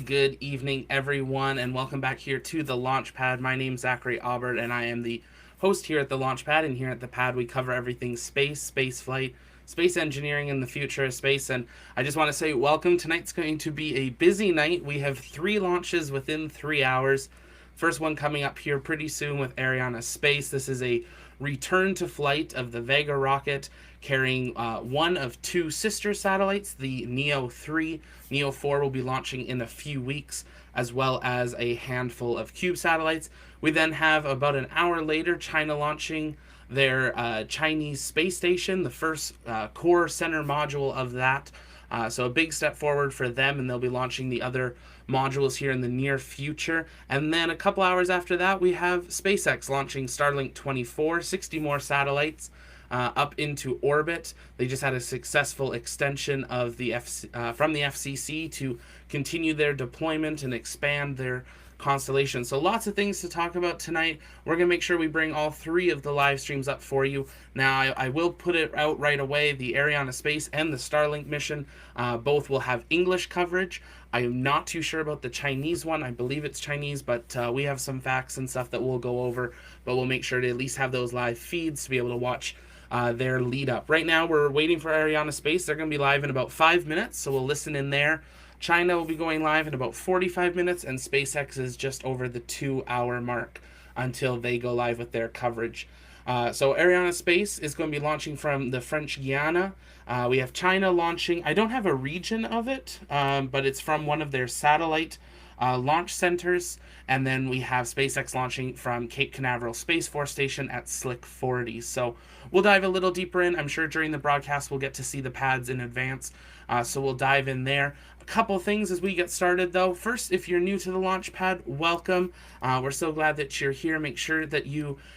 Good evening, everyone, and welcome back here to the Launchpad. My name's Zachary Aubert, and I am the host here at the Launchpad. And here at the pad, we cover everything space, space flight, space engineering, and the future of space. And I just want to say welcome. Tonight's going to be a busy night. We have 3 launches within 3 hours. First one coming up here pretty soon with Arianespace. This is a return to flight of the Vega rocket carrying one of 2 sister satellites, the Neo 3. Neo 4 will be launching in a few weeks, as well as a handful of cube satellites. We then have about an hour later China launching their Chinese space station, the first core center module of that. So a big step forward for them, and they'll be launching the other modules here in the near future. And then a couple hours after that, we have SpaceX launching Starlink 24, 60 more satellites up into orbit. They just had a successful extension of the from the FCC to continue their deployment and expand their constellation. So lots of things to talk about tonight. We're going to make sure we bring all 3 of the live streams up for you. Now, I will put it out right away. The Arianespace and the Starlink mission both will have English coverage. I am not too sure about the Chinese one. I believe it's Chinese, but we have some facts and stuff that we'll go over. But we'll make sure to at least have those live feeds to be able to watch their lead up. Right now, we're waiting for Arianespace. They're going to be live in about 5 minutes, so we'll listen in there. China will be going live in about 45 minutes, and SpaceX is just over the 2-hour mark until they go live with their coverage. So Arianespace is going to be launching from the French Guiana. We have China launching. I don't have a region of it, but it's from one of their satellite launch centers. And then we have SpaceX launching from Cape Canaveral Space Force Station at Slick 40. So we'll dive a little deeper in. I'm sure during the broadcast we'll get to see the pads in advance. So we'll dive in there. A couple things as we get started, though. First, if you're new to the Launchpad, welcome. We're so glad that you're here. Make sure that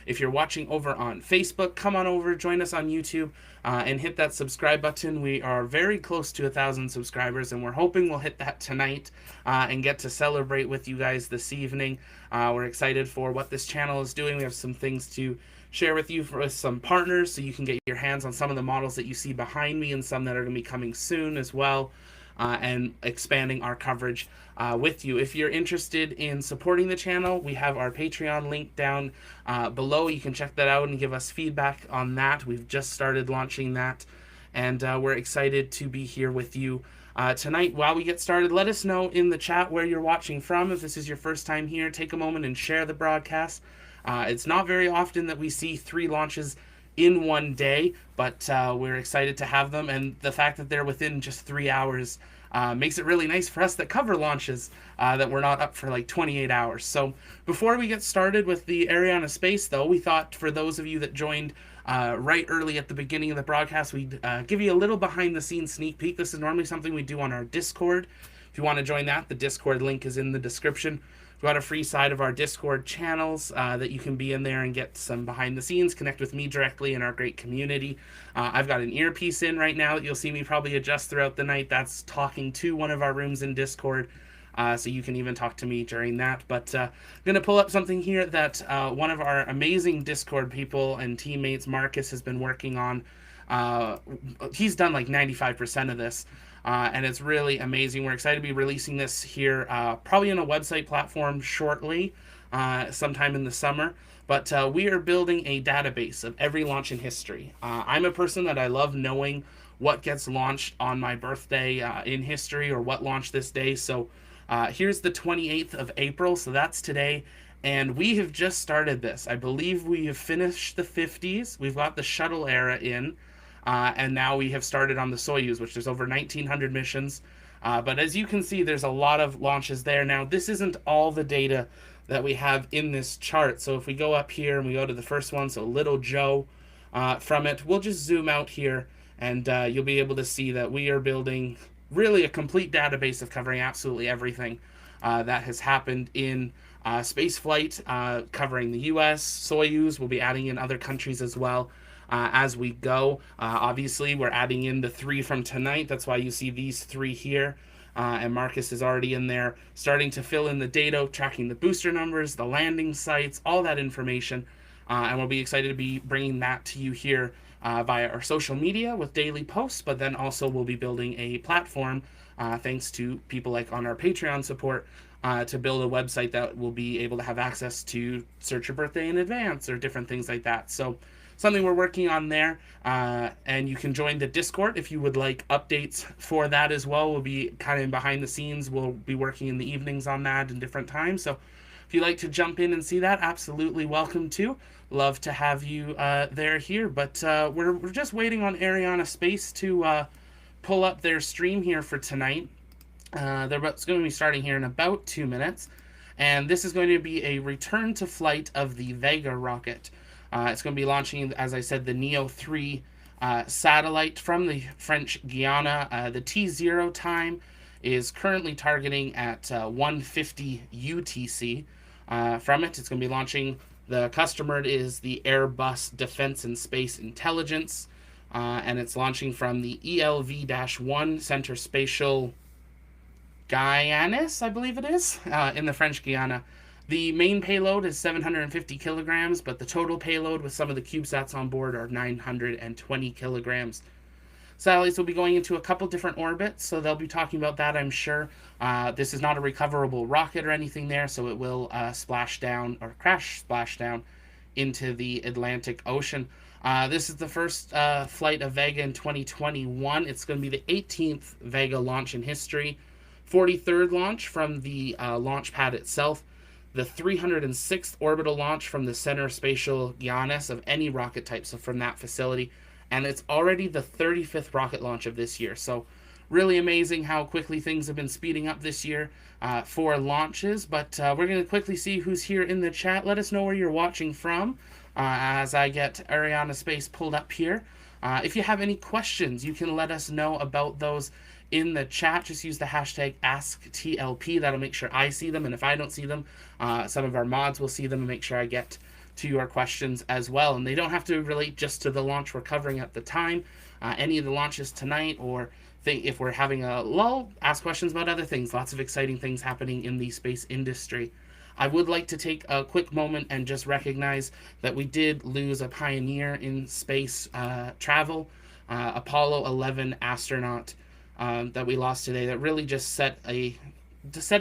if you're watching over on Facebook, come on over, join us on YouTube, and hit that subscribe button. We are very close to 1,000 subscribers, and we're hoping we'll hit that tonight and get to celebrate with you guys this evening. We're excited for what this channel is doing. We have some things to share with you with some partners, so you can get your hands on some of the models that you see behind me and some that are going to be coming soon as well. And expanding our coverage with you. If you're interested in supporting the channel, we have our Patreon link down below. You can check that out and give us feedback on that. We've just started launching that, and we're excited to be here with you tonight. While we get started, let us know in the chat where you're watching from. If this is your first time here, take a moment and share the broadcast. It's not very often that we see 3 launches in one day, but we're excited to have them, and the fact that they're within just 3 hours makes it really nice for us that cover launches that we're not up for like 28 hours. So before we get started with the Arianespace, though, we thought for those of you that joined right early at the beginning of the broadcast, we'd give you a little behind-the-scenes sneak peek. This is normally something we do on our Discord. If you want to join that, the Discord link is in the description. We've got a free side of our Discord channels that you can be in there and get some behind the scenes, connect with me directly in our great community. I've got an earpiece in right now that you'll see me probably adjust throughout the night. That's talking to one of our rooms in Discord, so you can even talk to me during that. But I'm going to pull up something here that one of our amazing Discord people and teammates, Marcus, has been working on. He's done like 95% of this. And it's really amazing. We're excited to be releasing this here, probably on a website platform shortly, sometime in the summer. But we are building a database of every launch in history. I'm a person that I love knowing what gets launched on my birthday in history, or what launched this day. So here's the 28th of April, so that's today. And we have just started this. I believe we have finished the 50s. We've got the shuttle era in. And now we have started on the Soyuz, which there's over 1,900 missions. But as you can see, there's a lot of launches there. Now, this isn't all the data that we have in this chart. So if we go up here and we go to the first one, so Little Joe from it, we'll just zoom out here, and you'll be able to see that we are building really a complete database of covering absolutely everything that has happened in space flight, covering the US, Soyuz. We'll be adding in other countries as well. As we go. Obviously, we're adding in the 3 from tonight. That's why you see these 3 here. And Marcus is already in there, starting to fill in the data, tracking the booster numbers, the landing sites, all that information. And we'll be excited to be bringing that to you here via our social media with daily posts, but then also we'll be building a platform thanks to people like on our Patreon support, to build a website that will be able to have access to search your birthday in advance or different things like that. So something we're working on there, and you can join the Discord if you would like updates for that as well. We'll be kind of behind the scenes. We'll be working in the evenings on that in different times. So if you'd like to jump in and see that, absolutely welcome to. Love to have you there here. But we're just waiting on Arianespace to pull up their stream here for tonight. They're going to be starting here in about 2 minutes. And this is going to be a return to flight of the Vega rocket. It's going to be launching, as I said, the Neo 3 satellite from the French Guiana. The T0 time is currently targeting at 1:50 UTC. From it, it's going to be launching. The customer is the Airbus Defense and Space Intelligence, and it's launching from the ELV-1 Center Spatial Guyanais, I believe it is, in the French Guiana. The main payload is 750 kilograms, but the total payload with some of the CubeSats on board are 920 kilograms. Satellites will be going into a couple different orbits, so they'll be talking about that, I'm sure. This is not a recoverable rocket or anything there, so it will splash down into the Atlantic Ocean. This is the first flight of Vega in 2021. It's going to be the 18th Vega launch in history, 43rd launch from the launch pad itself, the 306th orbital launch from the Center Spatial Guyanais of any rocket type, so from that facility. And it's already the 35th rocket launch of this year. So really amazing how quickly things have been speeding up this year for launches. But we're going to quickly see who's here in the chat. Let us know where you're watching from as I get Arianespace pulled up here. If you have any questions, you can let us know about those in the chat. Just use the hashtag AskTLP. That'll make sure I see them. And if I don't see them, some of our mods will see them and make sure I get to your questions as well. And they don't have to relate just to the launch we're covering at the time. Any of the launches tonight, or if we're having a lull, ask questions about other things. Lots of exciting things happening in the space industry. I would like to take a quick moment and just recognize that we did lose a pioneer in space travel, Apollo 11 astronaut that we lost today. That really just set a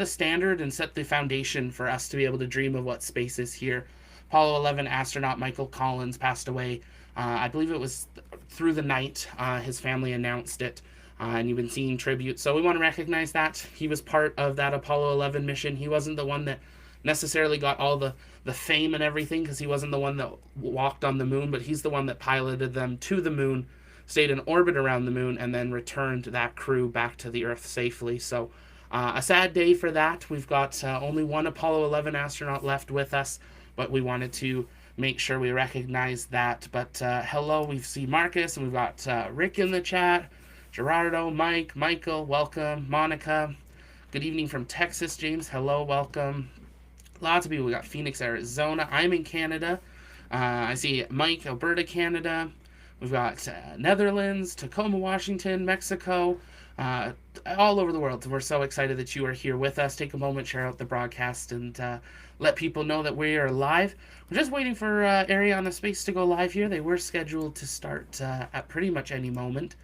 standard and set the foundation for us to be able to dream of what space is here. Apollo 11 astronaut Michael Collins passed away. I believe it was through the night. His family announced it, and you've been seeing tributes. So we want to recognize that. He was part of that Apollo 11 mission. He wasn't the one that necessarily got all the fame and everything, because he wasn't the one that walked on the moon, but he's the one that piloted them to the moon, stayed in orbit around the moon, and then returned that crew back to the Earth safely. So a sad day for that. We've got only one Apollo 11 astronaut left with us, but we wanted to make sure we recognize that. But hello, we see Marcus, and we've got Rick in the chat, Gerardo, Mike, Michael, welcome, Monica. Good evening from Texas, James. Hello, welcome. Lots of people. We got Phoenix, Arizona. I'm in Canada. I see Mike, Alberta, Canada. We've got Netherlands, Tacoma, Washington, Mexico, all over the world. We're so excited that you are here with us. Take a moment, share out the broadcast, and let people know that we are live. We're just waiting for Arianespace to go live here. They were scheduled to start at pretty much any moment,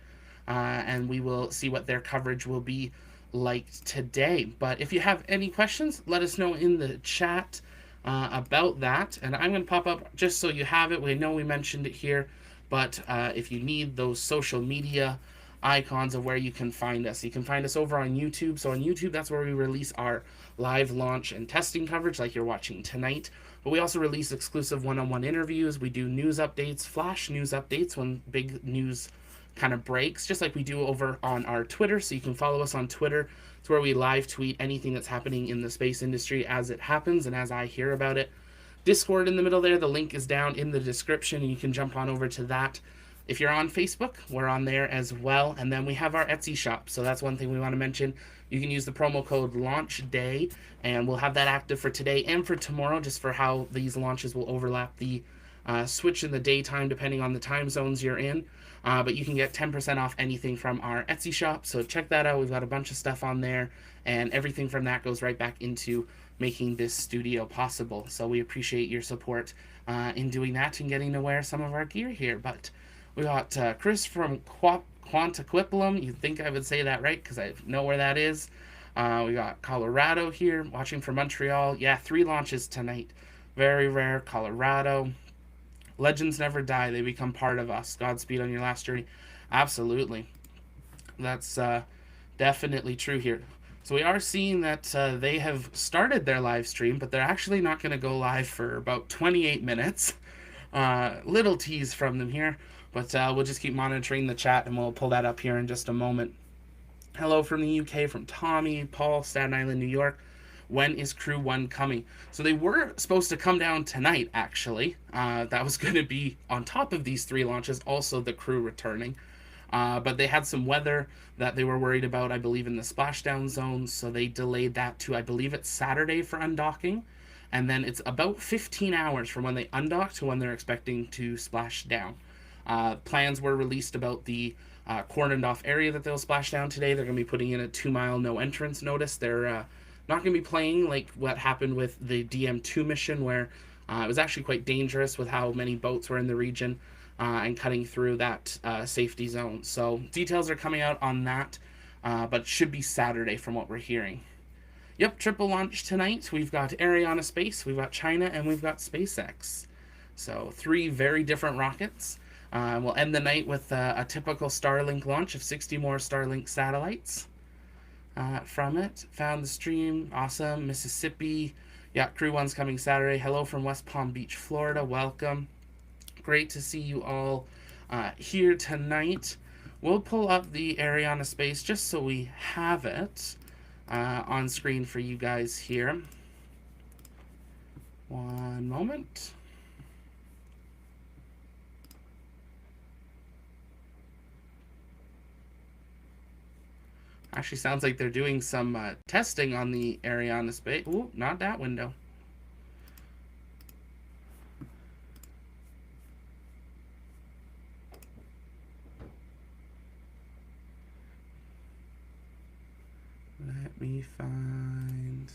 and we will see what their coverage will be like today. But if you have any questions, let us know in the chat about that. And I'm going to pop up just so you have it. We know we mentioned it here, but if you need those social media icons of where you can find us. You can find us over on YouTube. So on YouTube, that's where we release our live launch and testing coverage like you're watching tonight. But we also release exclusive one-on-one interviews. We do news updates, flash news updates when big news kind of breaks, just like we do over on our Twitter. So you can follow us on Twitter. It's where we live tweet anything that's happening in the space industry as it happens and as I hear about it. Discord in the middle there. The link is down in the description, and you can jump on over to that. If you're on Facebook, we're on there as well. And then we have our Etsy shop. So that's one thing we want to mention. You can use the promo code LAUNCHDAY, and we'll have that active for today and for tomorrow, just for how these launches will overlap the switch in the daytime depending on the time zones you're in. But you can get 10% off anything from our Etsy shop. So check that out. We've got a bunch of stuff on there, and everything from that goes right back into making this studio possible. So we appreciate your support in doing that and getting to wear some of our gear here. But We got Chris from Quantaquipulum. You'd think I would say that right because I know where that is. We got Colorado here, watching from Montreal. Yeah, 3 launches tonight. Very rare, Colorado. Legends never die. They become part of us. Godspeed on your last journey. Absolutely. That's definitely true here. So we are seeing that they have started their live stream, but they're actually not going to go live for about 28 minutes. Little tease from them here, but we'll just keep monitoring the chat and we'll pull that up here in just a moment. Hello from the UK, from Tommy, Paul, Staten Island, New York. When is Crew 1 coming? So they were supposed to come down tonight, actually. That was going to be on top of these 3 launches, also the crew returning. But they had some weather that they were worried about, I believe, in the splashdown zone, so they delayed that to, I believe it's Saturday for undocking. And then it's about 15 hours from when they undock to when they're expecting to splash down. Plans were released about the cordoned off area that they'll splash down today. They're going to be putting in a 2-mile no entrance notice. They're not going to be playing like what happened with the DM2 mission, where it was actually quite dangerous with how many boats were in the region and cutting through that safety zone. So details are coming out on that, but it should be Saturday from what we're hearing. Yep, triple launch tonight. We've got Arianespace, we've got China, and we've got SpaceX. So 3 very different rockets. We'll end the night with a typical Starlink launch of 60 more Starlink satellites from it. Found the stream. Awesome. Mississippi. Yeah, Crew 1's coming Saturday. Hello from West Palm Beach, Florida. Welcome. Great to see you all here tonight. We'll pull up the Arianespace just so we have it on screen for you guys here. One moment. Actually sounds like they're doing some testing on the Arianespace. Ooh, not that window. Let me find...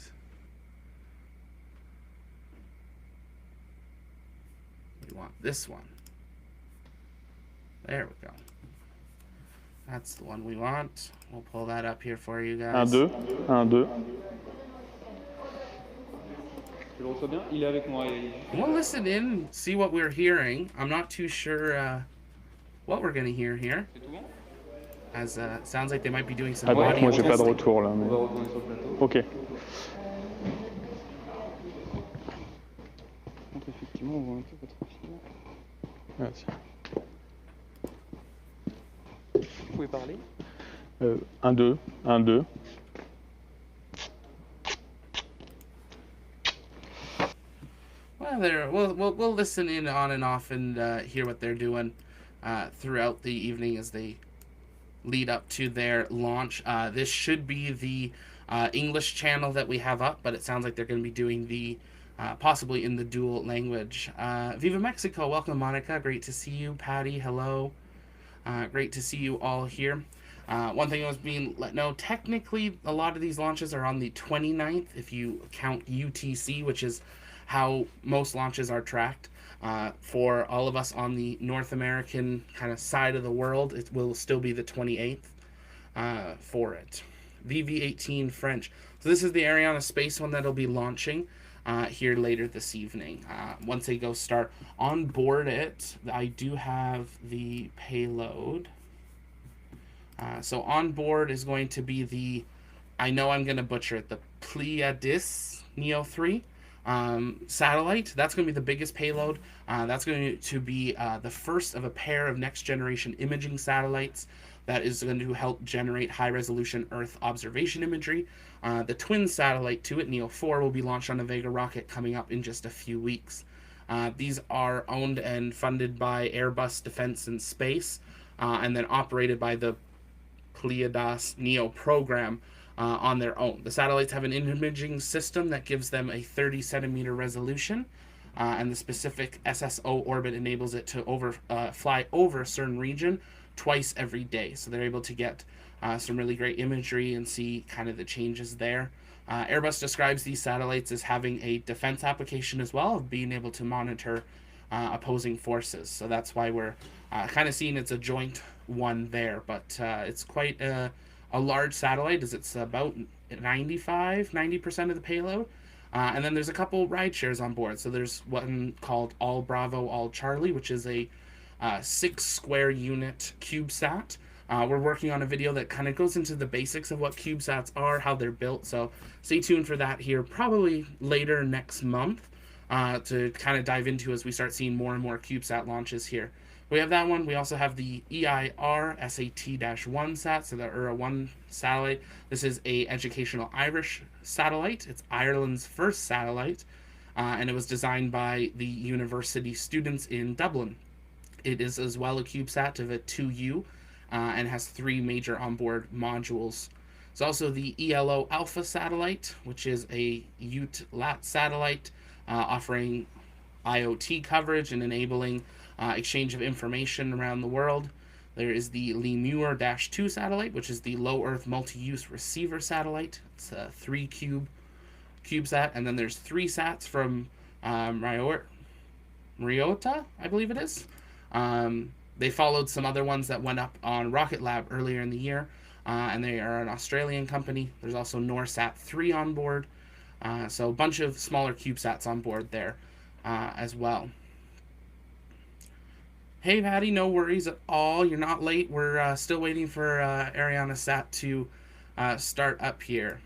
We want this one. There we go. That's the one we want. We'll pull that up here for you guys. 1, 2, 1, 2. We'll listen in and see what we're hearing. I'm not too sure what we're going to hear here. As sounds like they might be doing some audio moi j'ai pas de testing. retour là. Mais... Ok. Effectivement, on voit un peu votre film. Merci. Vous pouvez parler 1, 2, 1, 2. Well, we'll listen in on and off and hear what they're doing throughout the evening as they lead up to their launch. This should be the English channel that we have up, but it sounds like they're going to be doing the possibly in the dual language. Viva Mexico, welcome Monica, great to see you. Patty, hello. Great to see you all here. One thing I was being let know, technically a lot of these launches are on the 29th if you count UTC, which is how most launches are tracked. For all of us on the North American kind of side of the world, it will still be the 28th for it. VV18 French. So this is the Arianespace one that'll be launching here later this evening. Once they go start on board it, I do have the payload. So on board is going to be the, I know I'm going to butcher it, the Pléiades Neo 3 satellite. That's going to be the biggest payload. That's going to be the first of a pair of next generation imaging satellites that is going to help generate high resolution Earth observation imagery. The twin satellite to it, Neo 4, will be launched on a Vega rocket coming up in just a few weeks. These are owned and funded by Airbus Defence and Space, and then operated by the Pléiades Neo program on their own. The satellites have an imaging system that gives them a 30 centimeter resolution, and the specific SSO orbit enables it to fly over a certain region twice every day. So they're able to get some really great imagery and see kind of the changes there. Airbus describes these satellites as having a defense application as well, of being able to monitor opposing forces. So that's why we're kind of seeing it's a joint one there. But it's quite a large satellite, as it's about 90% of the payload. And then there's a couple ride shares on board. So there's one called All Bravo, All Charlie, which is a 6 square unit CubeSat. We're working on a video that kind of goes into the basics of what CubeSats are, how they're built. So stay tuned for that here, probably later next month, to kind of dive into as we start seeing more and more CubeSat launches here. We have that one. We also have the EIR SAT-1 sat, so the URA-1 satellite. This is a educational Irish satellite. It's Ireland's first satellite, and it was designed by the university students in Dublin. It is as well a CubeSat of a 2U, and has 3 major onboard modules. It's also the ELO Alpha satellite, which is a UTLAT satellite, offering IoT coverage and enabling exchange of information around the world. There is the Lemur-2 satellite, which is the low Earth multi-use receiver satellite. It's a 3 CubeSat, and then there's 3 sats from Mariota, I believe it is. They followed some other ones that went up on Rocket Lab earlier in the year, and they are an Australian company. There's also NorSat 3 on board, so a bunch of smaller CubeSats on board there as well. Hey, Patty, no worries at all. You're not late. We're still waiting for Arianespace to start up here.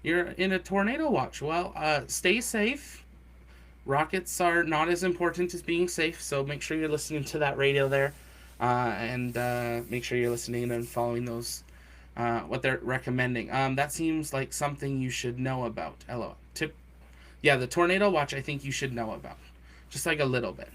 You're in a tornado watch. Well, stay safe. Rockets are not as important as being safe, so make sure you're listening to that radio there, and make sure you're listening and following those, what they're recommending. That seems like something you should know about. Hello. Yeah, the tornado watch I think you should know about. Just like a little bit.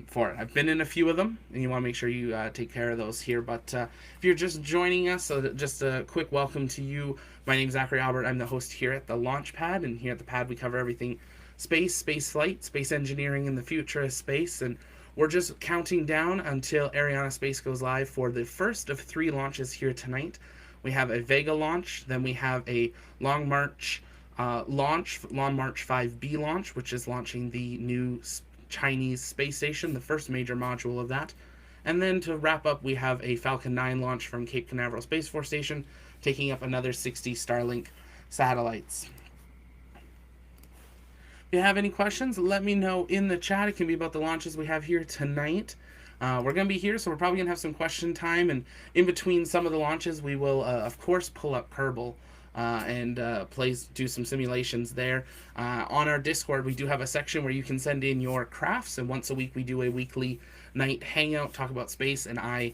For it. I've been in a few of them, and you want to make sure you take care of those here. But if you're just joining us, so just a quick welcome to you. My name's Zachary Albert. I'm the host here at the Launch Pad, and here at the Pad we cover everything space, space flight, space engineering, and the future of space. And we're just counting down until Arianespace goes live for the first of 3 launches here tonight. We have a Vega launch, then we have a Long March Long March 5B launch, which is launching the new Chinese space station, the first major module of that. And then to wrap up, we have a Falcon 9 launch from Cape Canaveral Space Force Station, taking up another 60 Starlink satellites. If you have any questions, let me know in the chat. It can be about the launches we have here tonight. We're going to be here, so we're probably going to have some question time. And in between some of the launches, we will, of course, pull up Kerbal and do some simulations there. On our Discord, we do have a section where you can send in your crafts, and once a week we do a weekly night hangout, talk about space, and I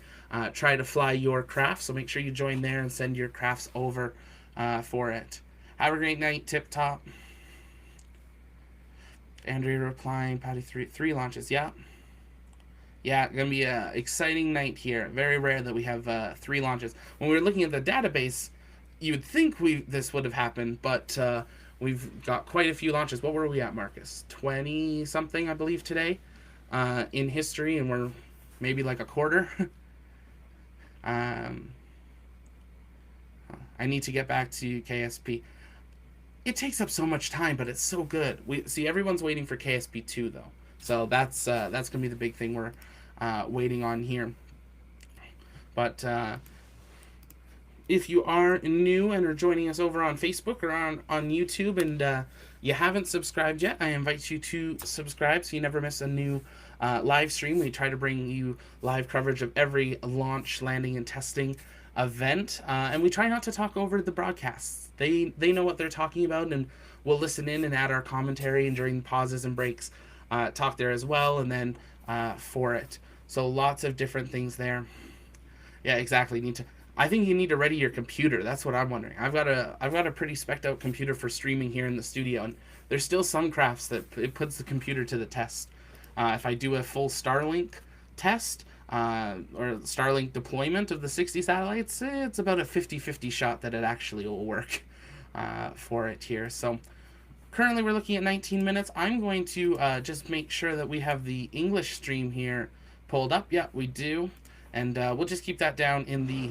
try to fly your crafts, so make sure you join there and send your crafts over for it. Have a great night, tip top. Andrea replying, Patty, three launches, yeah. Yeah, gonna be an exciting night here. Very rare that we have 3 launches. When we were looking at the database, you would think this would have happened, but we've got quite a few launches. What were we at, Marcus? 20 something, I believe, today in history, and we're maybe like a quarter. I need to get back to KSP. It takes up so much time, but it's so good. We see everyone's waiting for KSP 2 though, so that's gonna be the big thing we're waiting on here. But if you are new and are joining us over on Facebook or on YouTube, and you haven't subscribed yet, I invite you to subscribe so you never miss a new live stream. We try to bring you live coverage of every launch, landing, and testing event, and we try not to talk over the broadcasts. They know what they're talking about, and we'll listen in and add our commentary, and during pauses and breaks, talk there as well, and then for it. So lots of different things there. Yeah, exactly. I think you need to ready your computer. That's what I'm wondering. I've got a pretty spec'd out computer for streaming here in the studio, and there's still some crafts that it puts the computer to the test. If I do a full Starlink test or Starlink deployment of the 60 satellites, it's about a 50-50 shot that it actually will work for it here. So currently we're looking at 19 minutes. I'm going to just make sure that we have the English stream here pulled up. Yeah, we do. And we'll just keep that down in the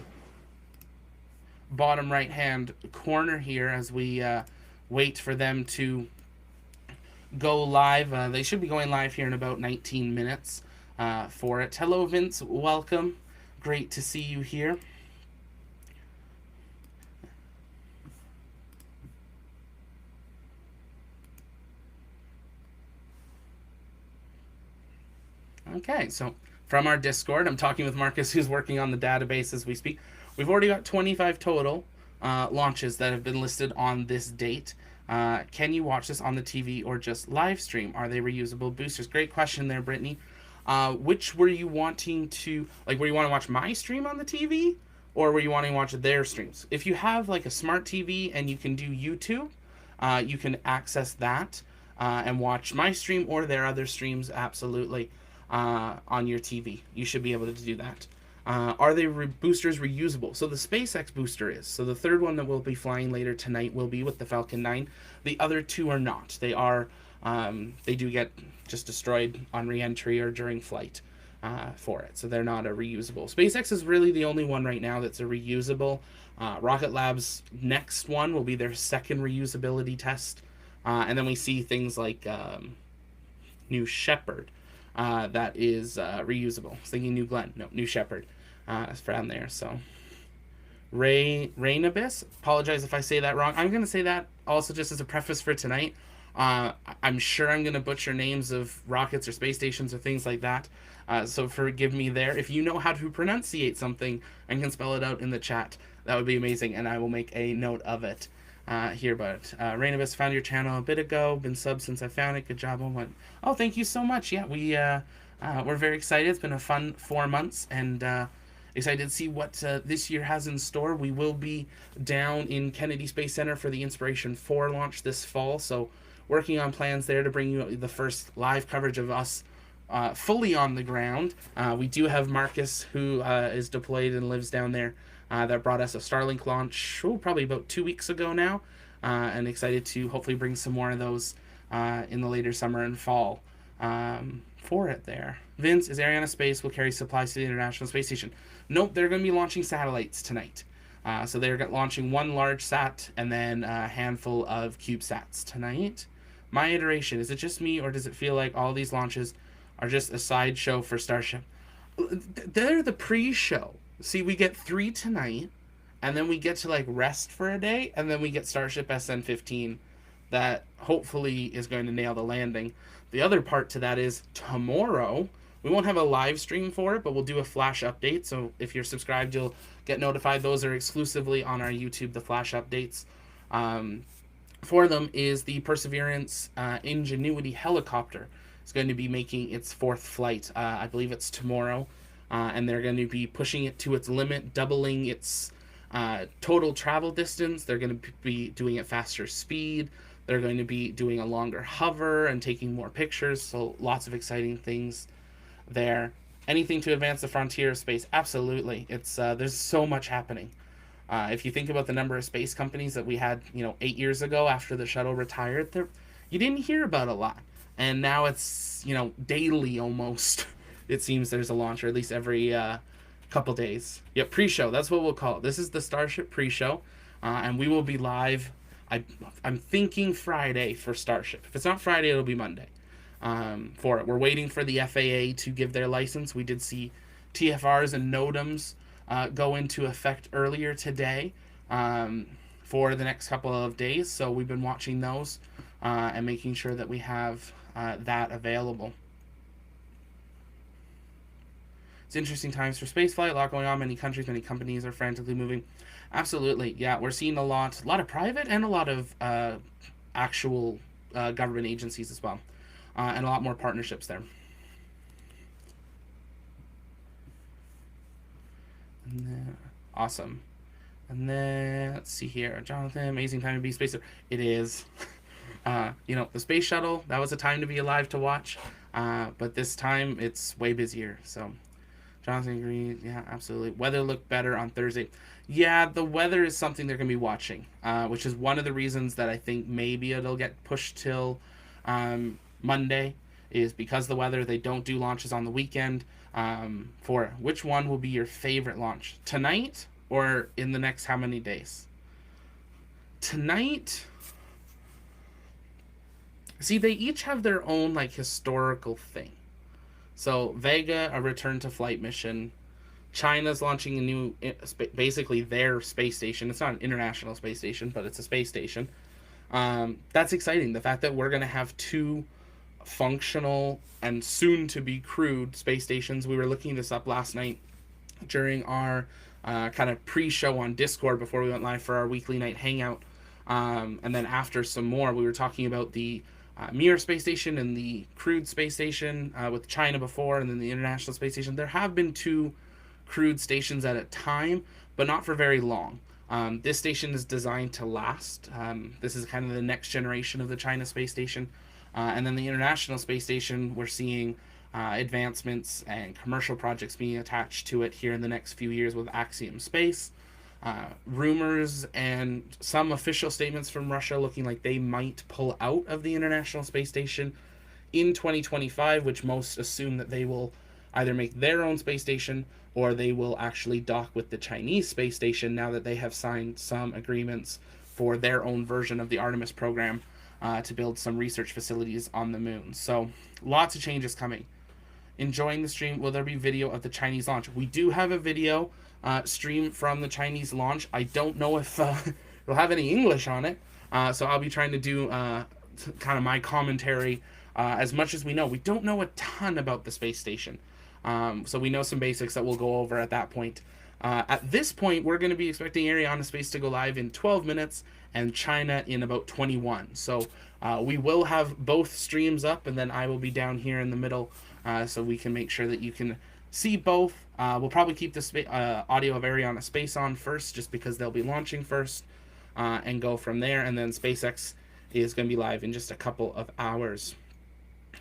bottom right hand corner here as we wait for them to go live. They should be going live here in about 19 minutes for it. Hello, Vince. Welcome. Great to see you here. Okay, so from our Discord, I'm talking with Marcus, who's working on the database as we speak. We've already got 25 total launches that have been listed on this date. Can you watch this on the TV or just live stream? Are they reusable boosters? Great question there, Brittany. Which were you wanting to, like, were you want to watch my stream on the TV? Or were you wanting to watch their streams? If you have like a smart TV and you can do YouTube, you can access that and watch my stream or their other streams absolutely on your TV. You should be able to do that. Are they boosters reusable? So the SpaceX booster is. So the third one that we'll be flying later tonight will be with the Falcon 9. The other two are not. They are, they do get just destroyed on re-entry or during flight for it. So they're not a reusable. SpaceX is really the only one right now that's a reusable. Rocket Lab's next one will be their second reusability test. And then we see things like New Shepard. That is reusable. I was thinking New Glenn. No, New Shepard. Is down there. So Arianespace. Apologize if I say that wrong. I'm going to say that also just as a preface for tonight. I'm sure I'm going to butcher names of rockets or space stations or things like that. So forgive me there. If you know how to pronunciate something and can spell it out in the chat, that would be amazing, and I will make a note of it here. But Rainabus, found your channel a bit ago. Been sub since I found it. Good job on one. Oh, thank you so much. Yeah, we're very excited. It's been a fun 4 months, and excited to see what this year has in store. We will be down in Kennedy Space Center for the Inspiration 4 launch this fall, so working on plans there to bring you the first live coverage of us fully on the ground. We do have Marcus, who is deployed and lives down there, that brought us a Starlink launch probably about 2 weeks ago now, and excited to hopefully bring some more of those in the later summer and fall for it there. Vince, is Arianespace will carry supplies to the International Space Station? Nope, they're going to be launching satellites tonight. So they're launching one large sat and then a handful of CubeSats tonight. My iteration, is it just me, or does it feel like all these launches are just a sideshow for Starship? They're the pre-show. See, we get 3 tonight, and then we get to like rest for a day, and then we get Starship SN15 that hopefully is going to nail the landing. The other part to that is tomorrow, we won't have a live stream for it, but we'll do a flash update. So if you're subscribed, you'll get notified. Those are exclusively on our YouTube, the flash updates. For them is the Perseverance Ingenuity helicopter. It's going to be making its 4th flight. I believe it's tomorrow. And they're going to be pushing it to its limit, doubling its total travel distance. They're going to be doing it faster speed. They're going to be doing a longer hover and taking more pictures. So lots of exciting things there. Anything to advance the frontier of space? Absolutely. It's there's so much happening. If you think about the number of space companies that we had, 8 years ago after the shuttle retired, you didn't hear about a lot. And now it's, daily almost. It seems there's a launch, or at least every couple days. Yeah, pre-show. That's what we'll call it. This is the Starship pre-show, and we will be live. I'm thinking Friday for Starship. If it's not Friday, it'll be Monday for it. We're waiting for the FAA to give their license. We did see TFRs and NOTAMs go into effect earlier today for the next couple of days. So we've been watching those and making sure that we have that available. It's interesting times for spaceflight. A lot going on. Many countries, many companies are frantically moving. Absolutely, yeah. We're seeing a lot of private and a lot of actual government agencies as well, and a lot more partnerships there. And then, awesome. And then let's see here, Jonathan. Amazing time to be space. It is. The space shuttle. That was a time to be alive to watch, but this time it's way busier. So. Jonathan agrees. Yeah, absolutely. Weather looked better on Thursday. Yeah, the weather is something they're going to be watching, which is one of the reasons that I think maybe it'll get pushed till Monday, is because the weather. They don't do launches on the weekend. For which one will be your favorite launch? Tonight or in the next how many days? Tonight, See, they each have their own like historical thing. So Vega, a return to flight mission. China's launching a new, basically their space station. It's not an international space station, but it's a space station. That's exciting. The fact that we're going to have two functional and soon to be crewed space stations. We were looking this up last night during our kind of pre-show on Discord before we went live for our weekly night hangout. And then after some more, we were talking about the Mir space station and the crewed space station with China before, and then the International Space Station. There have been two crewed stations at a time, but not for very long. This station is designed to last. This is kind of the next generation of the China space station. And then the International Space Station, we're seeing advancements and commercial projects being attached to it here in the next few years with Axiom Space. Rumors and some official statements from Russia looking like they might pull out of the International Space Station in 2025, which most assume that they will either make their own space station or they will actually dock with the Chinese space station now that they have signed some agreements for their own version of the Artemis program to build some research facilities on the moon. So lots of changes coming. Enjoying the stream. Will there be video of the Chinese launch? We do have a video stream from the Chinese launch. I don't know if it'll have any English on it, so I'll be trying to do kind of my commentary as much as we know. We don't know a ton about the space station, so we know some basics that we'll go over at that point. At this point, we're going to be expecting Arianespace to go live in 12 minutes and China in about 21. So we will have both streams up, and then I will be down here in the middle so we can make sure that you can see both. We'll probably keep the audio of Arianespace on first just because they'll be launching first and go from there. And then SpaceX is going to be live in just a couple of hours.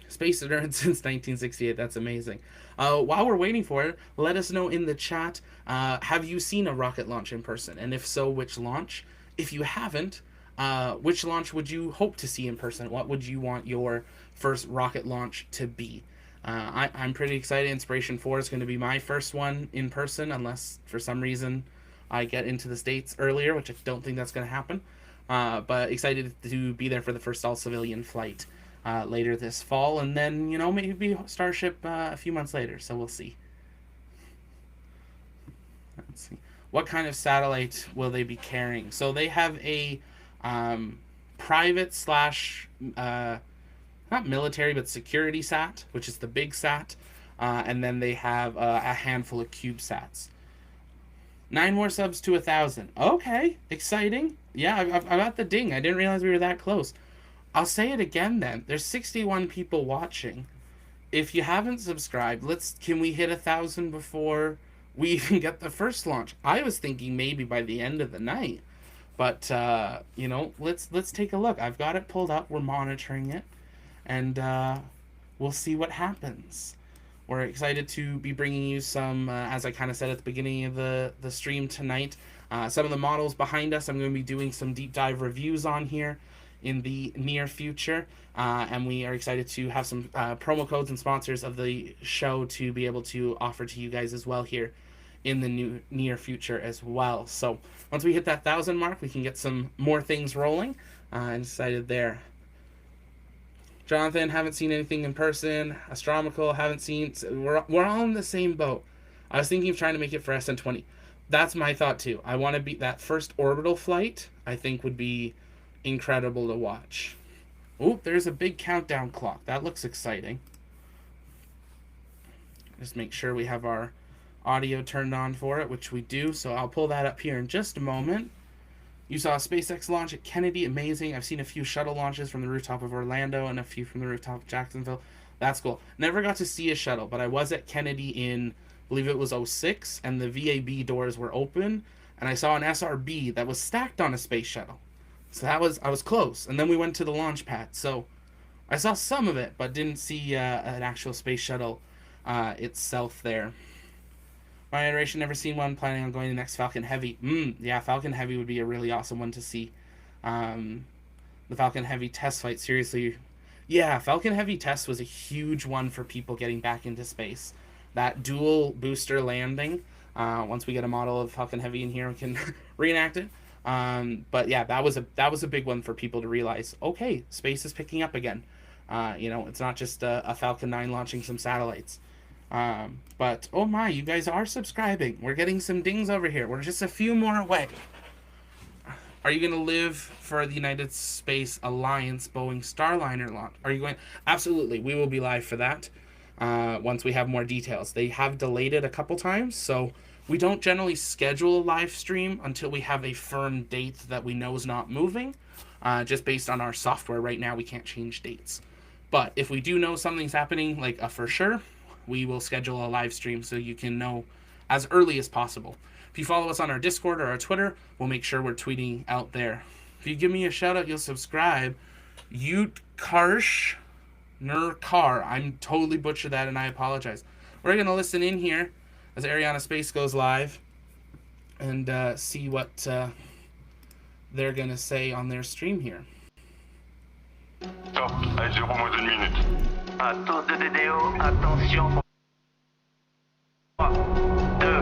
Space nerd since 1968. That's amazing. While we're waiting for it, let us know in the chat, have you seen a rocket launch in person? And if so, which launch? If you haven't, which launch would you hope to see in person? What would you want your first rocket launch to be? I'm pretty excited. Inspiration 4 is going to be my first one in person, unless for some reason I get into the States earlier, which I don't think that's going to happen. But excited to be there for the first all-civilian flight later this fall, and then, you know, maybe Starship a few months later, so we'll see. Let's see. What kind of satellite will they be carrying? So they have a private slash, not military, but security sat, which is the big sat, and then they have a handful of CubeSats. 9 more subs to 1,000. Okay, exciting. Yeah, I got the ding. I didn't realize we were that close. I'll say it again then. There's 61 people watching. If you haven't subscribed, can we hit 1,000 before we even get the first launch? I was thinking maybe by the end of the night. But you know, let's take a look. I've got it pulled up. We're monitoring it, and we'll see what happens. We're excited to be bringing you some, as I kind of said at the beginning of the stream tonight, some of the models behind us. I'm going to be doing some deep dive reviews on here in the near future, and we are excited to have some promo codes and sponsors of the show to be able to offer to you guys as well here in the near future as well. So once we hit that 1,000 mark, we can get some more things rolling, and excited there. Jonathan, haven't seen anything in person. Astronomical, haven't seen. We're all in the same boat. I was thinking of trying to make it for SN20. That's my thought too. I want to be that first orbital flight. I think would be incredible to watch. Oh, there's a big countdown clock. That looks exciting. Just make sure we have our audio turned on for it, which we do. So I'll pull that up here in just a moment. You saw a SpaceX launch at Kennedy. Amazing. I've seen a few shuttle launches from the rooftop of Orlando and a few from the rooftop of Jacksonville. That's cool. Never got to see a shuttle, but I was at Kennedy in, I believe it was 06, and the VAB doors were open, and I saw an SRB that was stacked on a space shuttle. So I was close. And then we went to the launch pad. So I saw some of it, but didn't see an actual space shuttle itself there. My iteration, never seen one. Planning on going to the next Falcon Heavy. Yeah, Falcon Heavy would be a really awesome one to see. The Falcon Heavy test flight, seriously. Yeah, Falcon Heavy test was a huge one for people getting back into space. That dual booster landing, once we get a model of Falcon Heavy in here, we can reenact it. But yeah, that was a big one for people to realize. Okay, space is picking up again. It's not just a Falcon 9 launching some satellites. But oh my, you guys are subscribing. We're getting some dings over here. We're just a few more away. Are you going to live for the United Space Alliance Boeing Starliner launch? Are you going? Absolutely, we will be live for that once we have more details. They have delayed it a couple times, so we don't generally schedule a live stream until we have a firm date that we know is not moving. Just based on our software right now, we can't change dates. But if we do know something's happening, like for sure, we will schedule a live stream so you can know as early as possible. If you follow us on our Discord or our Twitter, we'll make sure we're tweeting out there. If you give me a shout out, you'll subscribe. Ute Karsh Car. I'm totally butchered that and I apologize. We're going to listen in here as Arianespace goes live and see what they're going to say on their stream here. Top, à 0 moins d'une minute. À tous de DDO, attention. 3, 2, 1, go!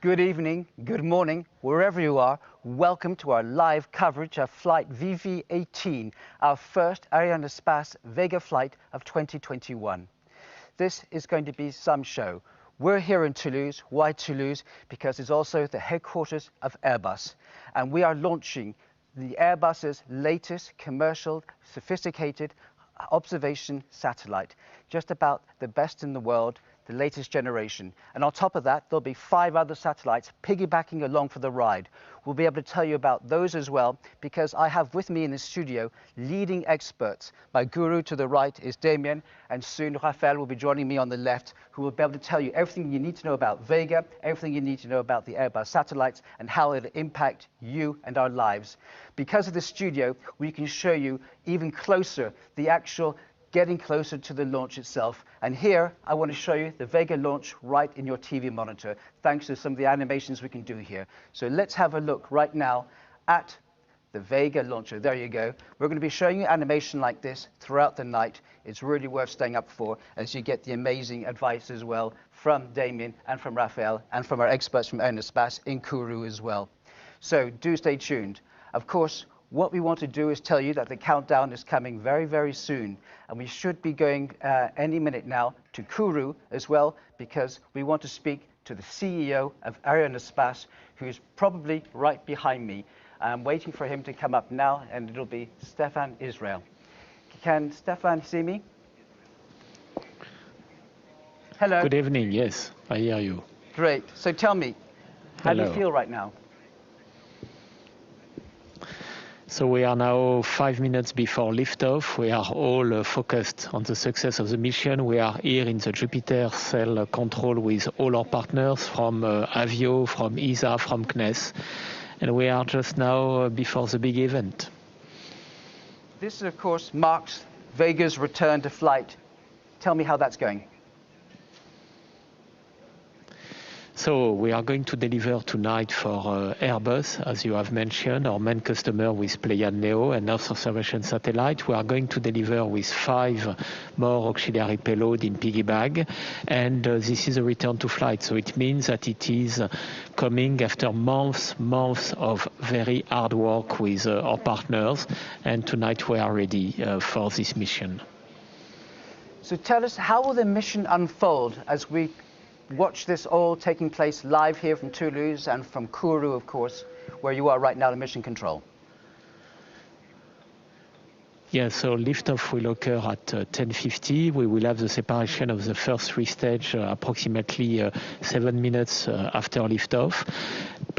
Good evening, good morning, wherever you are. Welcome to our live coverage of Flight VV-18, our first Arianespace Vega flight of 2021. This is going to be some show. We're here in Toulouse. Why Toulouse? Because it's also the headquarters of Airbus. And we are launching the Airbus's latest commercial, sophisticated observation satellite. Just about the best in the world, the latest generation. And on top of that, there'll be 5 other satellites piggybacking along for the ride. We'll be able to tell you about those as well, because I have with me in the studio leading experts. My guru to the right is Damien, and soon Raphael will be joining me on the left, who will be able to tell you everything you need to know about Vega, everything you need to know about the Airbus satellites, and how it'll impact you and our lives. Because of the studio, we can show you even closer the actual getting closer to the launch itself. And here, I want to show you the Vega launch right in your TV monitor, thanks to some of the animations we can do here. So let's have a look right now at the Vega launcher. There you go. We're going to be showing you animation like this throughout the night. It's really worth staying up for, as you get the amazing advice as well from Damien and from Raphael and from our experts from Arianespace in Kourou as well. So do stay tuned. Of course, what we want to do is tell you that the countdown is coming very, very soon. And we should be going any minute now to Kourou as well, because we want to speak to the CEO of Arianespace, who is probably right behind me. I'm waiting for him to come up now, and it'll be Stefan Israel. Can Stefan see me? Hello. Good evening. Yes, I hear you. Great. So tell me, how do you feel right now? So we are now 5 minutes before liftoff. We are all focused on the success of the mission. We are here in the Jupiter cell control with all our partners from Avio, from ESA, from CNES. And we are just now before the big event. This, of course, marks Vega's return to flight. Tell me how that's going. So we are going to deliver tonight for Airbus, as you have mentioned, our main customer with Pléiades Neo and Earth observation satellite. We are going to deliver with 5 more auxiliary payload in piggy bag, and this is a return to flight. So it means that it is coming after months of very hard work with our partners, and tonight we are ready for this mission. So tell us, how will the mission unfold as we watch this all taking place live here from Toulouse and from Kourou, of course, where you are right now in mission control? Yeah, so liftoff will occur at 10:50. We will have the separation of the first 3 stages approximately 7 minutes after liftoff.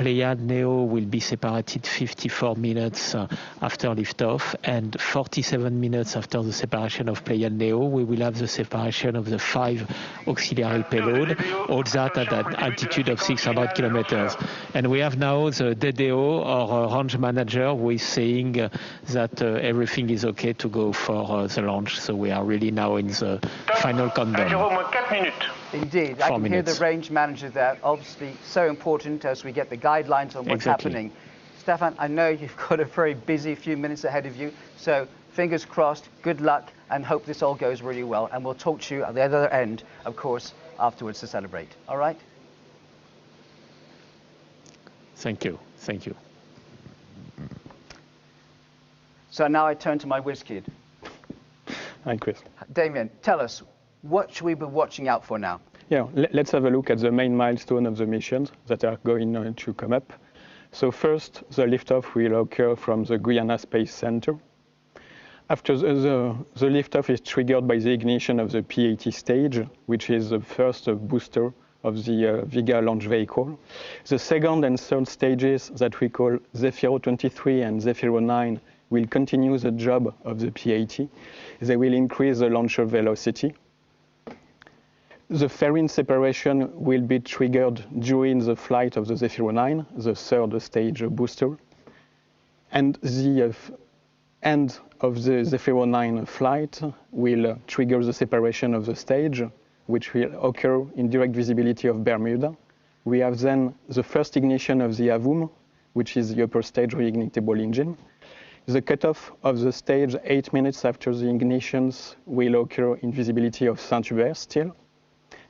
Pléiades Neo will be separated 54 minutes after liftoff, and 47 minutes after the separation of Pléiades Neo, we will have the separation of the 5 auxiliary payload, all that at an altitude of 600 kilometers. And we have now the DDO, or launch manager, who is saying that everything is okay to go for the launch. So we are really now in the final countdown. Indeed, I can hear the range manager there. Obviously, so important as we get the guidelines on what's happening. Stefan, I know you've got a very busy few minutes ahead of you, so fingers crossed, good luck, and hope this all goes really well. And we'll talk to you at the other end, of course, afterwards to celebrate. All right? Thank you. Thank you. So now I turn to my whiz kid. Hi, Chris. Damien, tell us, what should we be watching out for now? Yeah, let's have a look at the main milestone of the missions that are going to come up. So first, the liftoff will occur from the Guiana Space Center. After the liftoff is triggered by the ignition of the P80 stage, which is the first booster of the Vega launch vehicle. The second and third stages that we call Zefiro 23 and Zefiro 9 will continue the job of the P80. They will increase the launcher velocity. The fairing separation will be triggered during the flight of the Zefiro 9, the third stage booster. And the end of the Zefiro 9 flight will trigger the separation of the stage, which will occur in direct visibility of Bermuda. We have then the first ignition of the AVUM, which is the upper stage reignitable engine. The cutoff of the stage 8 minutes after the ignitions will occur in visibility of Saint-Hubert still.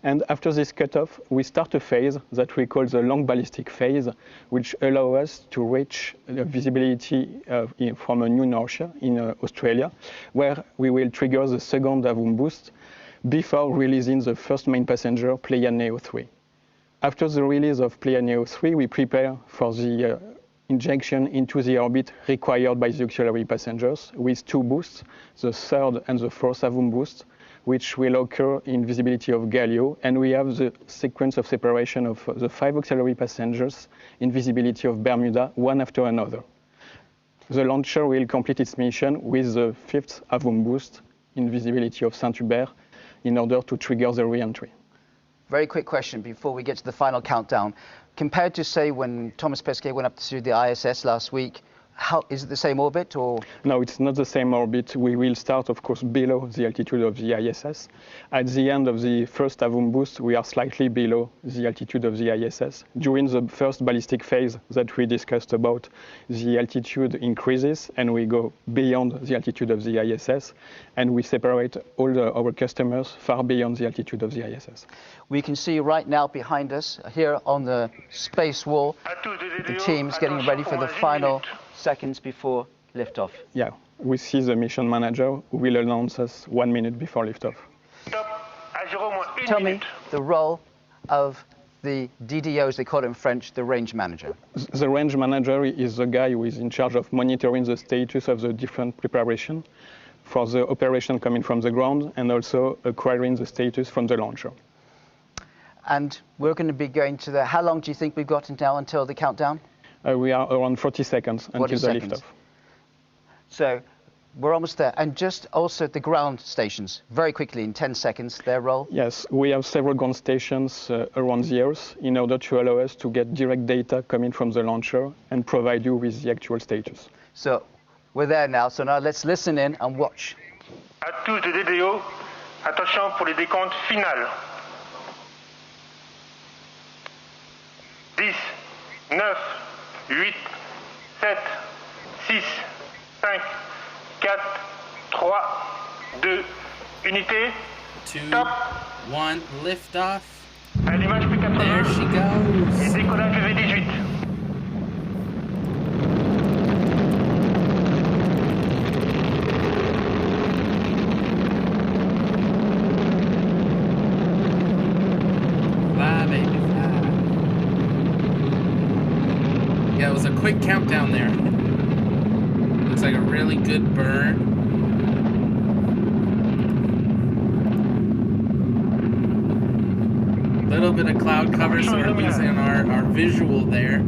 And after this cutoff, we start a phase that we call the long ballistic phase, which allows us to reach visibility from a new Norcia in Australia, where we will trigger the second AVUM boost before releasing the first main passenger, Pléiades Neo 3. After the release of Pléiades Neo 3, we prepare for the injection into the orbit required by the auxiliary passengers with 2 boosts, the third and the fourth AVUM boost, which will occur in visibility of Galileo, and we have the sequence of separation of the 5 auxiliary passengers in visibility of Bermuda, one after another. The launcher will complete its mission with the 5th AVUM boost in visibility of Saint-Hubert in order to trigger the re-entry. Very quick question before we get to the final countdown. Compared to, say, when Thomas Pesquet went up to the ISS last week, is it the same orbit or? No, it's not the same orbit. We will start, of course, below the altitude of the ISS. At the end of the first AVUM boost, we are slightly below the altitude of the ISS. During the first ballistic phase that we discussed about, the altitude increases and we go beyond the altitude of the ISS, and we separate all our customers far beyond the altitude of the ISS. We can see right now behind us, here on the space wall, the team's getting ready for the final seconds before liftoff. Yeah, we see the mission manager who will announce us 1 minute before liftoff. Tell me the role of the DDO, as they call it in French, the range manager. The range manager is the guy who is in charge of monitoring the status of the different preparation for the operation coming from the ground and also acquiring the status from the launcher. And we're going to be going to the, how long do you think we've got now until the countdown? We are around 40 seconds until the liftoff. So we're almost there. And just also the ground stations, very quickly, in 10 seconds, their role? Yes, we have several ground stations around the Earth in order to allow us to get direct data coming from the launcher and provide you with the actual status. So we're there now, so now let's listen in and watch. À tous de DDO, attention pour les décomptes finales. 10, 9, 8, 7, 6, 5, 4, 3, 2, unité. 2, Top. 1, liftoff. À l'image P80. There she goes. Et décollage V18. Fly, baby, fly. Yeah, it was a quick countdown there. Looks like a really good burn. Little bit of cloud cover, so we're losing our visual there.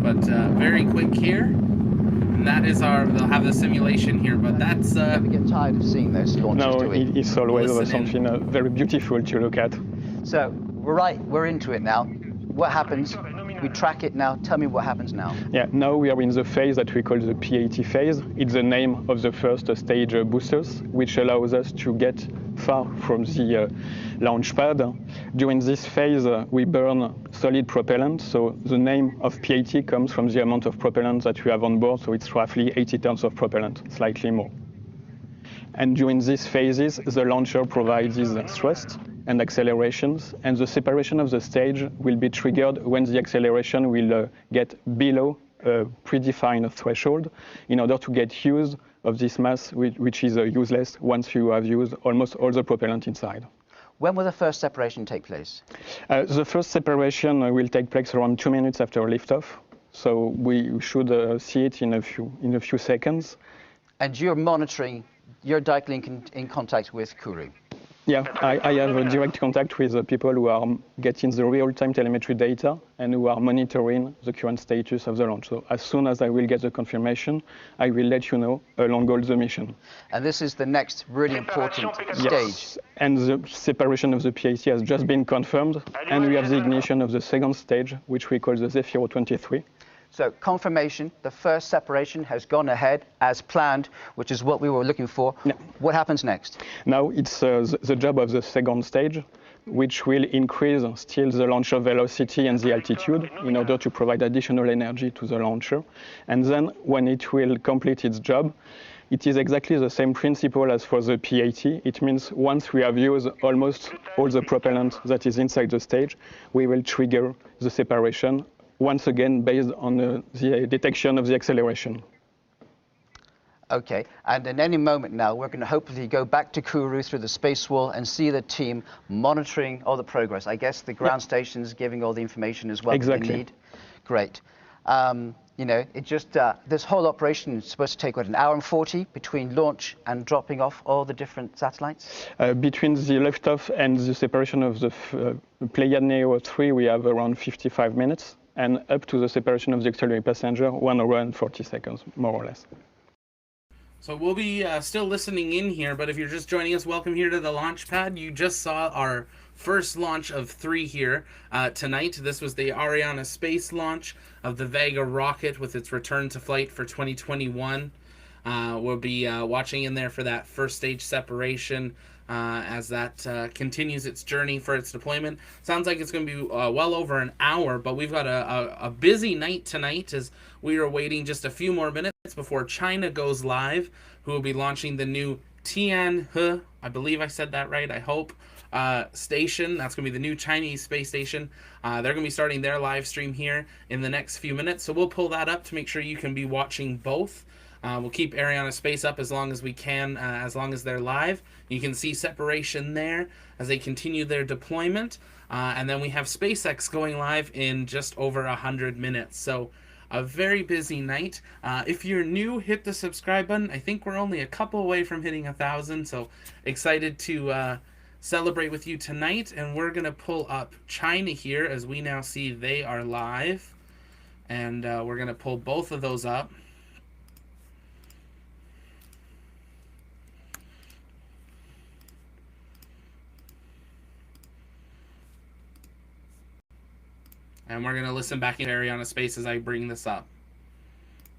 but very quick here. And that is they'll have the simulation here, but that's... You never get tired of seeing those launches, do we? It's always Listen something very beautiful to look at. So, we're into it now. What happens? We track it now. Tell me what happens now. Yeah, now we are in the phase that we call the P80 phase. It's the name of the first stage boosters, which allows us to get far from the launch pad. During this phase, we burn solid propellant. So the name of P80 comes from the amount of propellant that we have on board. So it's roughly 80 tons of propellant, slightly more. And during these phases, the launcher provides these thrust and accelerations, and the separation of the stage will be triggered when the acceleration will get below a predefined threshold in order to get use of this mass, which is useless once you have used almost all the propellant inside. When will the first separation take place? The first separation will take place around 2 minutes after liftoff, so we should see it in a few seconds. And you're monitoring, you're directly in contact with Kourou. Yeah, I have a direct contact with the people who are getting the real-time telemetry data and who are monitoring the current status of the launch. So as soon as I will get the confirmation, I will let you know along all the mission. And this is the next really important stage. Yes, and the separation of the P80 has just been confirmed, and we have the ignition of the second stage, which we call the Zephyro 23. So confirmation, the first separation has gone ahead as planned, which is what we were looking for. Yeah. What happens next? Now it's the job of the second stage, which will increase still the launcher velocity and the altitude in order to provide additional energy to the launcher. And then when it will complete its job, it is exactly the same principle as for the P80. It means once we have used almost all the propellant that is inside the stage, we will trigger the separation, once again based on the detection of the acceleration. Okay, and in any moment now, we're going to hopefully go back to Kourou through the space wall and see the team monitoring all the progress. I guess the ground station's giving all the information as well that they need. Great. You know, it just, this whole operation is supposed to take, what, 1 hour and 40 between launch and dropping off all the different satellites? Between the liftoff and the separation of the Pléiades Neo 3, we have around 55 minutes. And up to the separation of the auxiliary passenger, 1 hour and 40 seconds, more or less. So we'll be still listening in here, but if you're just joining us, welcome here to the launch pad. You just saw our first launch of 3 here tonight. This was the Arianespace launch of the Vega rocket with its return to flight for 2021. We'll be watching in there for that first stage separation as that continues its journey for its deployment. Sounds like it's going to be well over an hour, but we've got a busy night tonight as we are waiting just a few more minutes before China goes live, who will be launching the new Tianhe, I believe I said that right, I hope, station. That's going to be the new Chinese space station. They're going to be starting their live stream here in the next few minutes, so we'll pull that up to make sure you can be watching both. We'll keep Arianespace up as long as we can, as long as they're live. You can see separation there as they continue their deployment. And then we have SpaceX going live in just over 100 minutes. So a very busy night. If you're new, hit the subscribe button. I think we're only a couple away from hitting 1,000. So excited to celebrate with you tonight. And we're going to pull up China here as we now see they are live. And we're going to pull both of those up. And we're going to listen back in Arianespace as I bring this up.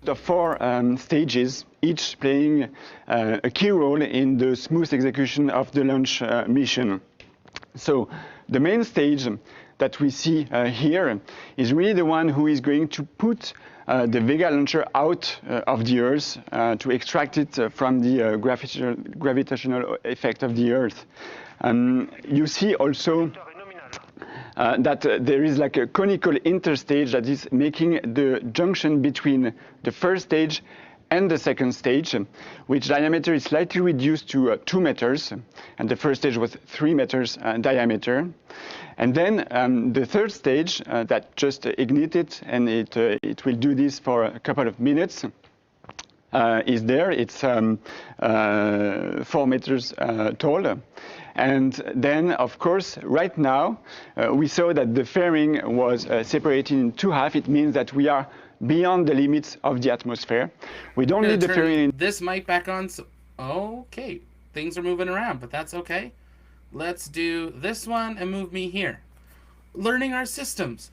The 4 stages, each playing a key role in the smooth execution of the launch mission. So the main stage that we see here is really the one who is going to put the Vega launcher out of the Earth to extract it from the gravitational effect of the Earth. You see also that there is like a conical interstage that is making the junction between the first stage and the second stage, which diameter is slightly reduced to 2 meters, and the first stage was 3 meters diameter. And then the third stage that just ignited, and it will do this for a couple of minutes, is there. It's 4 meters tall. And then, of course, right now, we saw that the fairing was separated in 2 halves. It means that we are beyond the limits of the atmosphere. We don't need the period. This mic back on. So, okay, things are moving around, but that's okay. Let's do this one and move me here. Learning our systems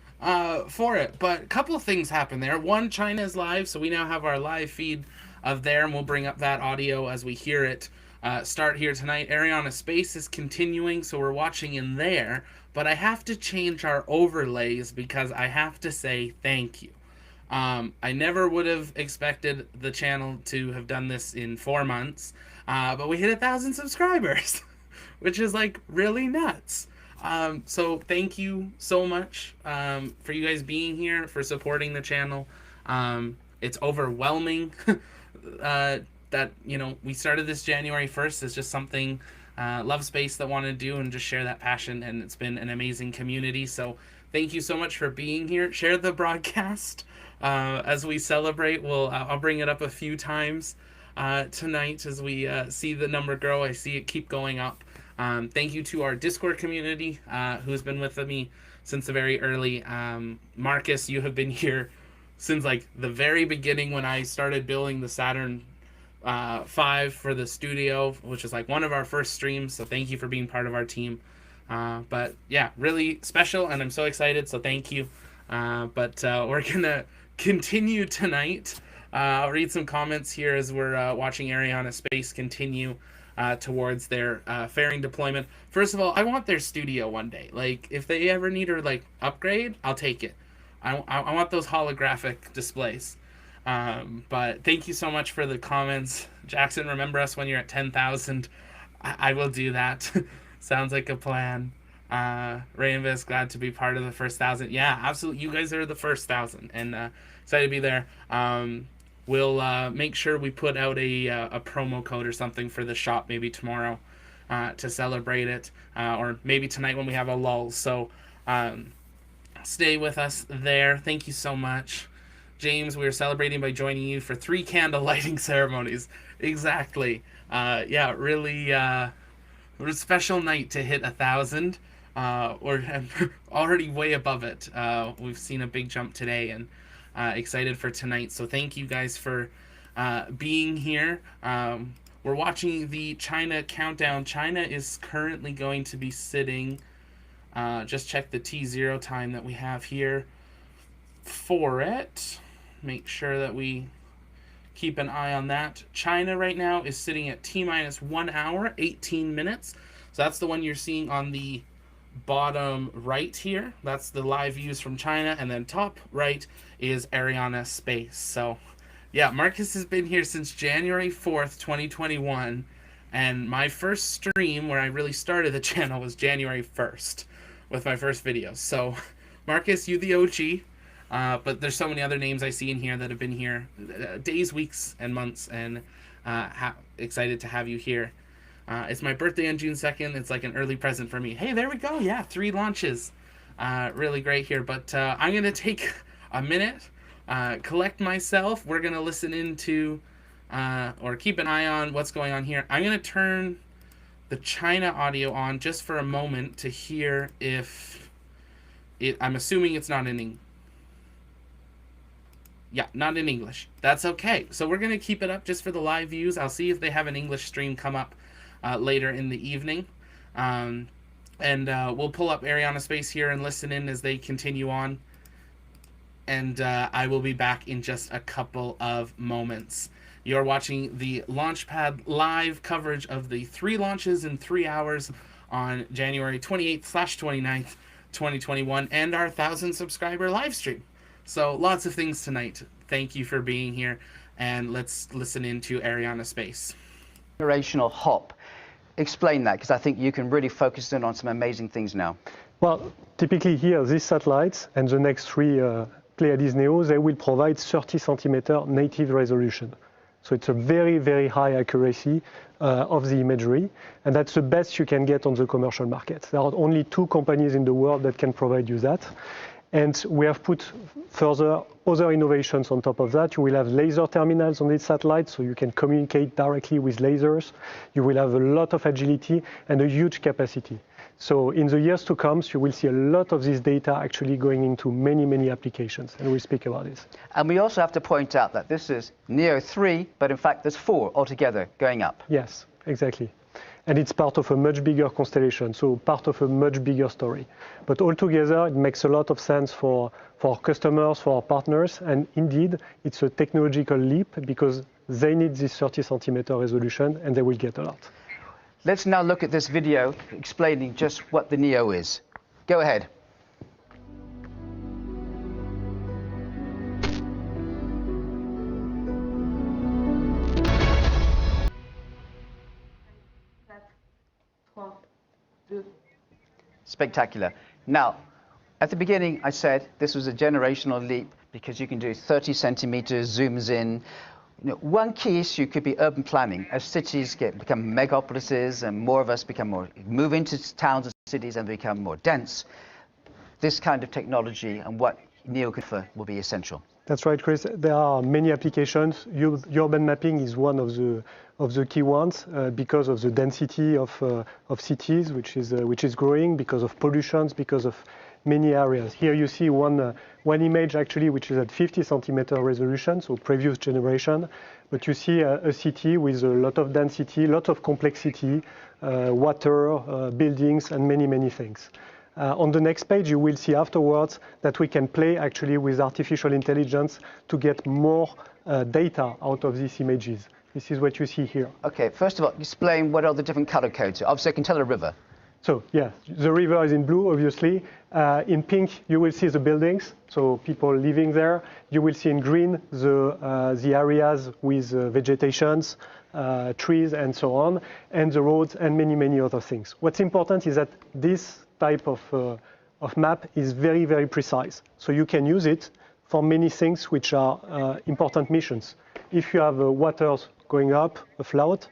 for it, but a couple of things happen there. One, China is live, so we now have our live feed of there, and we'll bring up that audio as we hear it start here tonight. Arianespace is continuing, so we're watching in there, but I have to change our overlays because I have to say thank you. I never would have expected the channel to have done this in 4 months, but we hit 1,000 subscribers, which is like really nuts. So thank you so much for you guys being here, for supporting the channel. It's overwhelming that, you know, we started this January 1st as just something love space that wanted to do and just share that passion, and it's been an amazing community. So thank you so much for being here. Share the broadcast as we celebrate. I'll bring it up a few times tonight as we see the number grow. I see it keep going up. Thank you to our Discord community who's been with me since the very early. Marcus, you have been here since like the very beginning when I started building the Saturn V for the studio, which is like one of our first streams. So thank you for being part of our team. But yeah, really special, and I'm so excited. So thank you. But we're gonna continue tonight. I'll read some comments here as we're watching Arianespace continue towards their fairing deployment. First of all, I want their studio one day. Like, if they ever need to like upgrade, I'll take it. I want those holographic displays. But thank you so much for the comments. Jackson, remember us when you're at 10,000. I will do that. Sounds like a plan. Rainvis, glad to be part of the first 1,000. Yeah, absolutely. You guys are the first 1,000, and excited to be there. We'll make sure we put out a promo code or something for the shop maybe tomorrow to celebrate it, or maybe tonight when we have a lull. So stay with us there. Thank you so much. James, we are celebrating by joining you for 3 candle lighting ceremonies. Exactly. Yeah, really a special night to hit 1,000. We're already way above it. We've seen a big jump today, and excited for tonight. So thank you guys for being here. We're watching the China countdown. China is currently going to be sitting, just check the T0 time that we have here for it. Make sure that we keep an eye on that. China right now is sitting at T-minus 1 hour, 18 minutes. So that's the one you're seeing on the bottom right here. That's the live views from China, and then top right is Arianespace. So yeah, Marcus has been here since January 4th, 2021, and my first stream where I really started the channel was January 1st with my first video. So Marcus, you the OG, but there's so many other names I see in here that have been here days, weeks, and months, and excited to have you here. It's my birthday on June 2nd. It's like an early present for me. Hey, there we go. Yeah, 3 launches. Really great here. But I'm going to take a minute, collect myself. We're going to listen into or keep an eye on what's going on here. I'm going to turn the China audio on just for a moment to hear if I'm assuming it's not in English. Yeah, not in English. That's okay. So we're going to keep it up just for the live views. I'll see if they have an English stream come up later in the evening. And we'll pull up Arianespace here and listen in as they continue on. And I will be back in just a couple of moments. You're watching the Launchpad live coverage of the 3 launches in 3 hours on January 28th/29th, 2021, and our 1,000 subscriber live stream. So lots of things tonight. Thank you for being here, and let's listen into Arianespace. Generational hop. Explain that, because I think you can really focus in on some amazing things now. Well, typically here, these satellites and the next 3 Pléiades Neo, they will provide 30 centimeter native resolution. So it's a very, very high accuracy of the imagery, and that's the best you can get on the commercial market. There are only 2 companies in the world that can provide you that. And we have put further other innovations on top of that. You will have laser terminals on each satellite, so you can communicate directly with lasers. You will have a lot of agility and a huge capacity. So in the years to come, you will see a lot of this data actually going into many, many applications, and we'll speak about this. And we also have to point out that this is Neo 3, but in fact there's 4 altogether going up. Yes, exactly. And it's part of a much bigger constellation, so part of a much bigger story. But altogether, it makes a lot of sense for our customers, for our partners, and indeed, it's a technological leap because they need this 30 centimeter resolution, and they will get a lot. Let's now look at this video explaining just what the Neo is. Go ahead. Spectacular. Now, at the beginning, I said this was a generational leap because you can do 30 centimeters, zooms in. You know, one key issue could be urban planning. As cities become megapolises and more of us move into towns and cities and become more dense, this kind of technology and what Neo can offer will be essential. That's right, Chris. There are many applications. Urban mapping is one of the key ones because of the density of cities, which is growing, because of pollution, because of many areas. Here you see one image actually, which is at 50 centimeter resolution, so previous generation. But you see a city with a lot of density, a lot of complexity, water, buildings, and many, many things. On the next page, you will see afterwards that we can play actually with artificial intelligence to get more data out of these images. This is what you see here. Okay, first of all, explain what are the different color codes. Obviously, I can tell a river. So, yeah, the river is in blue, obviously. In pink, you will see the buildings, so people living there. You will see in green the areas with vegetations, trees, and so on, and the roads, and many, many other things. What's important is that this type of map is very, very precise. So you can use it for many things which are important missions. If you have waters going up, a flood,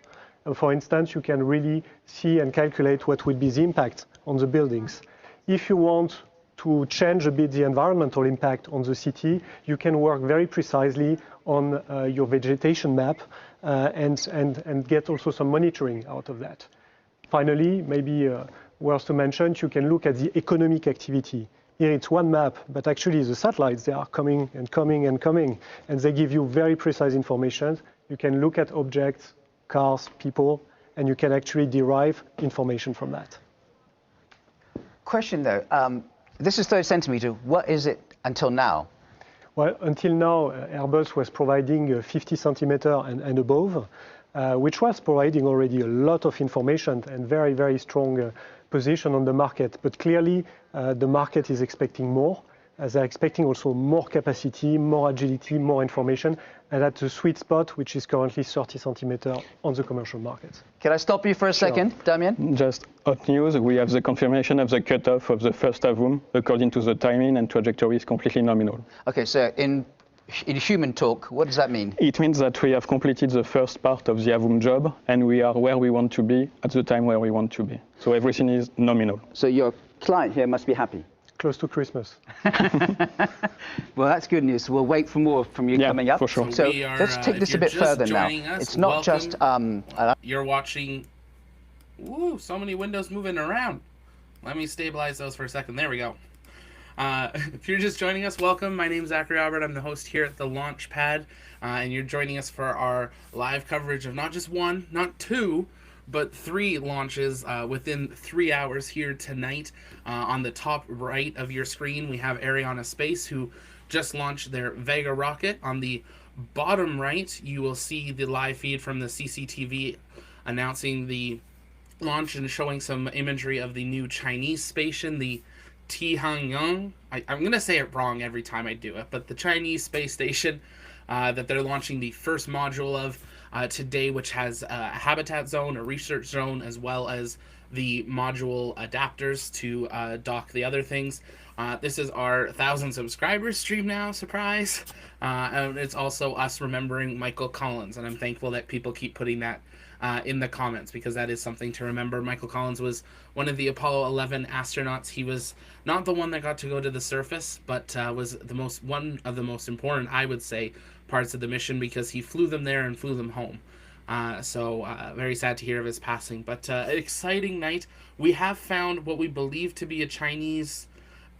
for instance, you can really see and calculate what will be the impact on the buildings. If you want to change a bit the environmental impact on the city, you can work very precisely on your vegetation map and get also some monitoring out of that. Finally, maybe worth to mention, you can look at the economic activity. Here it's one map, but actually the satellites, they are coming and coming and coming, and they give you very precise information. You can look at objects, cars, people, and you can actually derive information from that. Question though, this is 30 centimeter. What is it until now? Well, until now, Airbus was providing 50 centimeter and above, which was providing already a lot of information and very, very strong position on the market. But clearly, the market is expecting more. They're expecting also more capacity, more agility, more information, and that's the sweet spot, which is currently 30 centimeter on the commercial market. Can I stop you for a second, Damien? Just hot news, we have the confirmation of the cutoff of the first AVUM according to the timing and trajectory is completely nominal. Okay, so in human talk, what does that mean? It means that we have completed the first part of the AVUM job and we are where we want to be at the time where we want to be. So everything is nominal. So your client here must be happy. Close to Christmas. Well, that's good news. We'll wait for more from you coming up. For sure. So let's take this a bit further now. It's not just... You're watching... Ooh, so many windows moving around. Let me stabilize those for a second. There we go. If you're just joining us, welcome. My name's Zachary Albert. I'm the host here at the Launch Pad, and you're joining us for our live coverage of not just one, not two, but 3 launches within 3 hours here tonight. On the top right of your screen, we have Arianespace, who just launched their Vega rocket. On the bottom right, you will see the live feed from the CCTV announcing the launch and showing some imagery of the new Chinese station, the Tianhe. I'm going to say it wrong every time I do it, but the Chinese space station that they're launching the first module of today, which has a habitat zone, a research zone, as well as the module adapters to dock the other things. This is our 1,000 subscribers stream now, surprise. And it's also us remembering Michael Collins, and I'm thankful that people keep putting that in the comments, because that is something to remember. Michael Collins was one of the Apollo 11 astronauts. He was not the one that got to go to the surface, but was one of the most important, I would say, parts of the mission, because he flew them there and flew them home. Very sad to hear of his passing. But an exciting night. We have found what we believe to be a Chinese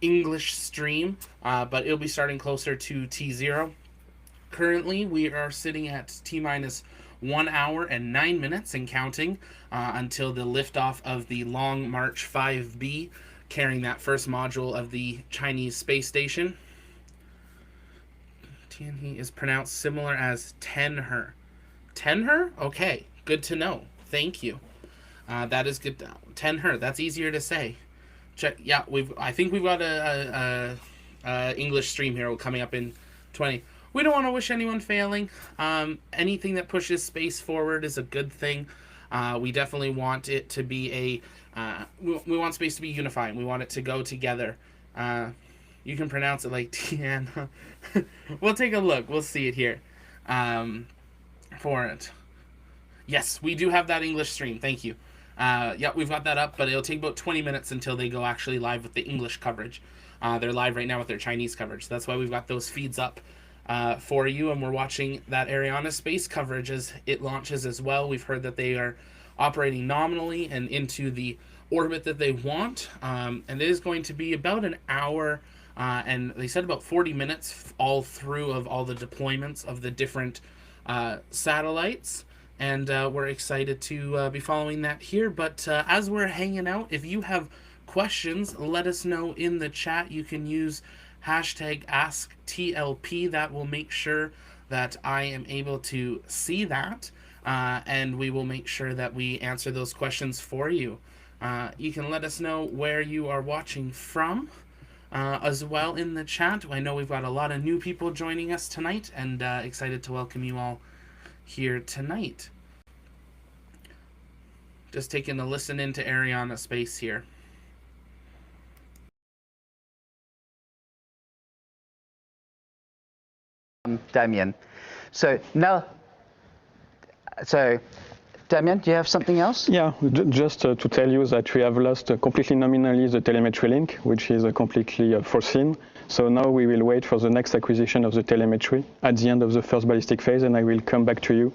English stream, but it'll be starting closer to T0. Currently, we are sitting at T-minus 1 hour and 9 minutes and counting until the liftoff of the Long March 5B, carrying that first module of the Chinese space station. Tianhe is pronounced similar as Tianhe. Tianhe? Okay, good to know. Thank you. That is good. Tianhe, that's easier to say. Check. Yeah, I think we've got a English stream here coming up in 20. We don't want to wish anyone failing. Anything that pushes space forward is a good thing. We definitely want it to be we want space to be unifying. We want it to go together. You can pronounce it like Tianhe. We'll take a look. We'll see it here for it. Yes, we do have that English stream. Thank you. Yeah, we've got that up, but it'll take about 20 minutes until they go actually live with the English coverage. They're live right now with their Chinese coverage. So that's why we've got those feeds up for you, and we're watching that Arianespace coverage as it launches as well. We've heard that they are operating nominally and into the orbit that they want, and it is going to be about an hour, and they said about 40 minutes all through of all the deployments of the different satellites. And we're excited to be following that here. But as we're hanging out, if you have questions, let us know in the chat. You can use hashtag AskTLP. That will make sure that I am able to see that. And we will make sure that we answer those questions for you. You can let us know where you are watching from as well in the chat. I know we've got a lot of new people joining us tonight, and excited to welcome you all here tonight. Just taking a listen into Arianespace here. Damien. So Damien, do you have something else? Yeah, just to tell you that we have lost completely nominally the telemetry link, which is completely foreseen. So now we will wait for the next acquisition of the telemetry at the end of the first ballistic phase, and I will come back to you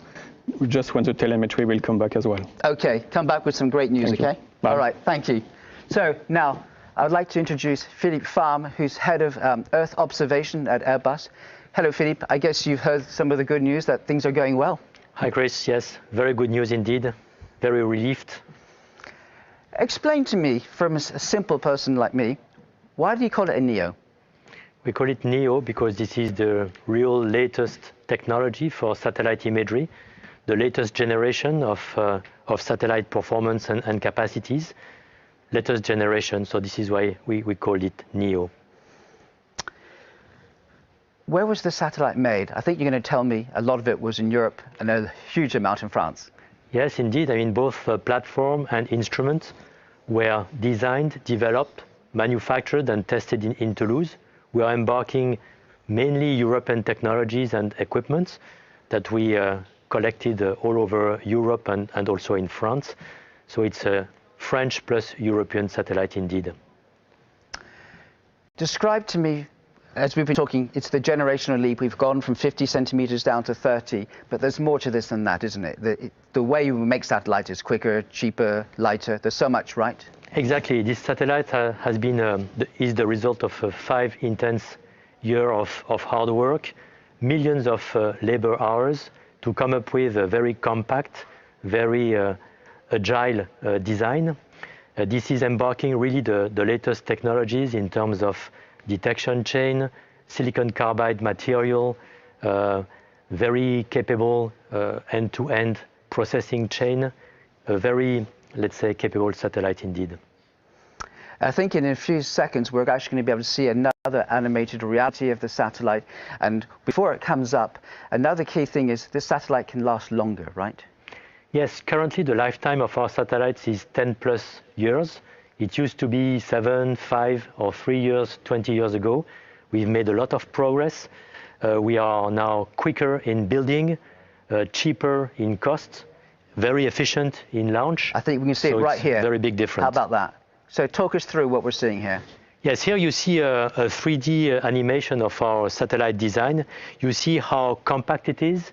just when the telemetry will come back as well. Okay, come back with some great news, okay? All right, thank you. So now I would like to introduce Philippe Farm, who's head of Earth observation at Airbus. Hello, Philippe. I guess you've heard some of the good news that things are going well. Hi, Chris. Yes, very good news indeed. Very relieved. Explain to me, from a simple person like me, why do you call it a NEO? We call it NEO because this is the real latest technology for satellite imagery, the latest generation of satellite performance and capacities. Latest generation, so this is why we call it NEO. Where was the satellite made? I think you're going to tell me a lot of it was in Europe and a huge amount in France. Yes, indeed. I mean, both platform and instruments were designed, developed, manufactured and tested in Toulouse. We are embarking mainly European technologies and equipment that we collected all over Europe and also in France. So it's a French plus European satellite indeed. Describe to me, as we've been talking, it's the generational leap. We've gone from 50 centimeters down to 30, but there's more to this than that, isn't it? The way you make satellites is quicker, cheaper, lighter. There's so much, right? Exactly. This satellite has been is the result of 5 intense years of hard work, millions of labor hours to come up with a very compact, very agile design. This is embarking really the latest technologies in terms of detection chain, silicon carbide material, very capable end-to-end processing chain, a very, let's say, capable satellite indeed. I think in a few seconds we're actually going to be able to see another animated reality of the satellite. And before it comes up, another key thing is this satellite can last longer, right? Yes, currently the lifetime of our satellites is 10 plus years. It used to be 7, 5 or 3 years, 20 years ago. We've made a lot of progress. We are now quicker in building, cheaper in cost, very efficient in launch. I think we can see it right here. Very big difference. How about that? So talk us through what we're seeing here. Yes, here you see a 3D animation of our satellite design. You see how compact it is.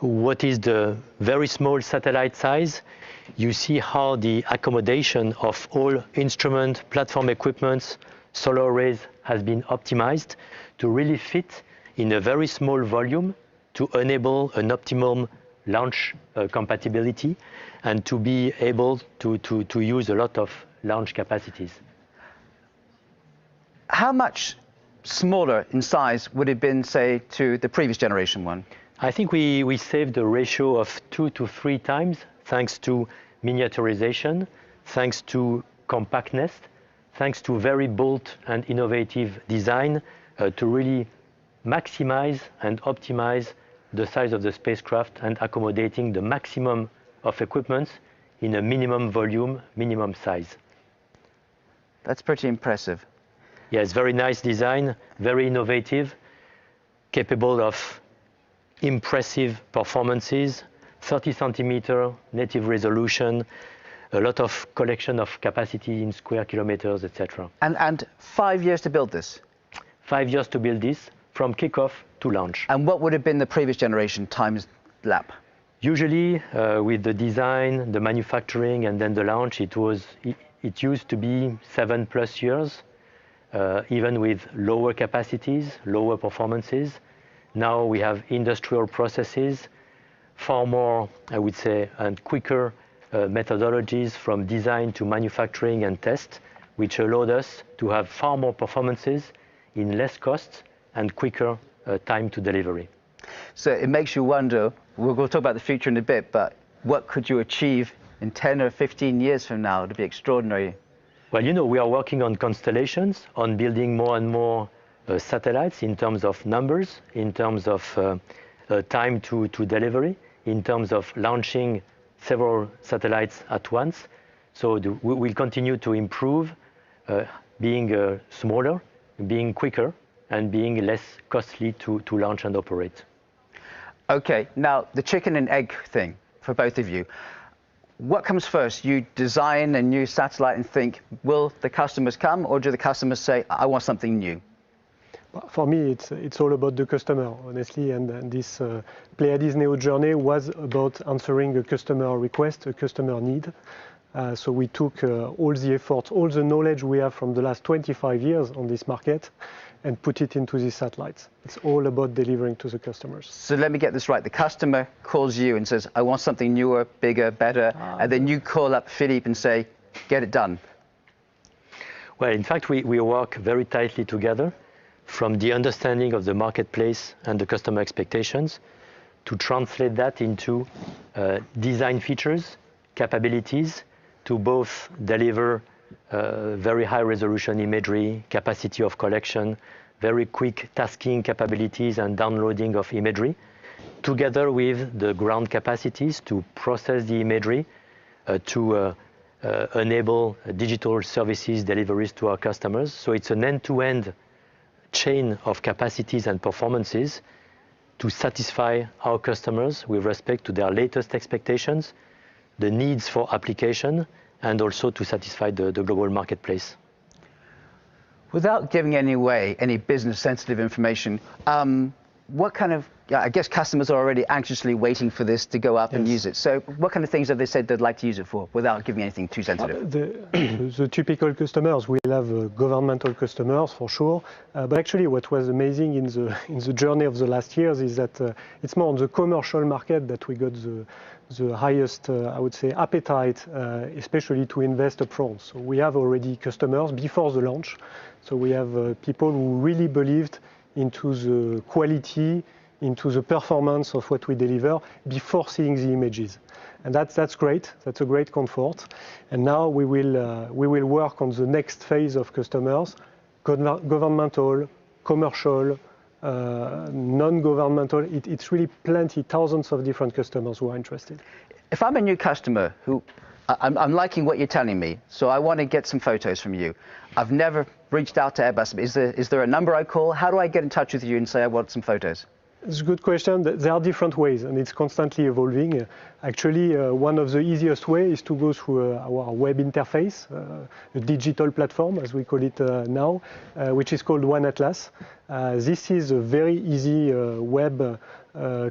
what is the very small satellite size, you see how the accommodation of all instrument, platform equipments, solar arrays has been optimized to really fit in a very small volume to enable an optimum launch compatibility and to be able to use a lot of launch capacities. How much smaller in size would it have been, say, to the previous generation one? I think we saved a ratio of 2 to 3 times thanks to miniaturization, thanks to compactness, thanks to very bold and innovative design to really maximize and optimize the size of the spacecraft and accommodating the maximum of equipment in a minimum volume, minimum size. That's pretty impressive. Yeah, it's very nice design, very innovative, capable of impressive performances, 30 centimeter native resolution, a lot of collection of capacity in square kilometers, etc. And 5 years to build this? 5 years to build this, from kickoff to launch. And what would have been the previous generation time lap? Usually, with the design, the manufacturing, and then the launch, it used to be 7+ years, even with lower capacities, lower performances. Now we have industrial processes, far more, I would say, and quicker methodologies from design to manufacturing and test, which allowed us to have far more performances in less costs and quicker time to delivery. So it makes you wonder, we'll talk about the future in a bit, but what could you achieve in 10 or 15 years from now to be extraordinary? Well, you know, we are working on constellations, on building more and more satellites in terms of numbers, in terms of time to delivery, in terms of launching several satellites at once. So we'll continue to improve, being smaller, being quicker, and being less costly to launch and operate. Okay, now the chicken and egg thing for both of you. What comes first? You design a new satellite and think, will the customers come, or do the customers say, I want something new? For me, it's all about the customer, honestly, and this Pléiades Neo journey was about answering a customer request, a customer need. So we took all the efforts, all the knowledge we have from the last 25 years on this market and put it into these satellites. It's all about delivering to the customers. So let me get this right. The customer calls you and says, I want something newer, bigger, better, and then you call up Philippe and say, get it done. Well, in fact, we work very tightly together from the understanding of the marketplace and the customer expectations to translate that into design features, capabilities to both deliver very high resolution imagery, capacity of collection, very quick tasking capabilities and downloading of imagery, together with the ground capacities to process the imagery, to enable digital services deliveries to our customers. So it's an end-to-end chain of capacities and performances to satisfy our customers with respect to their latest expectations, the needs for application, and also to satisfy the global marketplace. Without giving away any business-sensitive information, what kind of, I guess customers are already anxiously waiting for this to go up and use it. So what kind of things have they said they'd like to use it for without giving anything too sensitive? The typical customers, we'll have governmental customers for sure. But actually what was amazing in the journey of the last years is that it's more on the commercial market that we got the highest, I would say, appetite, especially to invest upfront. So we have already customers before the launch. So we have people who really believed into the quality, into the performance of what we deliver before seeing the images. And that's great. That's a great comfort. And now we will work on the next phase of customers, governmental, commercial, non-governmental. It's really plenty, thousands of different customers who are interested. If I'm a new customer who, I'm liking what you're telling me, so I want to get some photos from you. I've never reached out to Airbus. Is there a number I call? How do I get in touch with you and say I want some photos? It's a good question. There are different ways, and it's constantly evolving. Actually, one of the easiest ways is to go through our web interface, a digital platform, as we call it now, which is called One Atlas. This is a very easy web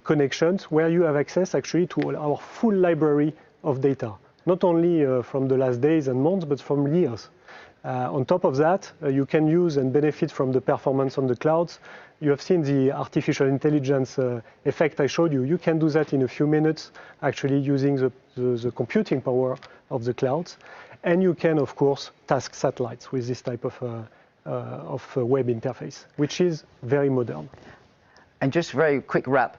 connections where you have access actually to our full library of data, not only from the last days and months, but from years. On top of that, you can use and benefit from the performance on the clouds. You have seen the artificial intelligence effect I showed you. You can do that in a few minutes, actually using the computing power of the clouds. And you can, of course, task satellites with this type of web interface, which is very modern. And just very quick wrap,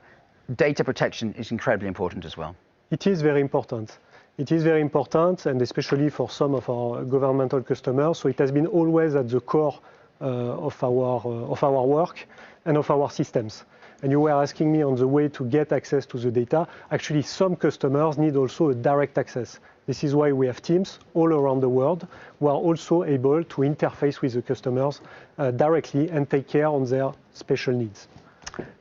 data protection is incredibly important as well. It is very important. It is very important, and especially for some of our governmental customers. So it has been always at the core of our work and of our systems. And you were asking me on the way to get access to the data. Actually, some customers need also a direct access. This is why we have teams all around the world who are also able to interface with the customers directly and take care on their special needs.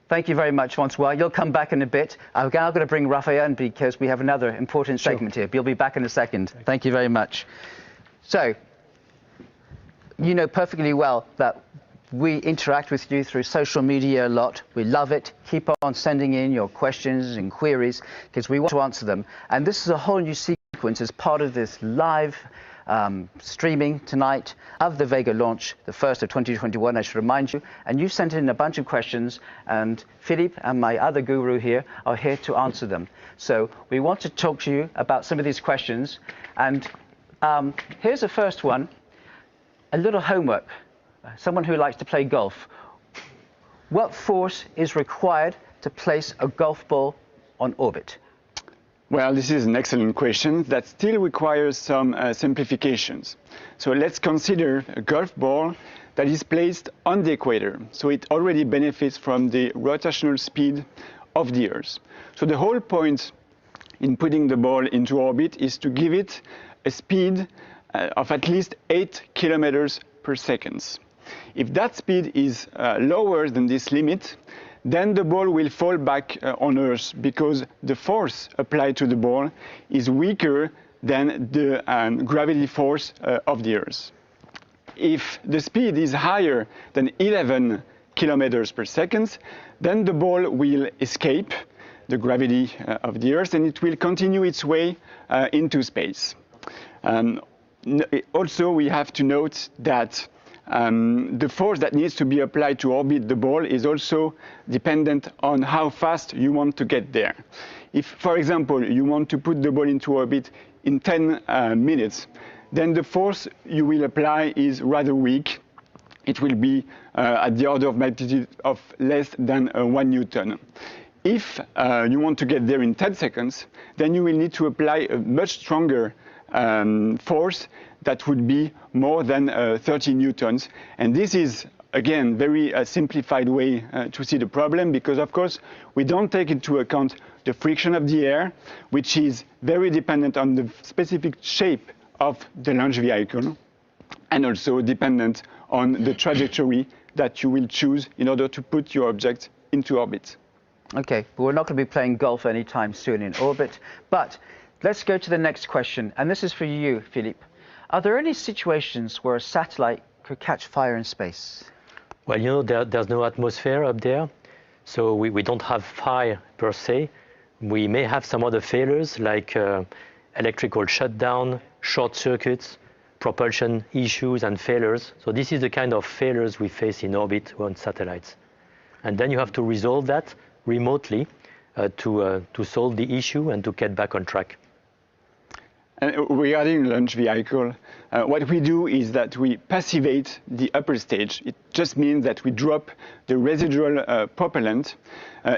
Thank you very much, François. You'll come back in a bit. I'm now going to bring Raphael in because we have another important segment here. You'll be back in a second. Thank you very much. So, you know perfectly well that we interact with you through social media a lot. We love it. Keep on sending in your questions and queries because we want to answer them. And this is a whole new sequence as part of this live streaming tonight of the Vega launch, the first of 2021, I should remind you. And you've sent in a bunch of questions, and Philippe and my other guru here are here to answer them. So we want to talk to you about some of these questions. And here's the first one, a little homework. Someone who likes to play golf. What force is required to place a golf ball on orbit? Well, this is an excellent question that still requires some simplifications. So let's consider a golf ball that is placed on the equator. So it already benefits from the rotational speed of the Earth. So the whole point in putting the ball into orbit is to give it a speed of at least 8 kilometers per second. If that speed is lower than this limit, then the ball will fall back on Earth because the force applied to the ball is weaker than the gravity force of the Earth. If the speed is higher than 11 kilometers per second, then the ball will escape the gravity of the Earth and it will continue its way into space. Also, we have to note that the force that needs to be applied to orbit the ball is also dependent on how fast you want to get there. If, for example, you want to put the ball into orbit in 10 minutes, then the force you will apply is rather weak. It will be at the order of magnitude of less than 1 Newton. If you want to get there in 10 seconds, then you will need to apply a much stronger force that would be more than 30 newtons. And this is, again, very simplified way to see the problem because, of course, we don't take into account the friction of the air, which is very dependent on the specific shape of the launch vehicle and also dependent on the trajectory that you will choose in order to put your object into orbit. Okay, but we're not going to be playing golf anytime soon in orbit. But let's go to the next question, and this is for you, Philippe. Are there any situations where a satellite could catch fire in space? Well, you know, there's no atmosphere up there, so we don't have fire per se. We may have some other failures like electrical shutdown, short circuits, propulsion issues and failures. So this is the kind of failures we face in orbit on satellites. And then you have to resolve that remotely to solve the issue and to get back on track. And regarding launch vehicle, what we do is that we passivate the upper stage. It just means that we drop the residual propellant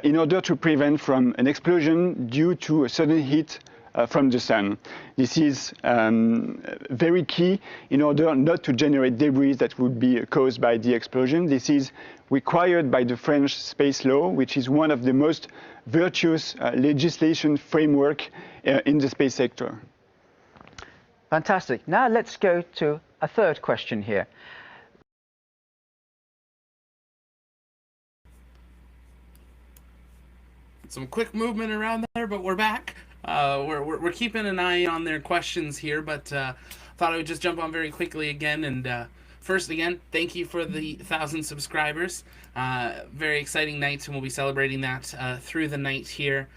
in order to prevent from an explosion due to a sudden heat from the sun. This is very key in order not to generate debris that would be caused by the explosion. This is required by the French space law, which is one of the most virtuous legislation framework in the space sector. Fantastic. Now let's go to a third question here. some quick movement around there, but we're back. We're keeping an eye on their questions here, but thought I would just jump on very quickly again. And first, again, thank you for the 1,000 subscribers. Very exciting night, and we'll be celebrating that through the night here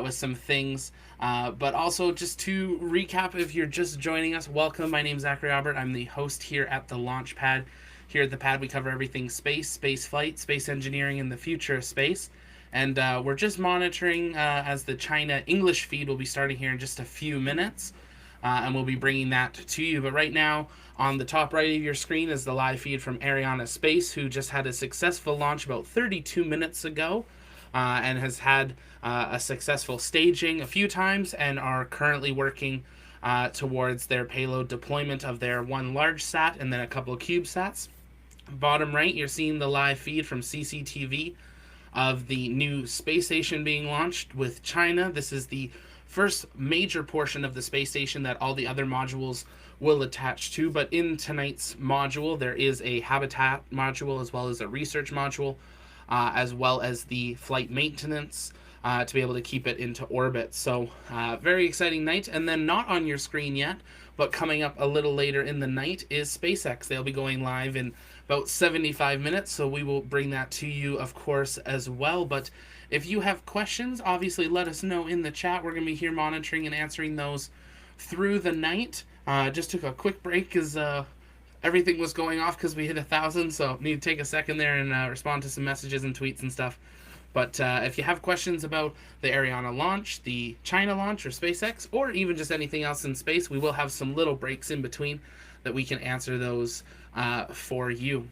with some things. But also, just to recap, if you're just joining us, welcome. My name's Zachary Albert. I'm the host here at the Launch Pad. Here at the pad, we cover everything space, space flight, space engineering, and the future of space. And we're just monitoring as the China English feed will be starting here in just a few minutes. And we'll be bringing that to you. But right now, on the top right of your screen is the live feed from Arianespace, who just had a successful launch about 32 minutes ago and has had a successful staging a few times and are currently working towards their payload deployment of their one large sat and then a couple of CubeSats. Bottom right, you're seeing the live feed from CCTV of the new space station being launched with China. This is the first major portion of the space station that all the other modules will attach to. But in tonight's module, there is a habitat module as well as a research module, as well as the flight maintenance to be able to keep it into orbit. So very exciting night. And then not on your screen yet, but coming up a little later in the night is SpaceX. They'll be going live in about 75 minutes, so we will bring that to you, of course, as well. But if you have questions, obviously let us know in the chat. We're going to be here monitoring and answering those through the night. Just took a quick break because everything was going off because we hit 1,000, so need to take a second there and respond to some messages and tweets and stuff. But if you have questions about the Ariana launch, the China launch, or SpaceX, or even just anything else in space, we will have some little breaks in between that we can answer those for you.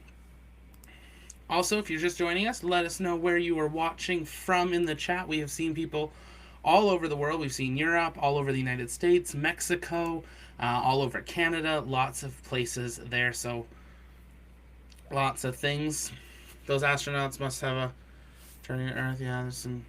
Also, if you're just joining us, let us know where you are watching from in the chat. We have seen people all over the world. We've seen Europe, all over the United States, Mexico, all over Canada, lots of places there. So lots of things. Those astronauts must have a turning to Earth. Yeah, there's some.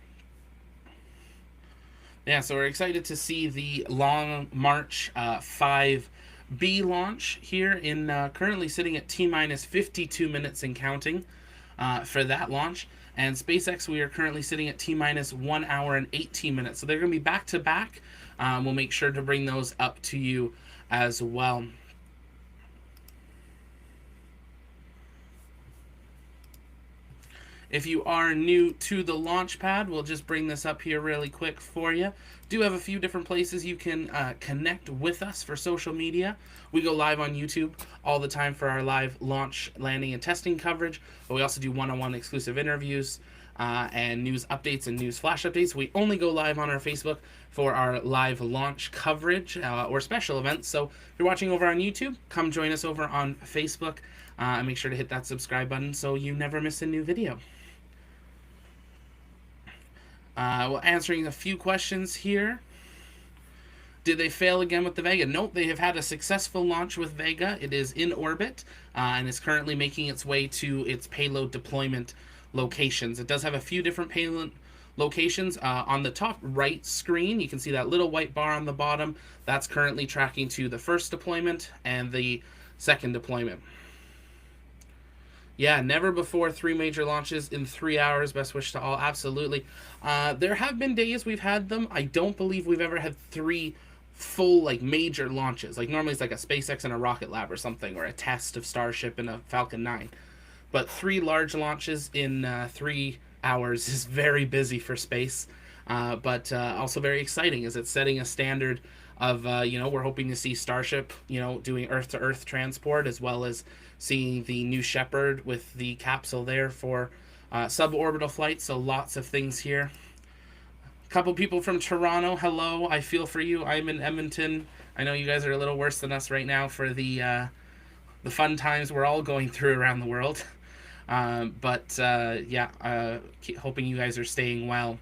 Yeah, so we're excited to see the Long March 5B launch here in currently sitting at T-minus 52 minutes and counting for that launch. And SpaceX, we are currently sitting at T-minus 1 hour and 18 minutes. So they're going to be back to back. We'll make sure to bring those up to you as well. If you are new to the launch pad, we'll just bring this up here really quick for you. Do have a few different places you can connect with us for social media. We go live on YouTube all the time for our live launch, landing, and testing coverage. But we also do one-on-one exclusive interviews and news updates and news flash updates. We only go live on our Facebook for our live launch coverage or special events. So if you're watching over on YouTube, come join us over on Facebook and make sure to hit that subscribe button so you never miss a new video. Well, answering a few questions here. Did they fail again with the Vega? Nope, they have had a successful launch with Vega. It is in orbit and is currently making its way to its payload deployment locations. It does have a few different payload locations. On the top right screen, you can see that little white bar on the bottom. That's currently tracking to the first deployment and the second deployment. Yeah, never before 3 major launches in 3 hours. Best wish to all. Absolutely. There have been days we've had them. I don't believe we've ever had 3 full, like, major launches. Like, normally it's like a SpaceX and a Rocket Lab or something, or a test of Starship and a Falcon 9. But 3 large launches in 3 hours is very busy for space, but also very exciting as it's setting a standard of, we're hoping to see Starship, doing Earth-to-Earth transport, as well as seeing the New Shepard with the capsule there for suborbital flight. So lots of things here. A couple people from Toronto, hello, I feel for you. I'm in Edmonton. I know you guys are a little worse than us right now for the fun times we're all going through around the world. Keep hoping you guys are staying well.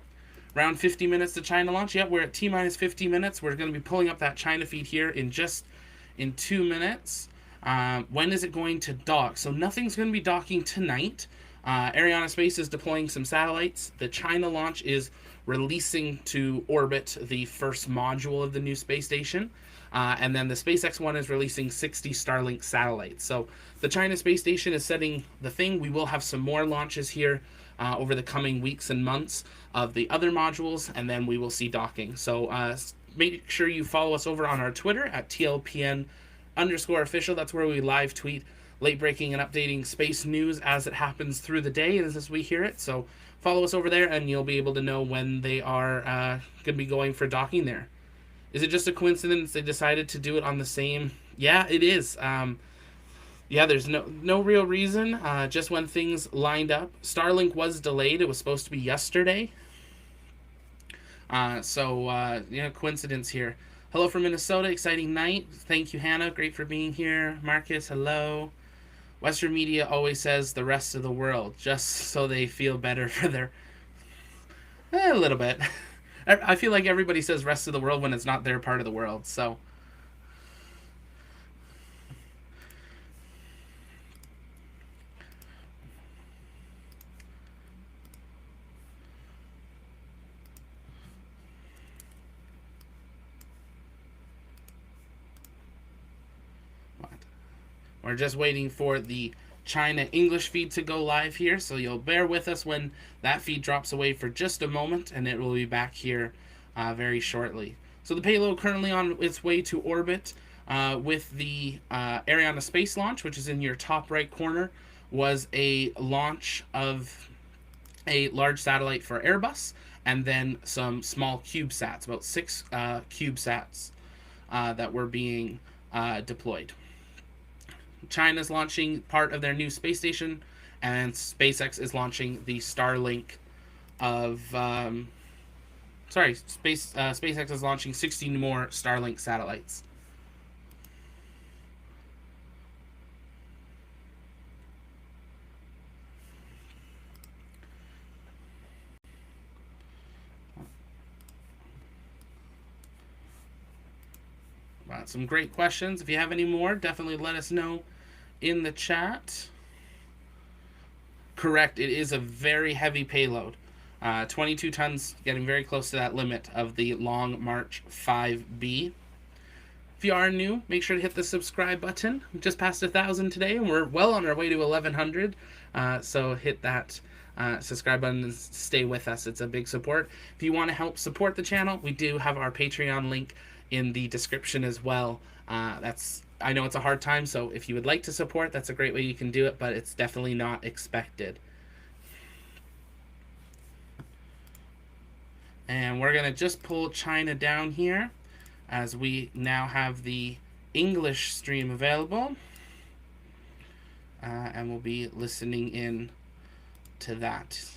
Around 50 minutes to China launch. Yep, we're at T-minus 50 minutes. We're going to be pulling up that China feed here in 2 minutes. When is it going to dock? So nothing's going to be docking tonight. Arianespace is deploying some satellites. The China launch is releasing to orbit the first module of the new space station. And then the SpaceX one is releasing 60 Starlink satellites. So the China space station is setting the thing. We will have some more launches here over the coming weeks and months of the other modules, and then we will see docking. So make sure you follow us over on our Twitter at TLPN_official. That's where we live tweet late breaking and updating space news as it happens through the day and as we hear it. So follow us over there and you'll be able to know when they are going to be going for docking there. Is it just a coincidence they decided to do it on the same? Yeah, it is. Yeah, there's no real reason, just when things lined up. Starlink was delayed. It was supposed to be yesterday. Coincidence here. Hello from Minnesota. Exciting night. Thank you, Hannah. Great for being here. Marcus, hello. Western media always says the rest of the world, just so they feel better for their... a little bit. I feel like everybody says rest of the world when it's not their part of the world, so... We're just waiting for the China English feed to go live here, so you'll bear with us when that feed drops away for just a moment, and it will be back here very shortly. So the payload currently on its way to orbit with the Arianespace launch, which is in your top right corner, was a launch of a large satellite for Airbus, and then some small CubeSats, about 6 CubeSats that were being deployed. China's launching part of their new space station, and SpaceX is launching the Starlink of... SpaceX is launching 60 more Starlink satellites. Some great questions. If you have any more, definitely let us know in the chat. Correct, it is a very heavy payload. 22 tons, getting very close to that limit of the Long March 5B. If you are new, make sure to hit the subscribe button. We just passed 1,000 today, and we're well on our way to 1,100. So hit that subscribe button and stay with us. It's a big support. If you want to help support the channel, we do have our Patreon link in the description as well. I know it's a hard time, so if you would like to support, that's a great way you can do it, but it's definitely not expected. And we're gonna just pull China down here as we now have the English stream available. And we'll be listening in to that.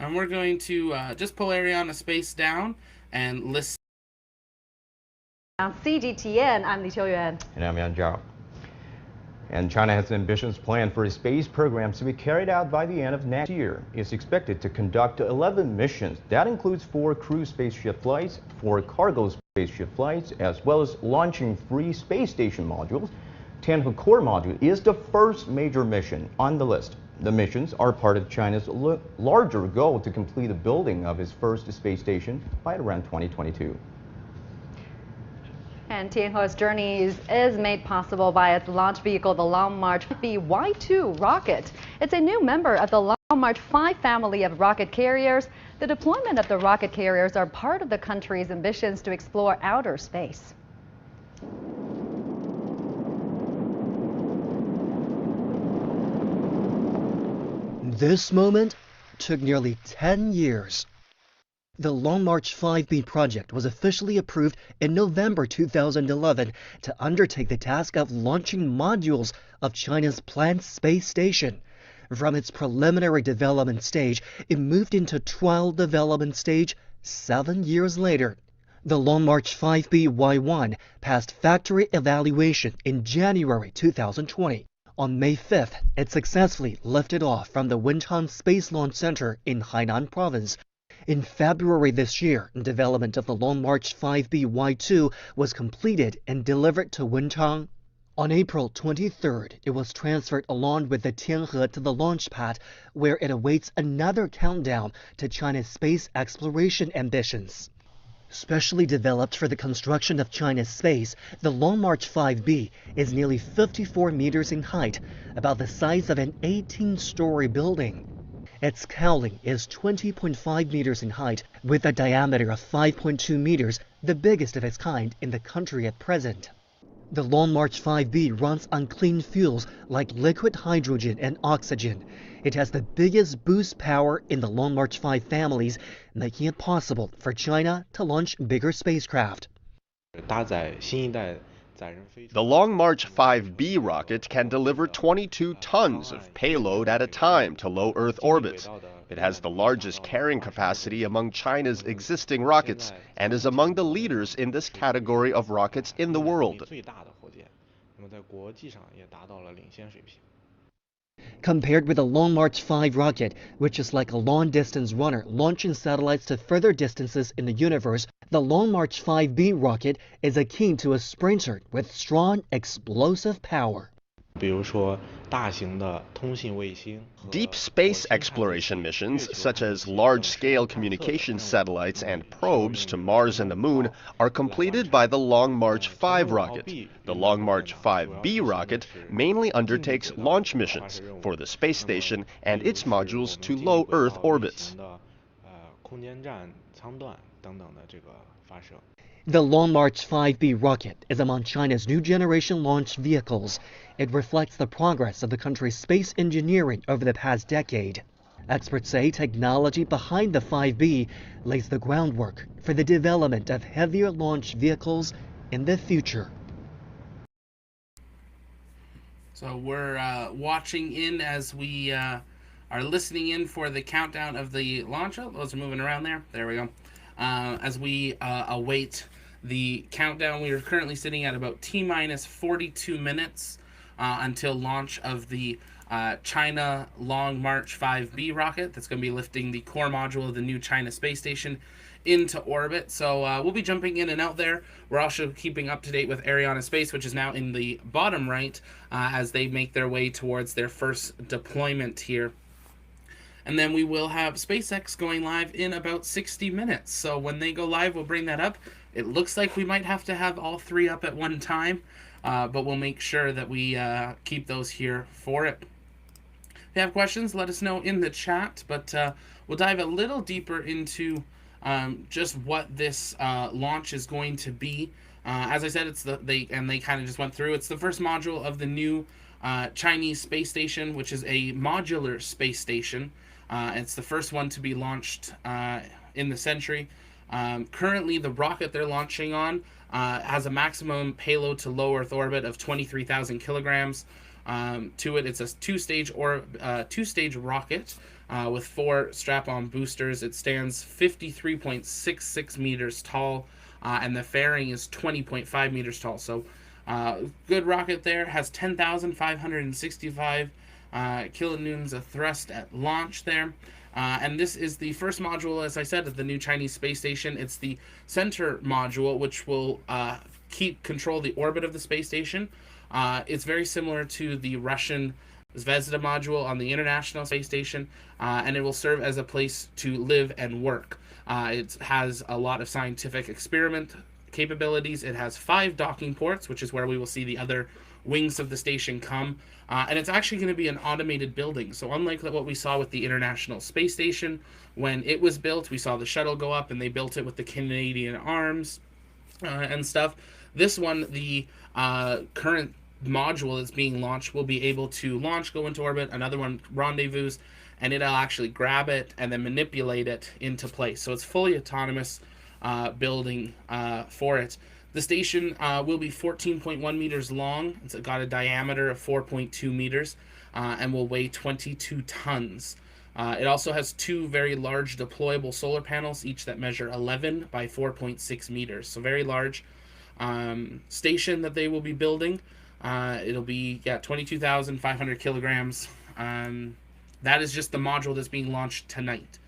And we're going to just pull Arianespace down and listen. On CGTN, I'm Li Qiuyuan. And I'm Yan Zhao. And China has ambitious plan for its space programs to be carried out by the end of next year. It's expected to conduct 11 missions. That includes 4 crew spaceship flights, 4 cargo spaceship flights, as well as launching 3 space station modules. Tianhe core module is the first major mission on the list. The missions are part of China's larger goal to complete the building of its first space station by around 2022. And Tianhe's journey is made possible by its launch vehicle, the Long March 5B Y2 rocket. It's a new member of the Long March 5 family of rocket carriers. The deployment of the rocket carriers are part of the country's ambitions to explore outer space. This moment took nearly 10 years. The Long March 5B project was officially approved in November 2011 to undertake the task of launching modules of China's planned space station. From its preliminary development stage, it moved into trial development stage 7 years later. The Long March 5B Y1 passed factory evaluation in January 2020. On May 5th, it successfully lifted off from the Wenchang Space Launch Center in Hainan Province. In February this year, development of the Long March 5B Y2 was completed and delivered to Wenchang. On April 23rd, it was transferred along with the Tianhe to the launch pad, where it awaits another countdown to China's space exploration ambitions. Specially developed for the construction of China's space, the Long March 5B is nearly 54 meters in height, about the size of an 18-story building. Its cowling is 20.5 meters in height, with a diameter of 5.2 meters, the biggest of its kind in the country at present. The Long March 5B runs on clean fuels like liquid hydrogen and oxygen. It has the biggest boost power in the Long March 5 families, making it possible for China to launch bigger spacecraft. The Long March 5B rocket can deliver 22 tons of payload at a time to low Earth orbits. It has the largest carrying capacity among China's existing rockets and is among the leaders in this category of rockets in the world. Compared with the Long March 5 rocket, which is like a long-distance runner launching satellites to further distances in the universe, the Long March 5B rocket is akin to a sprinter with strong explosive power. Deep space exploration missions, such as large-scale communications satellites and probes to Mars and the Moon, are completed by the Long March 5 rocket. The Long March 5B rocket mainly undertakes launch missions for the space station and its modules to low Earth orbits. The Long March 5B rocket is among China's new generation launch vehicles. It reflects the progress of the country's space engineering over the past decade. Experts say technology behind the 5B lays the groundwork for the development of heavier launch vehicles in the future. So we're watching in as we are listening in for the countdown of the launch. Oh, those are moving around there. There we go. As we await the countdown, we are currently sitting at about T-minus 42 minutes until launch of the China Long March 5B rocket that's going to be lifting the core module of the new Tianhe Space Station into orbit. So we'll be jumping in and out there. We're also keeping up to date with Arianespace, which is now in the bottom right, as they make their way towards their first deployment here. And then we will have SpaceX going live in about 60 minutes. So when they go live, we'll bring that up. It looks like we might have to have all three up at one time, but we'll make sure that we keep those here for it. If you have questions, let us know in the chat, but we'll dive a little deeper into just what this launch is going to be. As I said, it's they kind of just went through. It's the first module of the new Chinese space station, which is a modular space station. It's the first one to be launched in the century. Currently, the rocket they're launching on has a maximum payload to low Earth orbit of 23,000 kilograms. To it, it's a two-stage rocket with 4 strap-on boosters. It stands 53.66 meters tall, and the fairing is 20.5 meters tall. So, good rocket there. Has 10,565 kilonewtons of thrust at launch there. And this is the first module, as I said, of the new Chinese space station. It's the center module, which will control the orbit of the space station. It's very similar to the Russian Zvezda module on the International Space Station, and it will serve as a place to live and work. It has a lot of scientific experiment capabilities. It has 5 docking ports, which is where we will see the other wings of the station come. And it's actually going to be an automated building. So unlike what we saw with the International Space Station, when it was built, we saw the shuttle go up and they built it with the Canadian arms and stuff. This one, the current module that's being launched, will be able to launch, go into orbit, another one rendezvous, and it'll actually grab it and then manipulate it into place. So it's fully autonomous building for it. The station will be 14.1 meters long. It's got a diameter of 4.2 meters and will weigh 22 tons. It also has 2 very large deployable solar panels, each that measure 11 by 4.6 meters. So very large station that they will be building. It'll be 22,500 kilograms. That is just the module that's being launched tonight.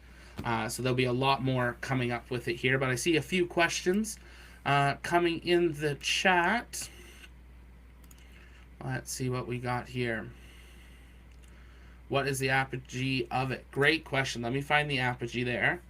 So there'll be a lot more coming up with it here. But I see a few questions coming in the chat. Let's see what we got here. What is the apogee of it? Great question. Let me find the apogee there.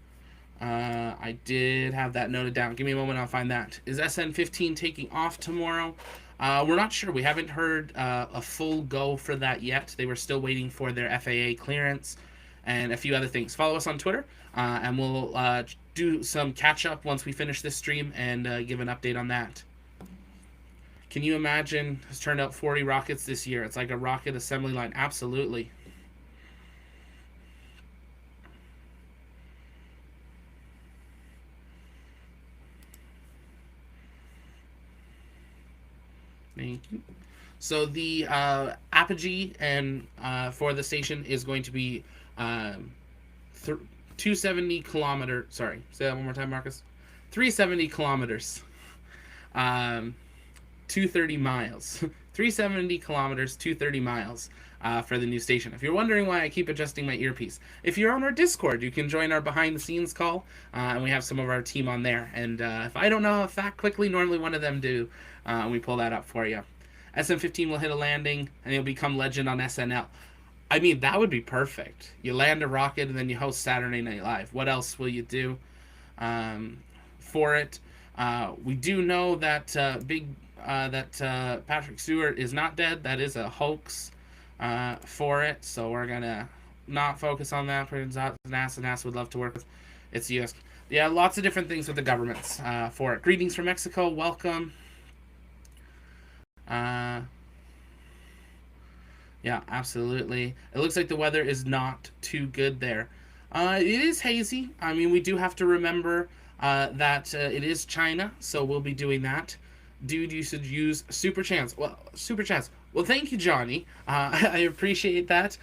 I did have that noted down. Give me a moment, I'll find that. Is SN15 taking off tomorrow? We're not sure. We haven't heard a full go for that yet. They were still waiting for their FAA clearance and a few other things. Follow us on Twitter, and we'll do some catch-up once we finish this stream and give an update on that. Can you imagine? It's turned out 40 rockets this year. It's like a rocket assembly line. Absolutely. Thank you. So the apogee and for the station is going to be 270 kilometer. Sorry, say that one more time, Marcus. 370 kilometers. 230 miles. 370 kilometers, 230 miles for the new station. If you're wondering why I keep adjusting my earpiece, if you're on our Discord, you can join our behind the scenes call, and we have some of our team on there. And if I don't know a fact quickly, normally one of them do. We pull that up for you. SN15 will hit a landing, and you'll become legend on SNL. I mean, that would be perfect. You land a rocket, and then you host Saturday Night Live. What else will you do for it? We do know that Patrick Stewart is not dead. That is a hoax for it, so we're gonna not focus on that. NASA would love to work with. It's the U.S. Yeah, lots of different things with the governments for it. Greetings from Mexico. Welcome. Yeah, absolutely. It looks like the weather is not too good there. It is hazy. I mean, we do have to remember that it is China, so we'll be doing that. Dude, you should use Super Chance. Well, Super Chance. Well, thank you, Johnny. I appreciate that.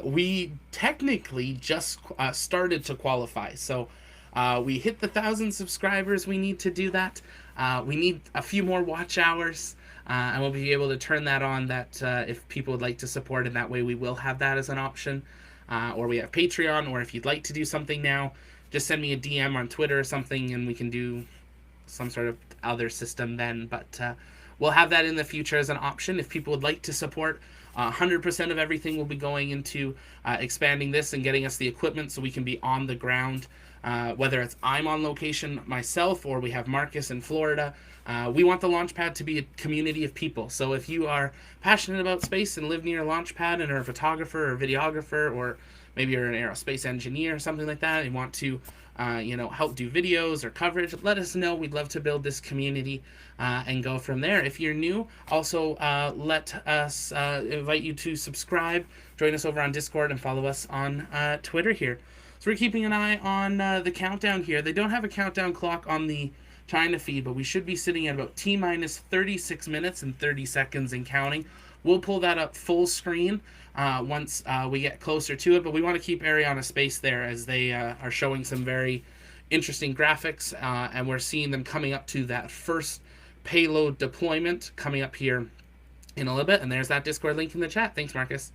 We technically just started to qualify, so we hit the 1,000 subscribers. We need to do that. We need a few more watch hours. And we'll be able to turn that on that if people would like to support in that way, we will have that as an option. Or we have Patreon, or if you'd like to do something now, just send me a DM on Twitter or something and we can do some sort of other system then. But we'll have that in the future as an option if people would like to support. 100% of everything will be going into expanding this and getting us the equipment so we can be on the ground. Whether it's I'm on location myself or we have Marcus in Florida. We want the launch pad to be a community of people. So if you are passionate about space and live near a launch pad and are a photographer or videographer, or maybe you're an aerospace engineer or something like that and want to help do videos or coverage, let us know. We'd love to build this community and go from there. If you're new, also let us invite you to subscribe, join us over on Discord, and follow us on Twitter here. So we're keeping an eye on the countdown here. They don't have a countdown clock on the China feed, but we should be sitting at about T-minus 36 minutes and 30 seconds and counting. We'll pull that up full screen once we get closer to it, but we want to keep Arianespace there as they are showing some very interesting graphics, and we're seeing them coming up to that first payload deployment coming up here in a little bit. And there's that Discord link in the chat. Thanks, Marcus.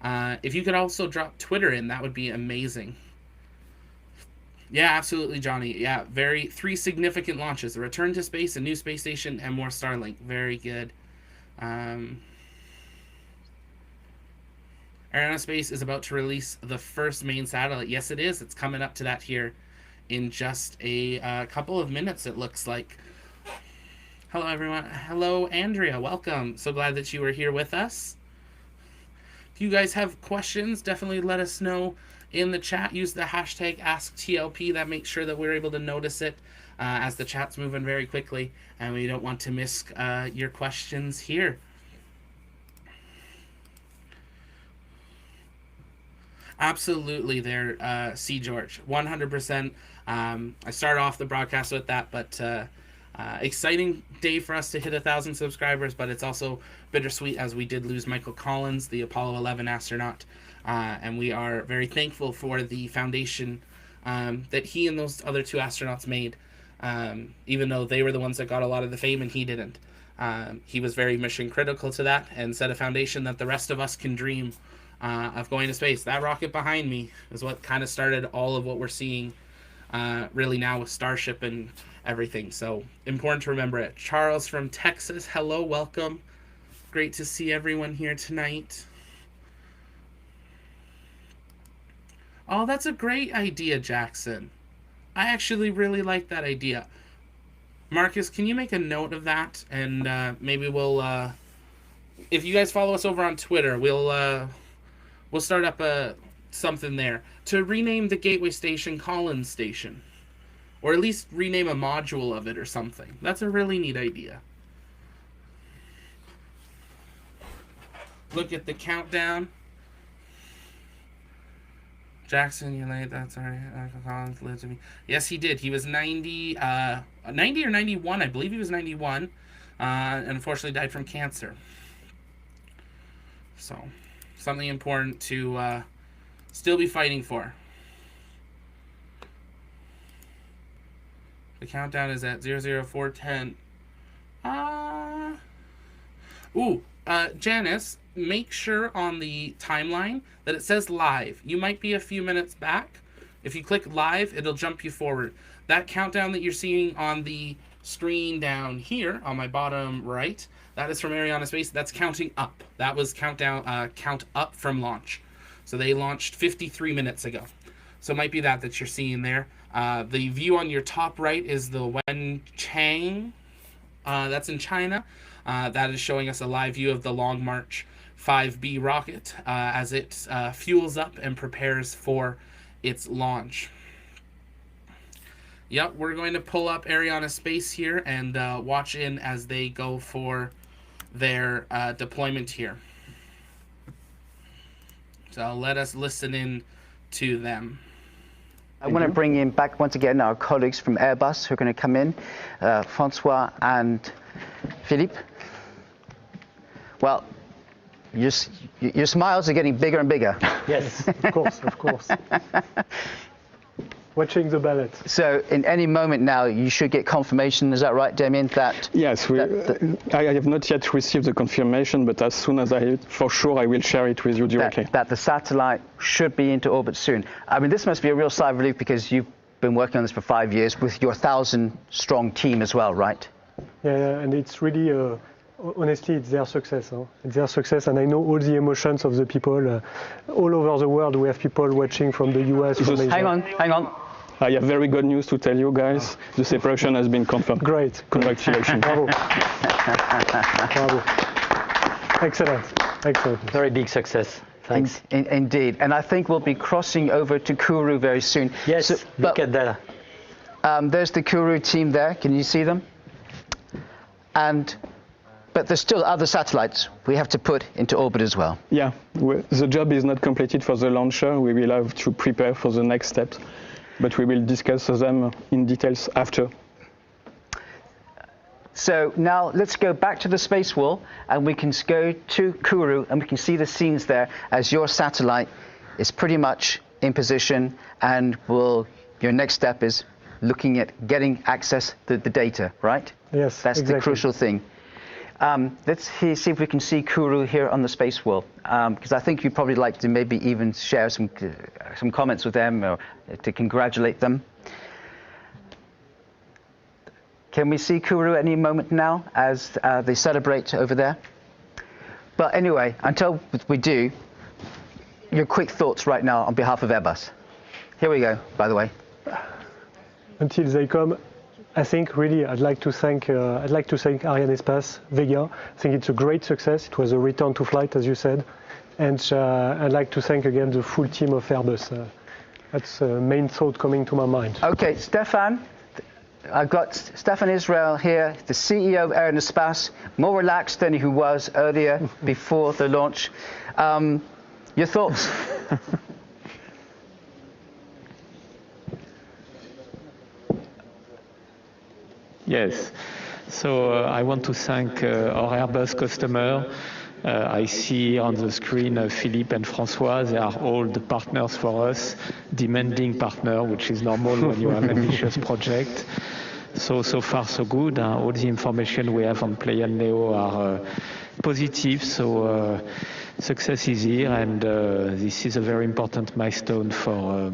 If you could also drop Twitter in, that would be amazing. Yeah, absolutely, Johnny. Yeah, 3 significant launches: a return to space, a new space station, and more Starlink. Very good. Arianespace is about to release the first main satellite. Yes, it is. It's coming up to that here in just a couple of minutes, it looks like. Hello, everyone. Hello, Andrea. Welcome. So glad that you were here with us. If you guys have questions, definitely let us know in the chat. Use the hashtag AskTLP. That makes sure that we're able to notice it as the chat's moving very quickly, and we don't want to miss your questions here. Absolutely there, C. George. 100%. I started off the broadcast with that, but exciting day for us to hit 1,000 subscribers, but it's also bittersweet as we did lose Michael Collins, the Apollo 11 astronaut. And we are very thankful for the foundation that he and those other 2 astronauts made, even though they were the ones that got a lot of the fame and he didn't. He was very mission critical to that and set a foundation that the rest of us can dream of going to space. That rocket behind me is what kind of started all of what we're seeing really now with Starship and everything. So important to remember it. Charles from Texas, hello, welcome. Great to see everyone here tonight. Oh, that's a great idea, Jackson. I actually really like that idea. Marcus, can you make a note of that? And maybe we'll, if you guys follow us over on Twitter, we'll start up something there to rename the Gateway Station Collins Station, or at least rename a module of it or something. That's a really neat idea. Look at the countdown. Jackson, you're late. That's all right. Collins lived to me. Yes, he did. He was 90 or 91. I believe he was 91. And unfortunately died from cancer. So, something important to still be fighting for. The countdown is at 00410. Janice, make sure on the timeline that it says live. You might be a few minutes back. If you click live, it'll jump you forward. That countdown that you're seeing on the screen down here on my bottom right, that is from Arianespace. That's counting up. That was count up from launch. So they launched 53 minutes ago. So it might be that you're seeing there. The view on your top right is the Wenchang. That's in China. That is showing us a live view of the Long March 5B rocket as it fuels up and prepares for its launch. Yep, we're going to pull up Arianespace here and watch in as they go for their deployment here. So let us listen in to them. I want to bring in back once again our colleagues from Airbus who are going to come in, Francois and Philippe. Well, your smiles are getting bigger and bigger. Yes, of course. Watching the ballet. So in any moment now, you should get confirmation, is that right, Damien? That yes, I have not yet received the confirmation, but as soon as for sure, I will share it with you directly. That the satellite should be into orbit soon. I mean, this must be a real sigh of relief because you've been working on this for 5 years with your 1,000-strong team as well, right? Yeah, and it's really, honestly, it's their success. Huh? It's their success, and I know all the emotions of the people all over the world. We have people watching from the US, from Asia. Hang on. I have very good news to tell you guys. The separation has been confirmed. Great. Congratulations. Bravo. Excellent. Very big success. Thanks. Indeed. And I think we'll be crossing over to Kourou very soon. Yes, so, look at that. There's the Kourou team there. Can you see them? But there's still other satellites we have to put into orbit as well. Yeah, the job is not completed for the launcher. We will have to prepare for the next steps, but we will discuss them in details after. So now let's go back to the space wall and we can go to Kourou and we can see the scenes there as your satellite is pretty much in position and your next step is looking at getting access to the data, right? Yes, That's exactly. the crucial thing. Let's see if we can see Kourou here on the space wall, because I think you'd probably like to maybe even share some comments with them or to congratulate them. Can we see Kourou any moment now as they celebrate over there? But anyway, until we do, your quick thoughts right now on behalf of Airbus. Here we go, by the way. Until they come, I think really I'd like to thank Arianespace, Vega. I think it's a great success. It was a return to flight, as you said, and I'd like to thank again the full team of Airbus. That's the main thought coming to my mind. Okay, Stefan. I've got Stefan Israel here, the CEO of Arianespace, more relaxed than he was earlier before the launch. Your thoughts? Yes. So I want to thank our Airbus customer. I see on the screen Philippe and Francois. They are all the partners for us, demanding partner, which is normal when you have an ambitious project. So far so good. All the information we have on Pléiades Neo are positive. So success is here, and this is a very important milestone for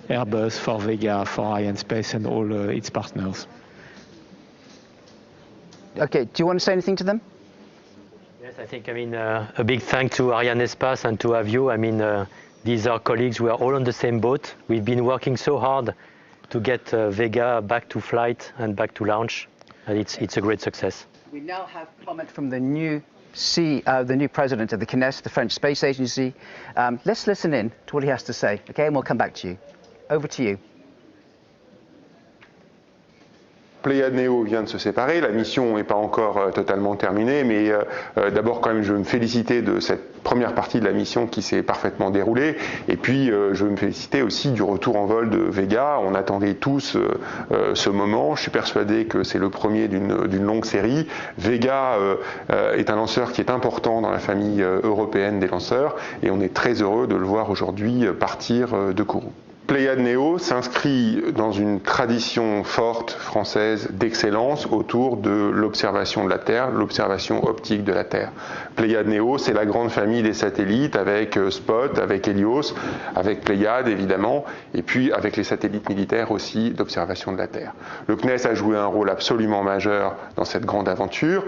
Airbus, for Vega, for Arianespace, and all its partners. Okay, do you want to say anything to them? Yes, I think, a big thank to Arianespace and to have you. These are colleagues. We are all on the same boat. We've been working so hard to get Vega back to flight and back to launch, and it's a great success. We now have comment from the new president of the CASC, the French Space Agency. Let's listen in to what he has to say, okay, and we'll come back to you. Over to you. Pléiades Neo vient de se séparer, la mission n'est pas encore totalement terminée, mais d'abord quand même je veux me féliciter de cette première partie de la mission qui s'est parfaitement déroulée, et puis je veux me féliciter aussi du retour en vol de Vega. On attendait tous ce moment, je suis persuadé que c'est le premier d'une longue série. Vega est un lanceur qui est important dans la famille européenne des lanceurs, et on est très heureux de le voir aujourd'hui partir de Kourou. Pléiades Neo s'inscrit dans une tradition forte française d'excellence autour de l'observation de la Terre, l'observation optique de la Terre. Pléiades Neo, c'est la grande famille des satellites avec Spot, avec Helios, avec Pléiades évidemment, et puis avec les satellites militaires aussi d'observation de la Terre. Le CNES a joué un rôle absolument majeur dans cette grande aventure,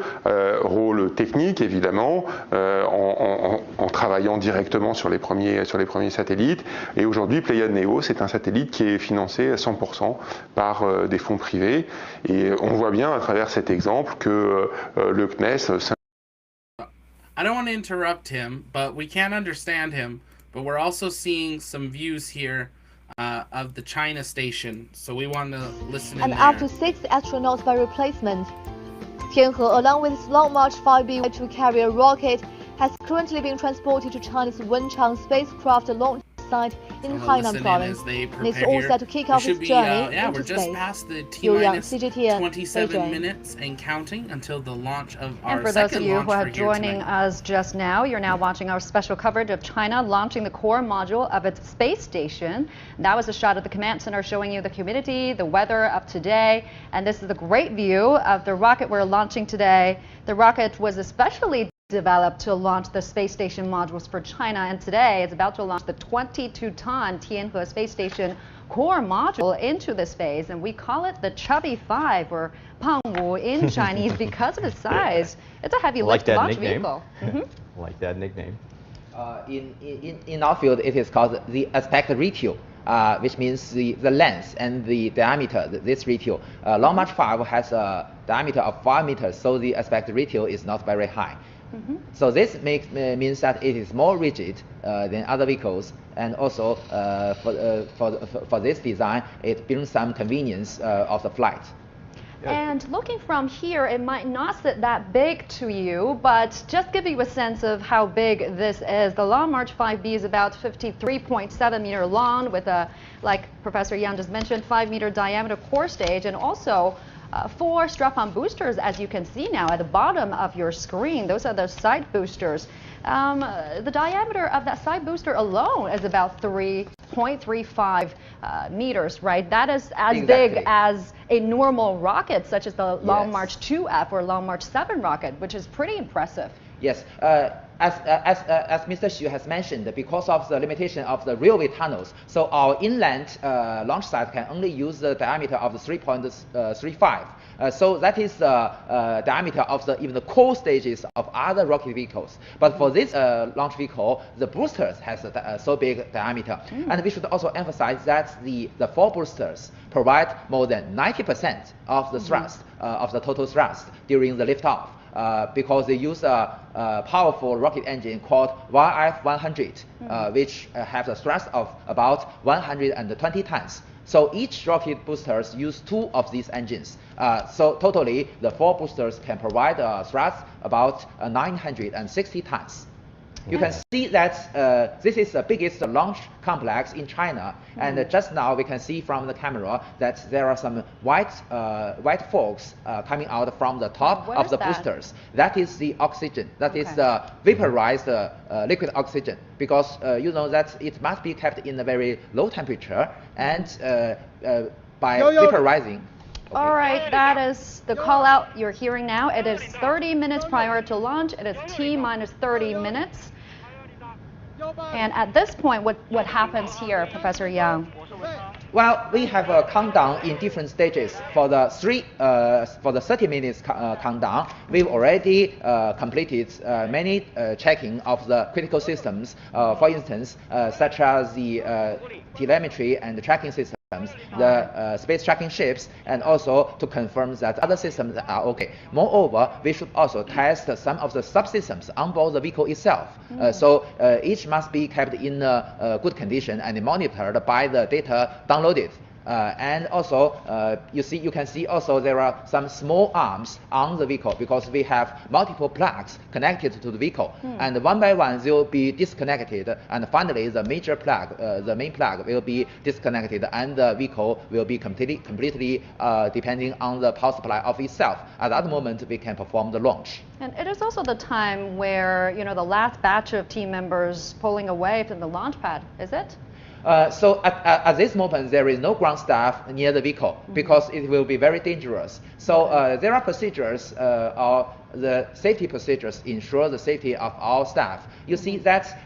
rôle technique évidemment, en travaillant directement sur les premiers satellites, et aujourd'hui Pléiades Neo, c'est un satellite qui est financé à 100% par des fonds privés. Et on voit bien à travers cet exemple que le CNES... I don't want to interrupt him, but we can't understand him. But we're also seeing some views here of the Tianhe Station. So we want to listen in and there. up to 6 astronauts by replacement. Tianhe, along with its Long March 5B Y2 carrier rocket, has currently been transported to China's Wenchang spacecraft launch site in Hainan province. And it's all set to kick off its journey into we're just space. past the T-minus 27 minutes and counting until the launch of our And for those of second you launch who are for here joining tonight. us just now, you're now watching our special coverage of China launching the core module of its space station. That was a shot of the command center showing you the humidity, the weather of today, and this is a great view of the rocket we're launching today. The rocket was especially developed to launch the space station modules for China, and today it's about to launch the 22-ton Tianhe Space Station core module into the space, and we call it the Chubby 5 or Pangwu in Chinese because of its size. It's a heavy lift launch vehicle. Like that nickname. In our field, it is called the aspect ratio, which means the length and the diameter, this ratio. Long March 5 has a diameter of 5 meters, so the aspect ratio is not very high. So this means that it is more rigid than other vehicles, and also for this design, it brings some convenience of the flight. And looking from here, it might not sit that big to you, but just give you a sense of how big this is. The Long March 5B is about 53.7 meter long with a, like Professor Yang just mentioned, 5 meter diameter core stage, and also 4 strap-on boosters, as you can see now at the bottom of your screen. Those are the side boosters. The diameter of that side booster alone is about 3.35 meters, right? That is as big as a normal rocket, such as the Long March 2F or Long March 7 rocket, which is pretty impressive. Yes. As Mr. Xu has mentioned, because of the limitation of the railway tunnels, so our inland launch site can only use the diameter of the 3.35. So that is the diameter of even the core stages of other rocket vehicles. But for this launch vehicle, the boosters has so big diameter. And we should also emphasize that the 4 boosters provide more than 90% of the thrust, of the total thrust during the liftoff. Because they use a powerful rocket engine called YF-100, which have a thrust of about 120 tons. So each rocket boosters use 2 of these engines. So totally, the 4 boosters can provide a thrust about 960 tons. You can see that this is the biggest launch complex in China, and just now we can see from the camera that there are some white fogs coming out from the top of the boosters. That is the oxygen. That is the vaporized liquid oxygen, because you know that it must be kept in a very low temperature, and by vaporizing. All right, that is the call out you're hearing now. It is 30 minutes prior to launch. It is T minus 30 minutes. And at this point, what happens here, Professor Yang? Well, we have a countdown in different stages. For the 30 minutes countdown, we've already completed many checking of the critical systems. For instance, such as the telemetry and the tracking systems, the space tracking ships, and also to confirm that other systems are okay. Moreover, we should also test some of the subsystems on board the vehicle itself. So each must be kept in good condition and monitored by the data downloaded. And also, you can see also there are some small arms on the vehicle because we have multiple plugs connected to the vehicle, and one by one they will be disconnected, and finally the major plug, the main plug, will be disconnected, and the vehicle will be completely depending on the power supply of itself. At that moment, we can perform the launch. And it is also the time where the last batch of team members pulling away from the launch pad, is it? So at this moment, there is no ground staff near the vehicle because it will be very dangerous. So there are procedures, or the safety procedures ensure the safety of our staff. You see that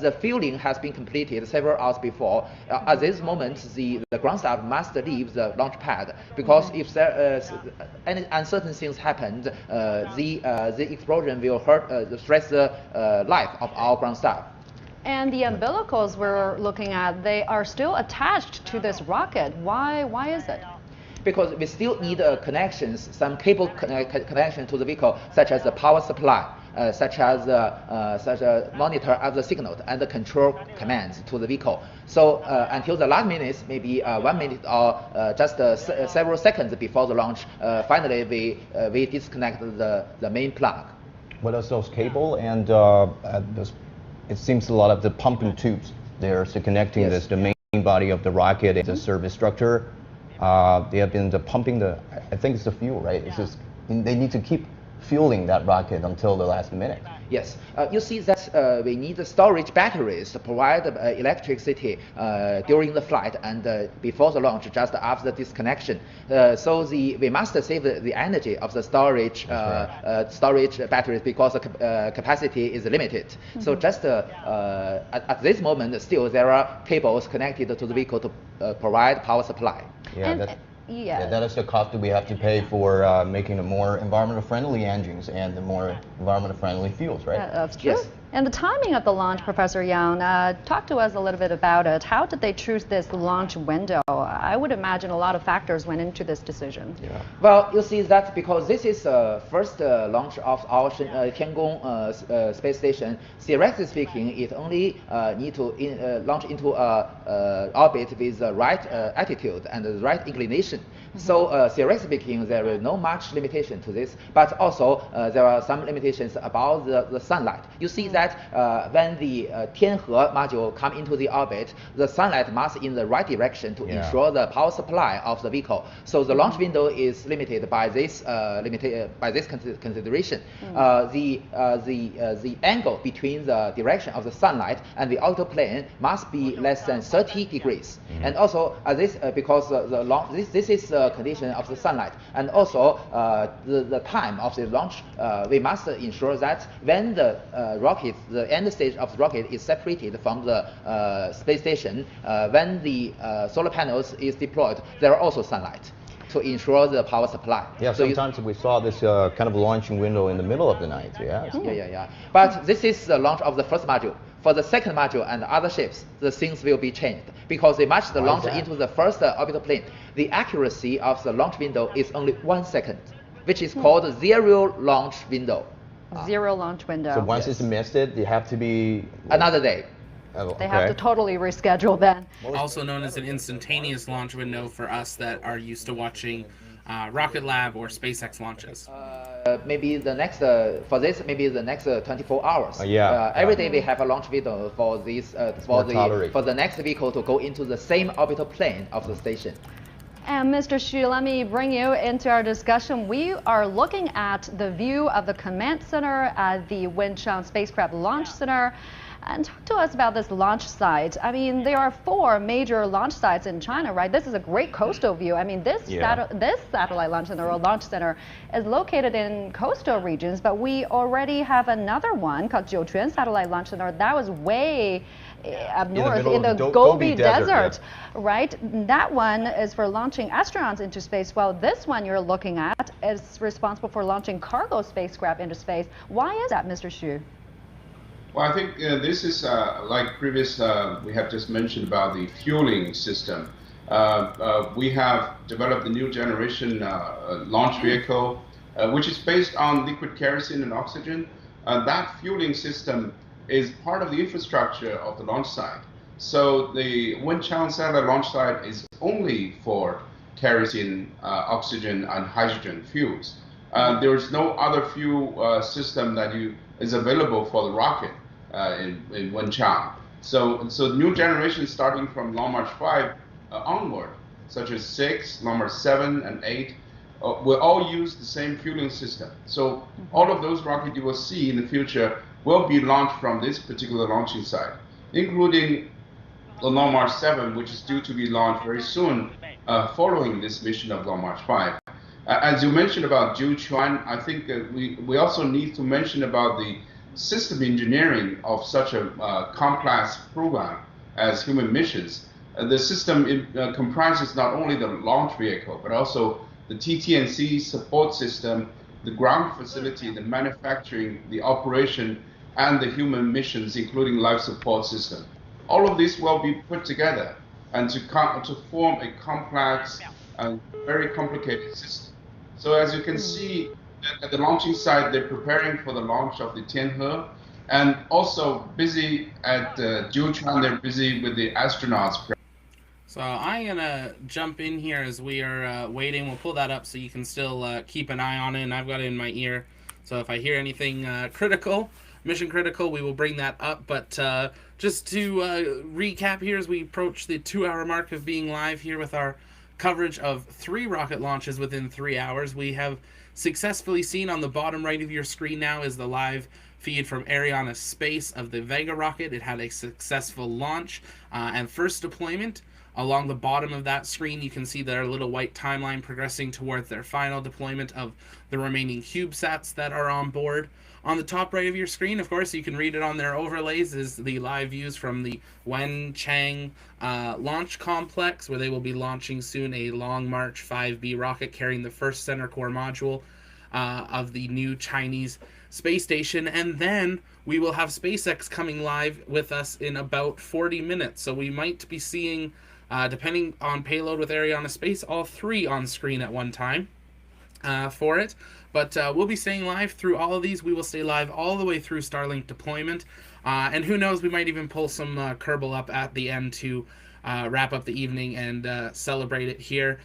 the fueling has been completed several hours before. At this moment, the ground staff must leave the launch pad because if there any uncertain things happened, the explosion will stress the life of our ground staff. And the umbilicals we're looking at, they are still attached to this rocket. Why is it? Because we still need connections, some cable connection to the vehicle, such as the power supply, such as monitor of the signal and the control commands to the vehicle. So until the last minutes, maybe 1 minute or just several seconds before the launch, finally we disconnect the main plug. What are those cable and it seems a lot of the pumping tubes there, so connecting the main body of the rocket and the service structure. They have been pumping I think it's the fuel, right? It's just, they need to keep fueling that rocket until the last minute. Yes, you see that we need storage batteries to provide electricity during the flight and before the launch, just after the disconnection. So we must save the energy of the storage batteries because the capacity is limited. So just at this moment, still there are cables connected to the vehicle to provide power supply. Yeah, that is the cost that we have to pay for making the more environmental friendly engines and the more environmental friendly fuels, right? That's true. Yes. And the timing of the launch, Professor Yang, talk to us a little bit about it. How did they choose this launch window? I would imagine a lot of factors went into this decision. Yeah. Well, you see that because this is the first launch of our Tianhe Space Station. Theoretically speaking, it only need to launch into orbit with the right attitude and the right inclination. So theoretically speaking, there is no much limitation to this, but also there are some limitations about the sunlight. You see that when the Tianhe module come into the orbit, the sunlight must in the right direction to ensure the power supply of the vehicle. So the launch window is limited by this consideration. The angle between the direction of the sunlight and the outer plane must be less than 30 degrees. And also this because this is the condition of the sunlight, and also the time of the launch, we must ensure that when the rocket, the end stage of the rocket is separated from the space station, when the solar panels is deployed, there are also sunlight to ensure the power supply. Yeah, so sometimes we saw this kind of launching window in the middle of the night. Yeah. But this is the launch of the first module. For the second module and other ships, the things will be changed because they must launch into the first orbital plane. The accuracy of the launch window is only 1 second, which is called zero launch window. Zero launch window. So once it's missed it, you have to be another day. They have to totally reschedule then. Also known as an instantaneous launch window for us that are used to watching Rocket Lab or SpaceX launches. Maybe the next for this, maybe the next 24 hours. Every day we have a launch window for this for the next vehicle to go into the same orbital plane of the station. And Mr. Xu, let me bring you into our discussion. We are looking at the view of the command center at the Wenchang spacecraft launch center. And talk to us about this launch site. I mean, there are 4 major launch sites in China, right? This is a great coastal view. I mean, this satellite launch center or launch center is located in coastal regions, but we already have another one called Jiuquan Satellite Launch Center. That was way up north in the Gobi Desert, right? That one is for launching astronauts into space, while this one you're looking at is responsible for launching cargo spacecraft into space. Why is that, Mr. Xu? Well, I think this is like previous, we have just mentioned about the fueling system. We have developed a new generation launch vehicle, which is based on liquid kerosene and oxygen. That fueling system is part of the infrastructure of the launch site. So the Wenchang satellite launch site is only for kerosene, oxygen, and hydrogen fuels. There is no other fuel system that is available for the rocket in Wenchang. So new generations starting from Long March 5 onward, such as 6, Long March 7, and 8, will all use the same fueling system. So all of those rockets you will see in the future will be launched from this particular launching site, including the Long March 7, which is due to be launched very soon following this mission of Long March 5. As you mentioned about Jiuquan, I think we also need to mention about the system engineering of such a complex program as human missions. The system comprises not only the launch vehicle, but also the TT&C support system, the ground facility, the manufacturing, the operation, and the human missions, including life support system. All of this will be put together and to form a complex and very complicated system. So as you can see, at the launching site, they're preparing for the launch of the Tianhe, and also busy at Jiuquan, they're busy with the astronauts. So I'm going to jump in here as we are waiting. We'll pull that up so you can still keep an eye on it, and I've got it in my ear. So if I hear anything mission critical, we will bring that up. But just to recap here as we approach the 2-hour mark of being live here with our coverage of 3 rocket launches within 3 hours, we have successfully seen on the bottom right of your screen now is the live feed from Arianespace of the Vega rocket. It had a successful launch and first deployment. Along the bottom of that screen, you can see their little white timeline progressing towards their final deployment of the remaining CubeSats that are on board. On the top right of your screen, of course, you can read it on their overlays, is the live views from the Wenchang launch complex, where they will be launching soon a Long March 5B rocket carrying the first center core module of the new Chinese space station. And then we will have SpaceX coming live with us in about 40 minutes. So we might be seeing, depending on Payload with Arianespace, all 3 on screen at one time for it. But we'll be staying live through all of these. We will stay live all the way through Starlink deployment. And who knows, we might even pull some Kerbal up at the end to wrap up the evening and celebrate it here.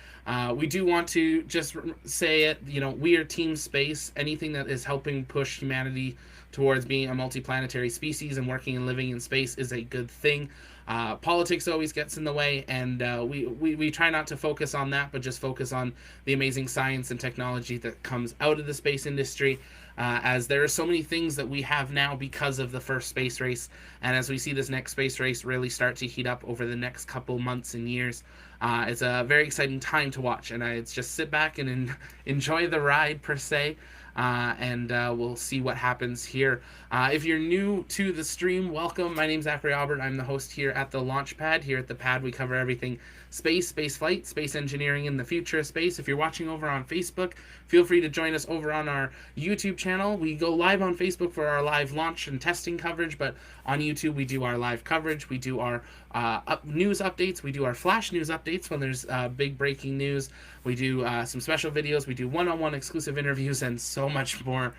We do want to just say it, we are Team Space. Anything that is helping push humanity towards being a multiplanetary species and working and living in space is a good thing. Politics always gets in the way, and we try not to focus on that, but just focus on the amazing science and technology that comes out of the space industry, as there are so many things that we have now because of the first space race, and as we see this next space race really start to heat up over the next couple months and years, it's a very exciting time to watch, and it's just sit back and enjoy the ride per se. And we'll see what happens here. If you're new to the stream, welcome. My name's Zachary Albert. I'm the host here at the launch pad. Here at the pad, we cover everything space, space flight, space engineering, and the future of space. If you're watching over on Facebook, feel free to join us over on our YouTube channel. We go live on Facebook for our live launch and testing coverage, but on YouTube, we do our live coverage. We do our news updates. We do our flash news updates when there's big breaking news. We do some special videos. We do one-on-one exclusive interviews, and so much more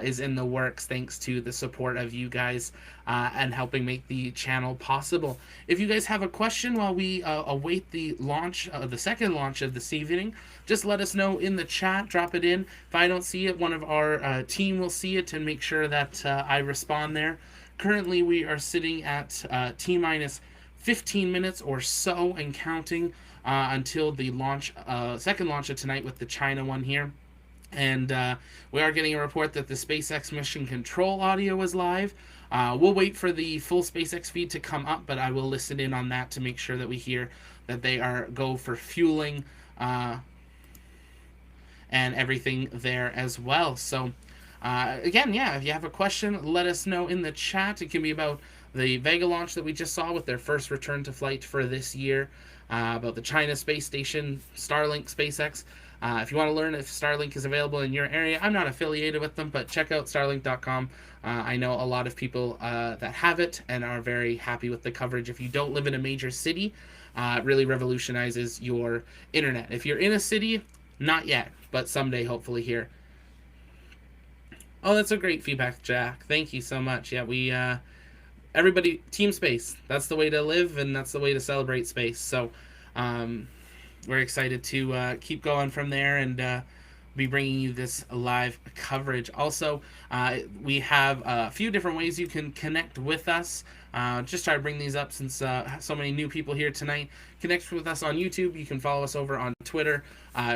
is in the works thanks to the support of you guys and helping make the channel possible. If you guys have a question while we await the launch, the second launch of this evening, just let us know in the chat. Drop it in. If I don't see it, one of our team will see it and make sure that I respond there. Currently, we are sitting at T-minus 15 minutes or so and counting until the launch, second launch of tonight with the China one here. And we are getting a report that the SpaceX mission control audio is live. We'll wait for the full SpaceX feed to come up, but I will listen in on that to make sure that we hear that they go for fueling and everything there as well. So again, yeah, if you have a question, let us know in the chat. It can be about the Vega launch that we just saw with their first return to flight for this year, about the Tianhe Space Station, Starlink, SpaceX. If you want to learn if Starlink is available in your area, I'm not affiliated with them, but check out starlink.com. I know a lot of people that have it and are very happy with the coverage. If you don't live in a major city, it really revolutionizes your internet. If you're in a city, not yet, but someday, hopefully here. Oh, that's a great feedback, Jack. Thank you so much. Yeah, everybody, Team Space. That's the way to live, and that's the way to celebrate space. So, we're excited to keep going from there and be bringing you this live coverage. Also, we have a few different ways you can connect with us. Just try to bring these up since so many new people here tonight. Connect with us on YouTube. You can follow us over on Twitter.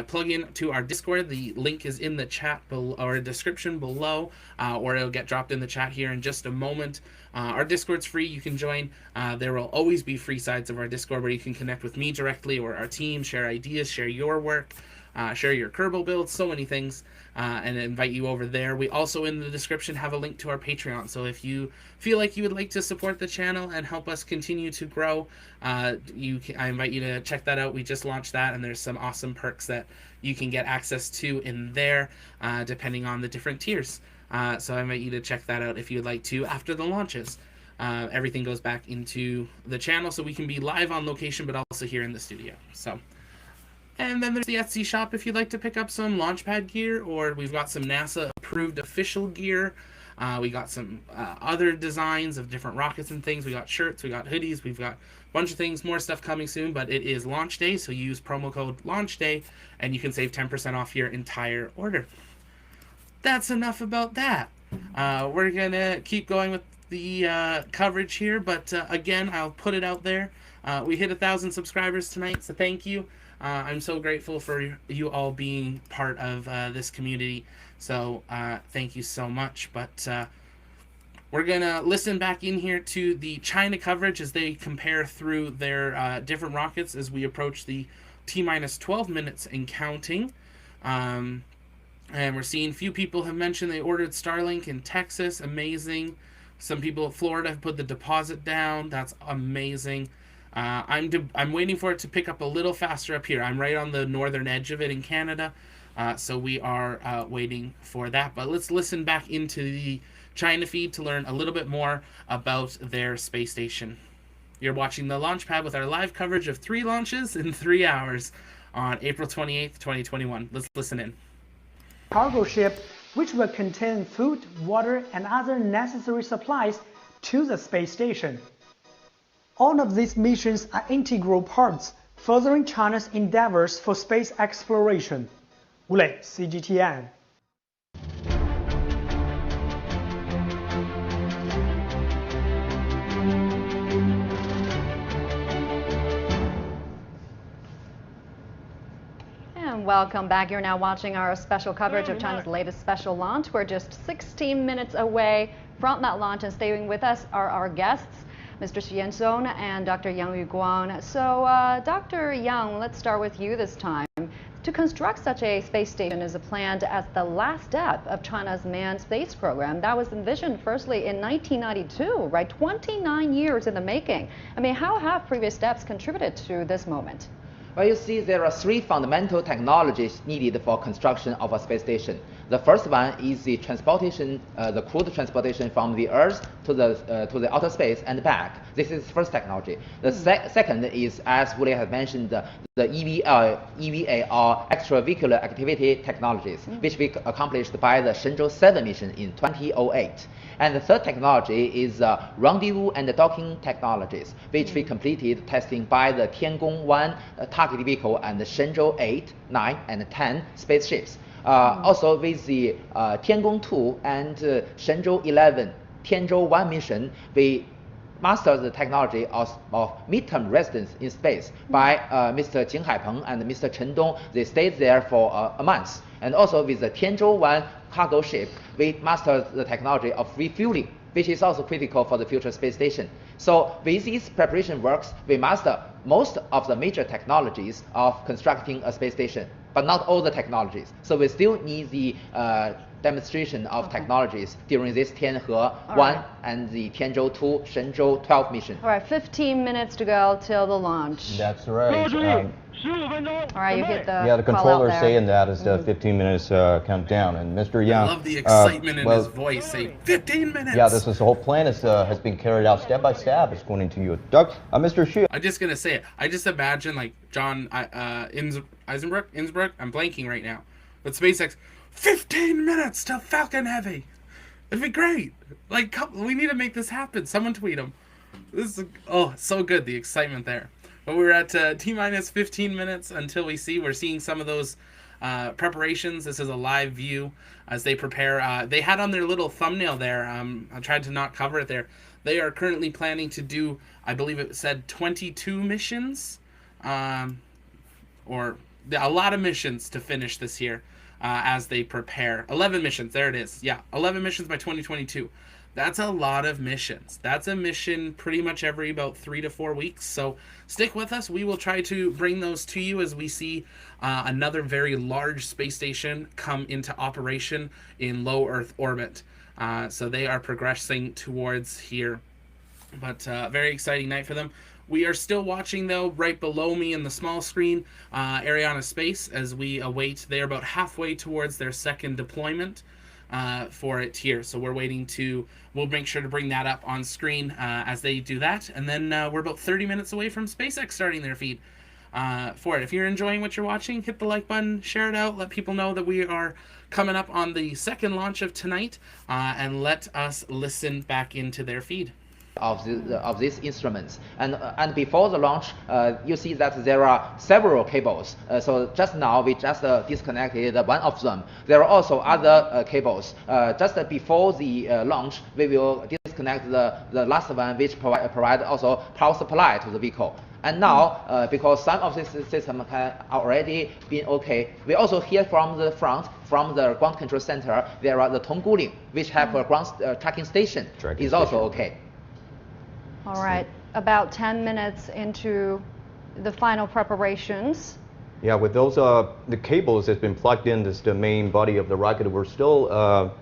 Plug in to our Discord. The link is in the chat or description below, or it'll get dropped in the chat here in just a moment. Our Discord's free. You can join. There will always be free sides of our Discord where you can connect with me directly or our team, share ideas, share your work, share your Kerbal builds, so many things, and invite you over there. We also, in the description, have a link to our Patreon. So if you feel like you would like to support the channel and help us continue to grow, I invite you to check that out. We just launched that, and there's some awesome perks that you can get access to in there, depending on the different tiers. So I invite you to check that out if you'd like to after the launches. Everything goes back into the channel so we can be live on location, but also here in the studio. So. And then there's the Etsy shop if you'd like to pick up some Launchpad gear, or we've got some NASA-approved official gear. We got some other designs of different rockets and things. We got shirts, we got hoodies, we've got a bunch of things, more stuff coming soon, but it is launch day, so use promo code LAUNCHDAY, and you can save 10% off your entire order. That's enough about that. We're going to keep going with the coverage here, but again, I'll put it out there. We hit 1,000 subscribers tonight, so thank you. I'm so grateful for you all being part of this community. So thank you so much. But we're going to listen back in here to the China coverage as they compare through their different rockets as we approach the T-minus 12 minutes and counting. And we're seeing few people have mentioned they ordered Starlink in Texas. Amazing. Some people at Florida have put the deposit down. That's amazing. I'm waiting for it to pick up a little faster up here. I'm right on the northern edge of it in Canada, so we are waiting for that. But let's listen back into the China feed to learn a little bit more about their space station. You're watching the Launchpad with our live coverage of 3 launches in 3 hours on April 28th, 2021. Let's listen in. Cargo ship, which will contain food, water, and other necessary supplies to the space station. All of these missions are integral parts, furthering China's endeavors for space exploration. Wu Lei, CGTN. And welcome back. You're now watching our special coverage of China's latest special launch. We're just 16 minutes away from that launch, and staying with us are our guests, Mr. Xu Yanzhong and Dr. Yang Yuguang. So, Dr. Yang, let's start with you this time. To construct such a space station is planned as the last step of China's manned space program that was envisioned firstly in 1992, right? 29 years in the making. I mean, how have previous steps contributed to this moment? Well, you see, there are 3 fundamental technologies needed for construction of a space station. The first one is the transportation, the crewed transportation from the Earth to the outer space and back. This is the first technology. The second is, as Wu Lei has mentioned, the EVA or extravehicular activity technologies, which we accomplished by the Shenzhou 7 mission in 2008. And the third technology is rendezvous and docking technologies, which we completed testing by the Tiangong 1 target vehicle and the Shenzhou 8, 9, and 10 spaceships. Also with the Tiangong 2 and Shenzhou 11, Tianzhou 1 mission, we mastered the technology of midterm residence in space by Mr. Jing Haipeng and Mr. Chen Dong. They stayed there for a month. And also with the Tianzhou 1 cargo ship, we mastered the technology of refueling which is also critical for the future space station. So with these preparation works, we master most of the major technologies of constructing a space station, but not all the technologies. So we still need the demonstration of technologies during this Tianhe 1 and the Tianzhou 2, Shenzhou 12 mission. All right, 15 minutes to go till the launch. That's right. All right, you hit the Yeah, the controller there. saying that is the 15 minutes countdown, and Mr. Yang. I love the excitement in his voice. Say 15 minutes. Yeah, this is the whole plan has been carried out step by step, according to you, Doug. Mr. Xu. I'm just gonna say it. I just imagine like John Innsbruck. I'm blanking right now, but SpaceX. 15 minutes to Falcon Heavy. It'd be great. Like, we need to make this happen. Someone tweet him. This is so good. The excitement there. But we're at T-minus 15 minutes until we're seeing some of those preparations. This is a live view as they prepare. They had on their little thumbnail there. I tried to not cover it there. They are currently planning to do, I believe it said 22 missions, or a lot of missions to finish this year. As they prepare. 11 missions, there it is. Yeah, 11 missions by 2022. That's a lot of missions. That's a mission pretty much every about 3 to 4 weeks. So stick with us. We will try to bring those to you as we see another very large space station come into operation in low Earth orbit. So they are progressing towards here. But very exciting night for them. We are still watching, though, right below me in the small screen, Arianespace, as we await. They're about halfway towards their second deployment for it here. So we're waiting we'll make sure to bring that up on screen as they do that. And then we're about 30 minutes away from SpaceX starting their feed for it. If you're enjoying what you're watching, hit the like button, share it out, let people know that we are coming up on the second launch of tonight, and let us listen back into their feed. Of these instruments, and before the launch, you see that there are several cables. So just now we just disconnected one of them. There are also other cables. Just before the launch, we will disconnect the last one, which provide also power supply to the vehicle. And now, because some of this system have already been okay, we also hear from the front, from the ground control center, there are the Tongguling, which have a ground tracking station, is also okay. All right, about 10 minutes into the final preparations. Yeah, with those, the cables that's been plugged in, this the main body of the rocket, we're still,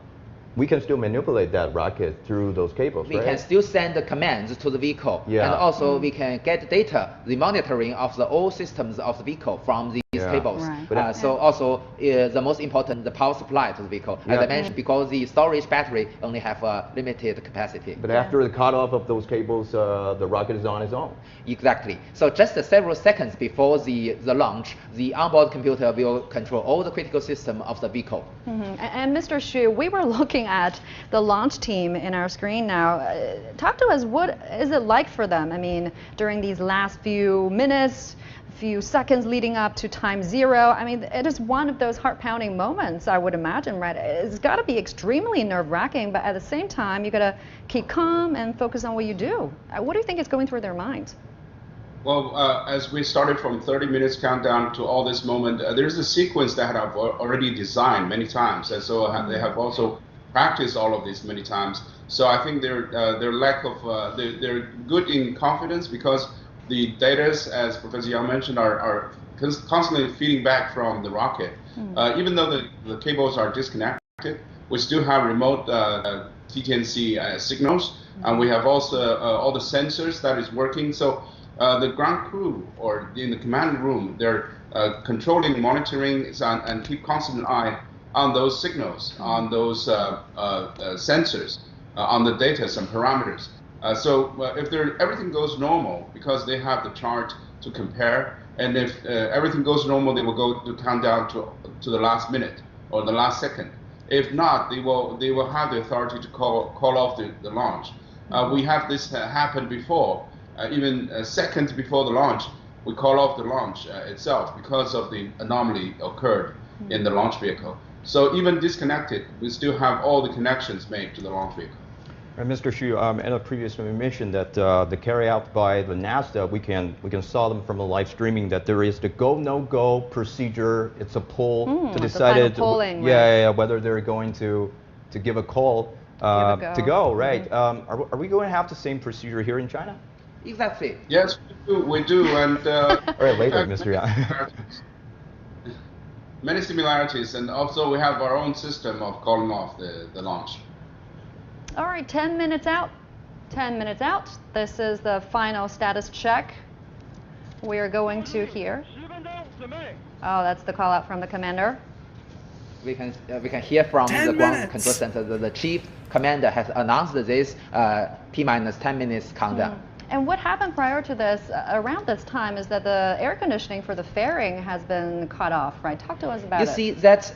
we can still manipulate that rocket through those cables, right? We can still send the commands to the vehicle. Yeah. And also we can get data, the monitoring of the all systems of the vehicle from these cables. Right. So also the most important, the power supply to the vehicle. As I mentioned, because the storage battery only have a limited capacity. But after the cutoff of those cables, the rocket is on its own. Exactly. So just several seconds before the launch, the onboard computer will control all the critical system of the vehicle. Mm-hmm. And Mr. Xu, we were looking at the launch team in our screen now. Talk to us, what is it like for them? I mean, during these last few minutes, few seconds leading up to time zero. I mean, it is one of those heart-pounding moments, I would imagine, right? It's got to be extremely nerve-wracking, but at the same time, you got to keep calm and focus on what you do. What do you think is going through their minds? Well, as we started from 30 minutes countdown to all this moment, there's a sequence that I've already designed many times, and so they have also practiced all of this many times. So I think their lack of they're good in confidence because the data, as Professor Yang mentioned, are constantly feeding back from the rocket. Even though the cables are disconnected, we still have remote TTNC signals, and we have also all the sensors that is working. So the ground crew or in the command room, they're controlling, monitoring, and keep constant eye on those signals, on those sensors, on the data, some parameters. So if everything goes normal, because they have the chart to compare, and if everything goes normal, they will go to countdown to the last minute or the last second. If not, they will have the authority to call off the launch. We have this happen before. Even seconds before the launch, we call off the launch itself because of the anomaly occurred in the launch vehicle. So even disconnected, we still have all the connections made to the launch vehicle. And Mr. Xu, in a previous mention that the carry out by the NASA, we can saw them from the live streaming that there is the go no go procedure. It's a poll to decide polling, whether they're going to give a call to go, right? Are we going to have the same procedure here in China? Exactly. Yes, we do. And all right, later, Mr. Yang. Many similarities, and also we have our own system of calling off the launch. All right, 10 minutes out. 10 minutes out. This is the final status check. We are going to here. Oh, that's the call out from the commander. We can hear from the ground control center that the chief commander has announced this T-10 minutes countdown. And what happened prior to this, around this time, is that the air conditioning for the fairing has been cut off, right? Talk to us about it. You see that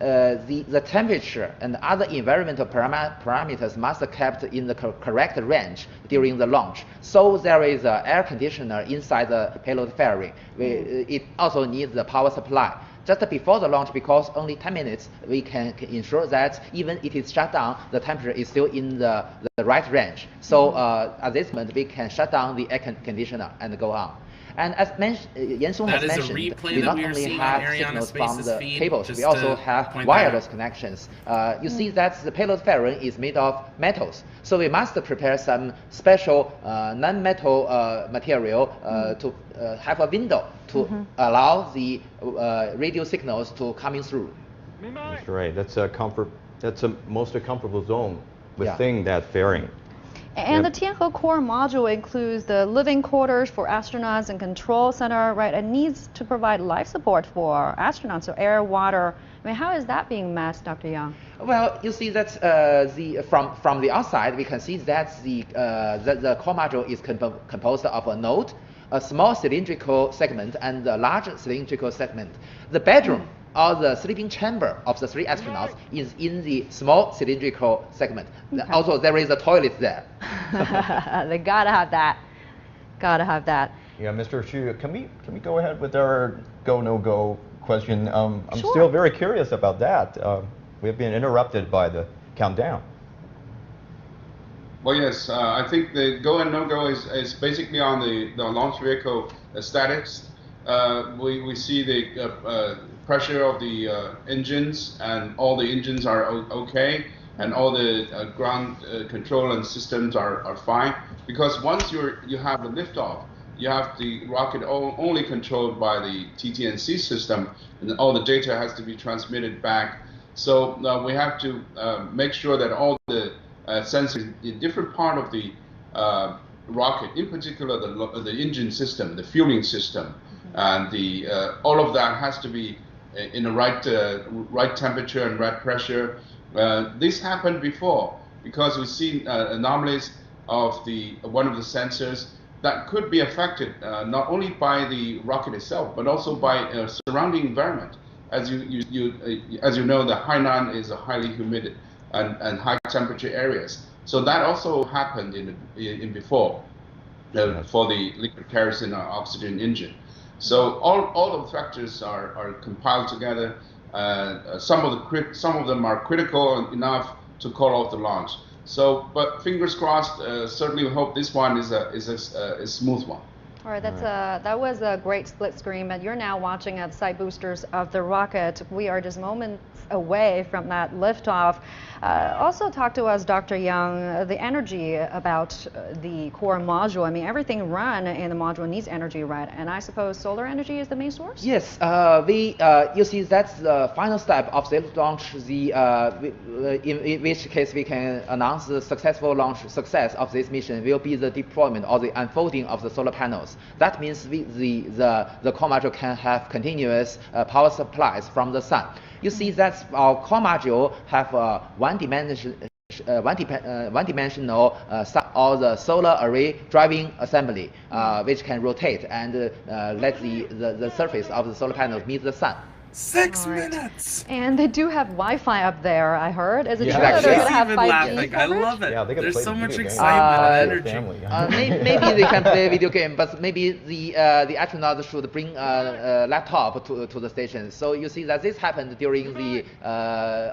the temperature and other environmental parameters must be kept in the correct range during the launch. So there is an air conditioner inside the payload fairing. It also needs the power supply. Just before the launch, because only 10 minutes, we can ensure that even if it is shut down, the temperature is still in the right range. So at this moment, we can shut down the air conditioner and go on. And as Yan Song has mentioned, we not only have signals from the cables, we also have wireless connections. You see that the payload fairing is made of metals. So we must prepare some special non-metal material to have a window to allow the radio signals to coming through. That's right. That's a comfort. That's a most comfortable zone within that fairing. And the Tianhe core module includes the living quarters for astronauts and control center, right? It needs to provide life support for astronauts, so air, water. I mean, how is that being met, Dr. Yang? Well, you see that from the outside, we can see that the core module is composed of a node, a small cylindrical segment, and a large cylindrical segment. The bedroom or the sleeping chamber of the 3 astronauts is in the small cylindrical segment. Also, there is a toilet there. They gotta have that. Gotta have that. Yeah, Mr. Xu, can we go ahead with our go no go question? I'm still very curious about that. We've been interrupted by the countdown. Well, yes, I think the go and no go is basically on the launch vehicle status. We see the pressure of the engines, and all the engines are okay, and all the ground control and systems are fine. Because once you have the liftoff, you have the rocket only controlled by the TT&C system, and all the data has to be transmitted back. So we have to make sure that all the sensors in different part of the rocket, in particular the engine system, the fueling system, and the all of that has to be in the right temperature and right pressure. This happened before because we've seen anomalies of one of the sensors that could be affected not only by the rocket itself but also by surrounding environment. As you know, the Hainan is a highly humid and high temperature areas. So that also happened in before for the liquid kerosene or oxygen engine. So all of the factors are compiled together. Some of them are critical enough to call off the launch. So, but fingers crossed. Certainly, we hope this one is a smooth one. All right, that was a great split screen, but you're now watching at the side boosters of the rocket. We are just moments away from that liftoff. Also talk to us, Dr. Yang, the energy about the core module. I mean, everything run in the module needs energy, right? And I suppose solar energy is the main source? Yes, you see that's the final step of the launch, in which case we can announce the successful launch success of this mission will be the deployment or the unfolding of the solar panels. That means the core module can have continuous power supplies from the sun. You see that our core module have one-dimensional or the solar array driving assembly, which can rotate and let the surface of the solar panels meet the sun. 6 minutes! And they do have Wi-Fi up there, I heard. Is it true that they're going to have 5G laughing. I love it. Yeah, There's so much excitement and energy. Maybe they can play a video game, but maybe the astronauts should bring a laptop to the station. So you see that this happened during the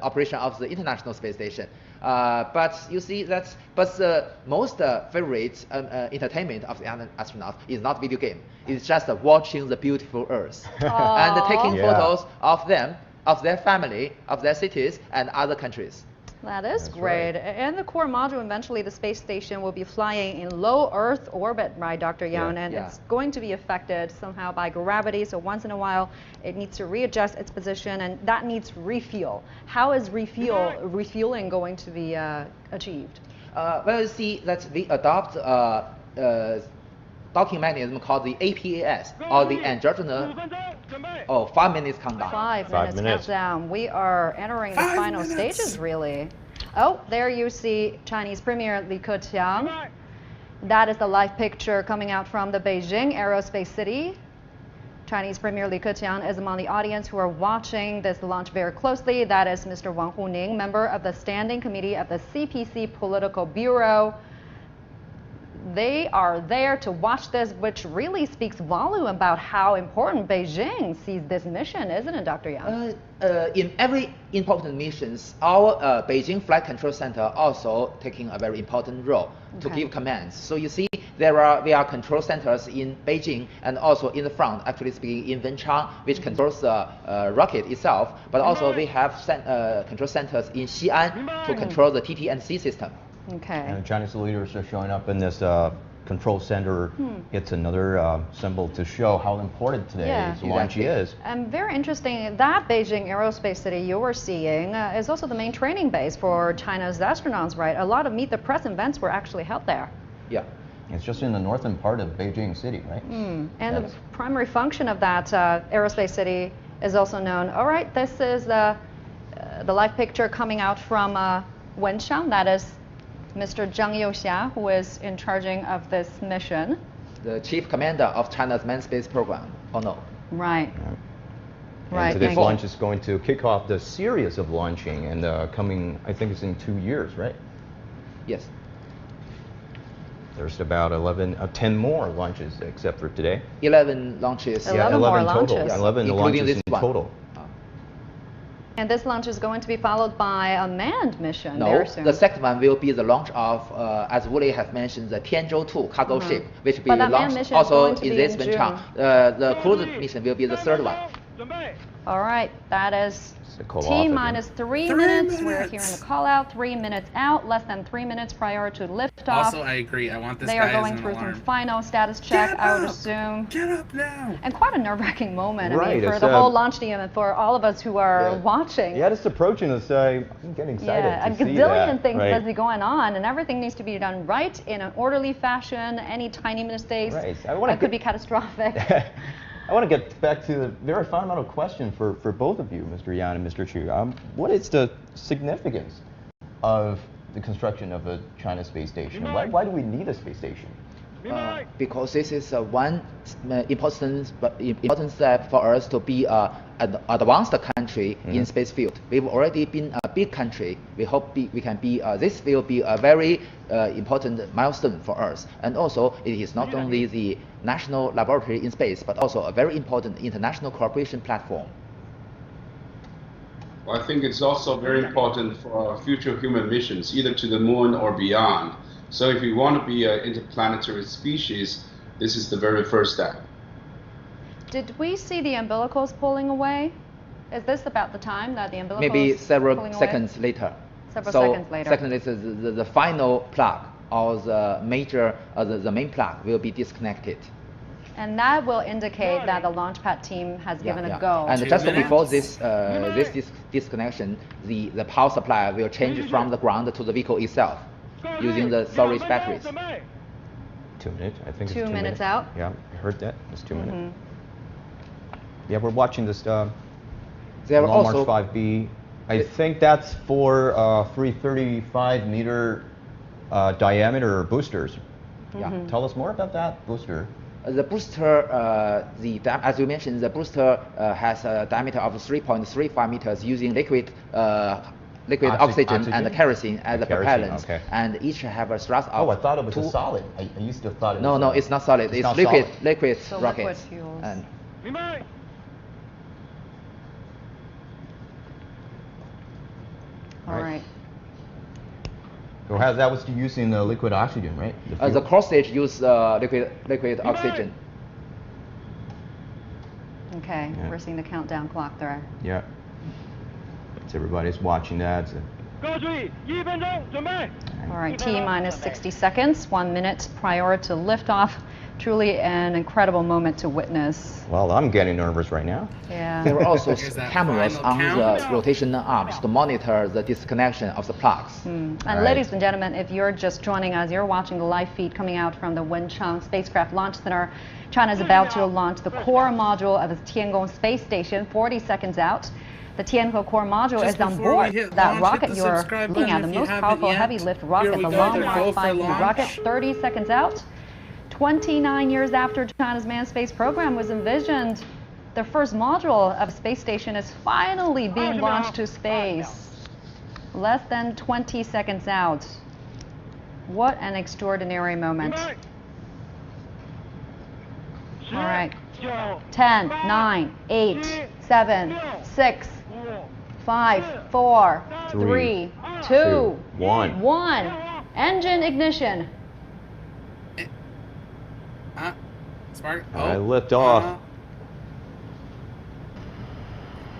operation of the International Space Station. But you see that, the most favorite entertainment of the astronauts is not video game. It's just watching the beautiful Earth and taking photos of them, of their family, of their cities, and other countries. That is great. Right. And the core module, eventually the space station will be flying in low Earth orbit, right, Dr. Yang? And it's going to be affected somehow by gravity. So once in a while, it needs to readjust its position, and that needs refuel. How is refueling going to be achieved? Well, you see that we adopt docking mechanism called the APAS, or the endogenous. 5 minutes countdown. 5 minutes countdown. We are entering the final stages, really. Oh, there you see Chinese Premier Li Keqiang. That is the live picture coming out from the Beijing Aerospace City. Chinese Premier Li Keqiang is among the audience who are watching this launch very closely. That is Mr. Wang Huning, member of the Standing Committee of the CPC Political Bureau. They are there to watch this, which really speaks volume about how important Beijing sees this mission, isn't it, Dr. Yang? In every important missions, our Beijing Flight Control Center also taking a very important role to give commands. So you see, there are control centers in Beijing and also in the front, actually speaking in Wenchang, which controls the rocket itself. But also we have control centers in Xi'an to control the TT&C system. Okay. And Chinese leaders are showing up in this control center. It's another symbol to show how important today's launch is. And very interesting, that Beijing Aerospace City you were seeing is also the main training base for China's astronauts, right? A lot of Meet the Press events were actually held there. Yeah. It's just in the northern part of Beijing City, right? And the primary function of that aerospace city is also known. All right, this is the live picture coming out from Wenchang. That is Mr. Zhang Youxia, who is in charge of this mission. The chief commander of China's manned space program, no? Right. Right. So this launch is going to kick off the series of launching in the coming, I think it's in 2 years, right? Yes. There's about 10 more launches except for today. 11 launches. 11 more launches. Total. 11 launches in total. And this launch is going to be followed by a manned mission very soon. The second one will be the launch of, as Willie has mentioned, the Tianhe 2 cargo ship, which will be launched also in this Wenchang. The cruise mission will be the third one. All right, that is T-minus 3 minutes. We're hearing the call out. 3 minutes out, less than 3 minutes prior to liftoff. Also, I agree. I want this They guy are going as an through alarm. some final status check, I would assume. Get up now! And quite a nerve-wracking moment. Right, I mean, for the whole launch team and for all of us who are watching. Yeah, it's approaching us. I'm getting excited to see that. A gazillion things must be going on, and everything needs to be done right in an orderly fashion. Any tiny mistakes could be catastrophic. I want to get back to the very fundamental question for both of you, Mr. Yan and Mr. Chu. What is the significance of the construction of a China space station? Why do we need a space station? Because this is one important step for us to be an advanced country in space field. We've already been a big country. We hope we can be. This will be a very important milestone for us. And also, it is not only the national laboratory in space, but also a very important international cooperation platform. Well, I think it's also very important for future human missions, either to the moon or beyond. So if we want to be an interplanetary species, this is the very first step. Did we see the umbilicals pulling away? Is this about the time that the umbilicals maybe several pulling seconds away? later. Several seconds later. Second is the final plug or the major, the main plug will be disconnected. And that will indicate that the launch pad team has given a go. And just before this disconnection, the power supply will change from the ground to the vehicle itself using the storage batteries. 2 minutes, I think. 2 minutes out. Yeah, I heard that. It's 2 minutes. Yeah, we're watching this Long March 5B. I think that's for 335 meter diameter boosters. Tell us more about that booster. The booster, as you mentioned, the booster has a diameter of 3.35 meters using liquid oxygen and kerosene as the propellant, and each have a thrust of. I thought it was a solid. I used to thought it was. No, it's not solid. It's liquid so rocket. Liquid fuels. And all right. So that was using the liquid oxygen, right? The core stage use liquid oxygen. Okay, we're seeing the countdown clock there. Yeah. So everybody's watching that. All right, T-minus 60 seconds, 1 minute prior to liftoff. Truly an incredible moment to witness. Well, I'm getting nervous right now. Yeah. There were also cameras on the rotation arms to monitor the disconnection of the plugs. And ladies and gentlemen, if you're just joining us, you're watching the live feed coming out from the Wenchang Spacecraft Launch Center. China is about to launch the core module of the Tianhe Space Station 40 seconds out. The Tianhe core module is on board that rocket you're looking at, the most powerful heavy lift rocket, the Long March 5B rocket, 30 seconds out. 29 years after China's manned space program was envisioned, the first module of a space station is finally being launched to space. Less than 20 seconds out. What an extraordinary moment. All right. 10, 9, 8, 7, 6, 5, 4, 3, 2, 1. Engine ignition. Smart. I lift off.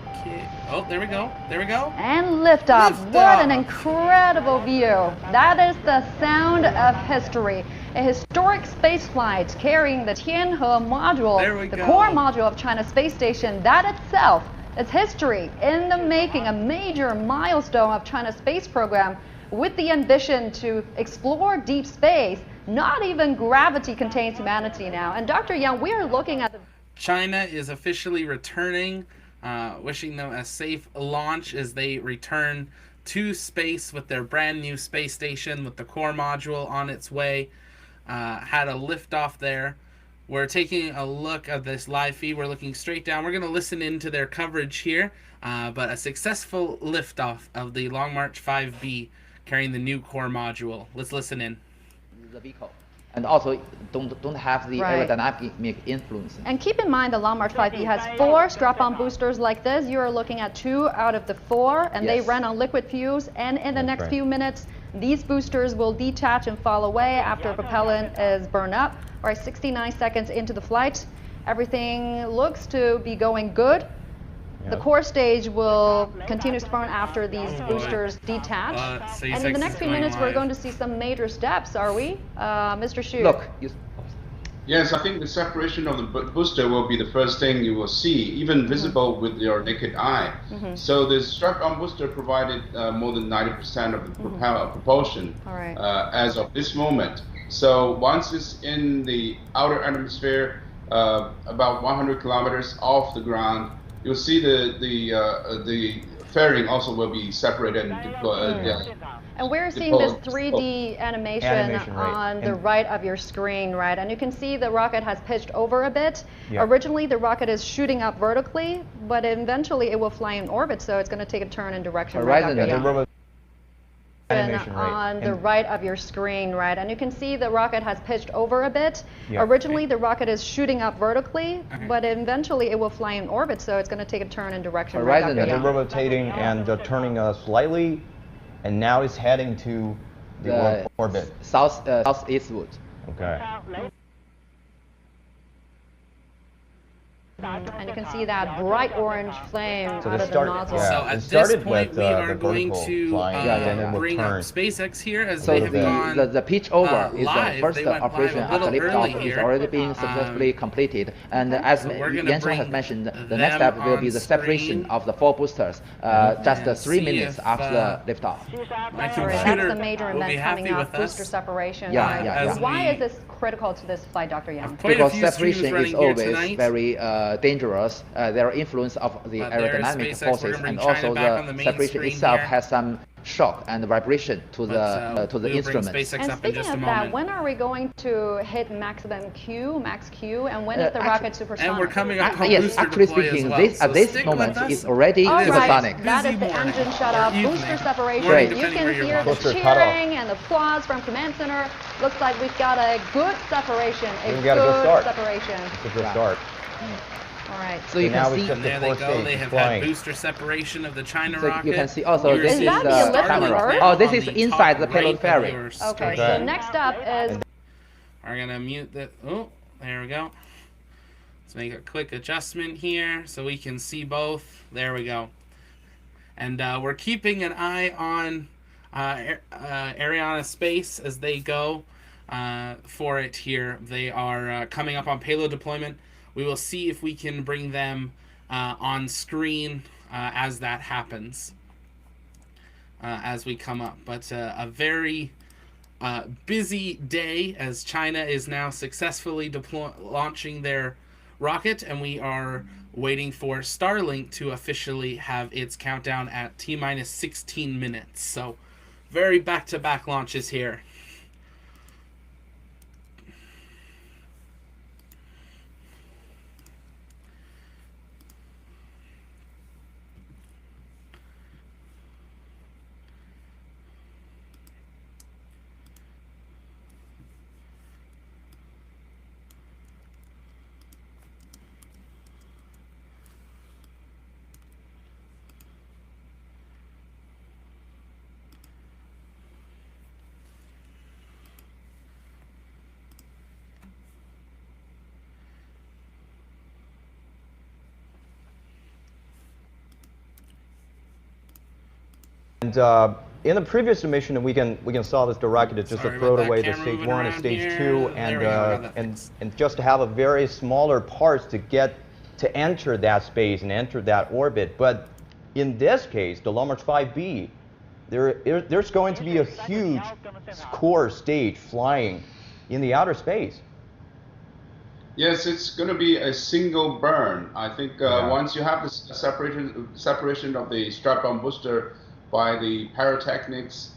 Okay. Oh, there we go. There we go. And liftoff. What an incredible view. That is the sound of history. A historic space flight carrying the Tianhe module, the core module of China's space station. That itself is history in the making, a major milestone of China's space program with the ambition to explore deep space. Not even gravity contains humanity now. And Dr. Yang, we are looking at the... China is officially returning, wishing them a safe launch as they return to space with their brand new space station with the core module on its way. Had a liftoff there. We're taking a look at this live feed. We're looking straight down. We're going to listen into their coverage here. But a successful liftoff of the Long March 5B carrying the new core module. Let's listen in. The vehicle, and also don't have the aerodynamic influence. And keep in mind the Long March 5B has 4 strap-on boosters like this. You are looking at 2 out of the 4, and they run on liquid fuels. And in the next few minutes, these boosters will detach and fall away after propellant is burned up. All right, 69 seconds into the flight, everything looks to be going good. The core stage will continue to burn after these boosters detach. And in the next few minutes, we're going to see some major steps, are we? Mr. Xu. Look. Yes, I think the separation of the booster will be the first thing you will see, even visible with your naked eye. So the strap-on booster provided more than 90% of the propulsion as of this moment. So once it's in the outer atmosphere, about 100 kilometers off the ground, you'll see the fairing also will be separated and deployed. And we're seeing this 3D animation on the right of your screen, right? And you can see the rocket has pitched over a bit. Originally, the rocket is shooting up vertically, but eventually it will fly in orbit, so it's going to take a turn in direction. On the right of your screen, right? And you can see the rocket has pitched over a bit. Originally, the rocket is shooting up vertically, but eventually it will fly in orbit, so it's going to take a turn in direction. They're rotating and turning slightly, and now it's heading to the orbit. Southeastward. Okay. And you can see that bright orange flame out of the nozzle. So at this point, we are going to bring up SpaceX here as they have gone the pitch over is live. the first operation after liftoff is already being successfully completed. And as Yancheng has mentioned, the next step will be the separation of the 4 boosters just 3 minutes after the liftoff. That's the major event coming up, booster separation. Why is this critical to this flight, Dr. Yang? Because separation is always very dangerous. There are influence of the aerodynamic forces, and also the separation itself has some shock and vibration to the instrument. And speaking of that, when are we going to hit maximum Q, max Q, and when is the rocket supersonic? And we're coming up on yes, actually speaking, at this moment it's already supersonic. That is the engine shut off, booster separation. You can hear the cheering and the applause from Command Center. Looks like we've got a good separation, a good separation. It's a good start. All right. So you can see. There they go. They have had booster separation of the China rocket. You can see also this is the camera. Oh, this is inside the payload fairing. Okay. So next up is. We're gonna mute the. Oh, there we go. Let's make a quick adjustment here so we can see both. There we go. And we're keeping an eye on Arianespace as they go for it here. They are coming up on payload deployment. We will see if we can bring them on screen as that happens, as we come up. But a very busy day as China is now successfully launching their rocket, and we are waiting for Starlink to officially have its countdown at T-minus 16 minutes. So very back-to-back launches here. And in the previous mission, we can saw this the rocket is just to throw away the stage 1 and stage 2, and just to have a very smaller parts to enter that space and enter that orbit. But in this case, the Long March 5B, there's going to be a huge core stage flying in the outer space. Yes, it's going to be a single burn. I think once you have the separation of the strap-on booster by the pyrotechnics,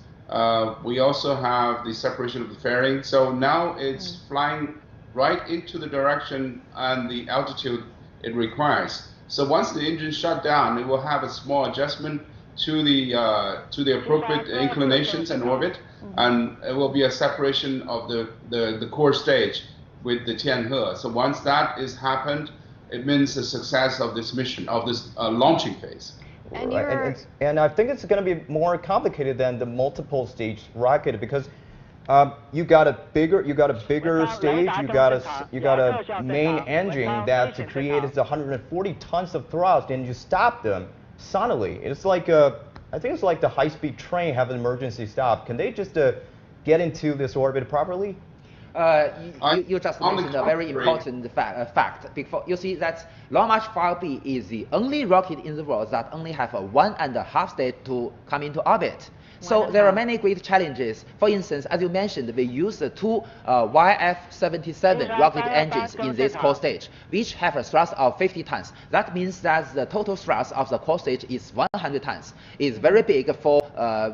we also have the separation of the fairing. So now it's flying right into the direction and the altitude it requires. So once the engine shut down, it will have a small adjustment to the appropriate inclinations and orbit, and it will be a separation of the core stage with the Tianhe. So once that is happened, it means the success of this mission, of this launching phase. And I think it's going to be more complicated than the multiple stage rocket, because you got a bigger stage, you got a main engine that creates 140 tons of thrust, and you stop them suddenly. It's like I think it's like the high-speed train have an emergency stop. Can they just get into this orbit properly? You just mentioned a very important fact. Because you see that Long March 5B is the only rocket in the world that only have a 1.5 stage to come into orbit. So there are many great challenges. For instance, as you mentioned, we use the two YF-77 rocket engines in this core stage, which have a thrust of 50 tons. That means that the total thrust of the core stage is 100 tons. It's very big for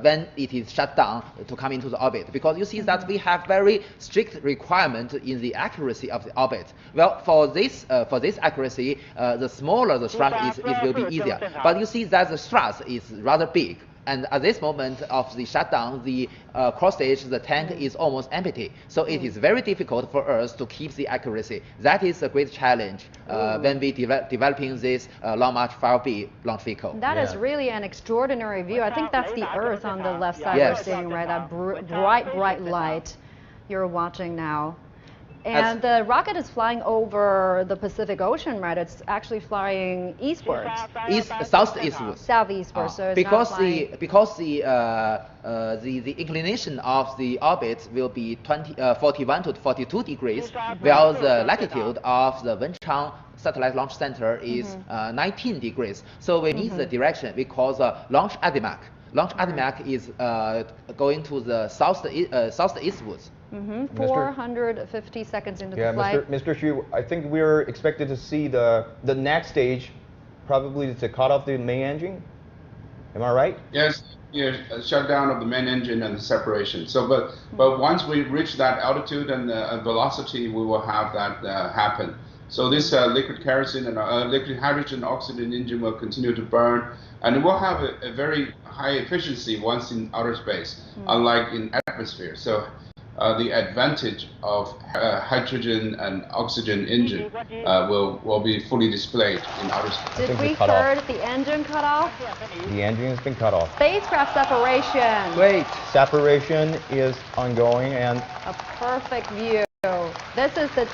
when it is shut down to come into the orbit, because you see that we have very strict requirement in the accuracy of the orbit. Well, for this accuracy, the smaller the thrust is, it will be easier. But you see that the thrust is rather big. And at this moment of the shutdown, the core stage, the tank is almost empty. So it is very difficult for us to keep the accuracy. That is a great challenge when we developing this Long March 5B launch vehicle. That is really an extraordinary view. I think that's the Earth on the left side we're seeing, right? That bright light you're watching now. And the rocket is flying over the Pacific Ocean, right? It's actually flying eastwards. Southeastwards. Southeastwards. So it's because the inclination of the orbit will be 41 to 42 degrees, while the latitude of the Wenchang Satellite Launch Center is 19 degrees. So we need the direction we call the launch azimuth. Launch azimuth is going to the southeastwards. 450 seconds into the flight. Mr. Xu, I think we're expected to see the next stage, probably to cut off the main engine. Am I right? Yes, shutdown of the main engine and the separation. So, but once we reach that altitude and velocity, we will have that happen. So this liquid kerosene and liquid hydrogen oxygen engine will continue to burn, and it will have a very high efficiency once in outer space, unlike in atmosphere. So the advantage of hydrogen and oxygen engine will be fully displayed in outer space. Did we heard the engine cut off? The engine has been cut off. Spacecraft separation. Great. Separation is ongoing, and a perfect view. This is the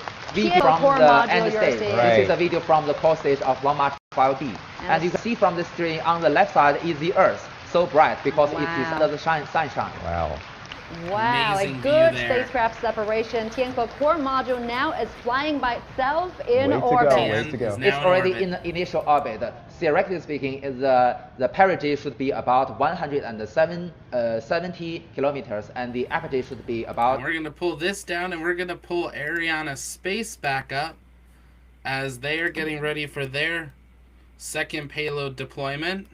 video from core the module end you're stage. seeing. This is a video from the core stage of Long March 5B. And you can see from the screen on the left side is the Earth, so bright because it is under the sunshine. Wow. Wow, Amazing a good view there. spacecraft separation. Tianhe core module now is flying by itself in Way to go, orbit. way to go. It's already in the initial orbit. Theoretically speaking, the perigee should be about 170 kilometers, and the apogee should be about. And we're going to pull this down, and we're going to pull Arianespace back up as they are getting ready for their second payload deployment.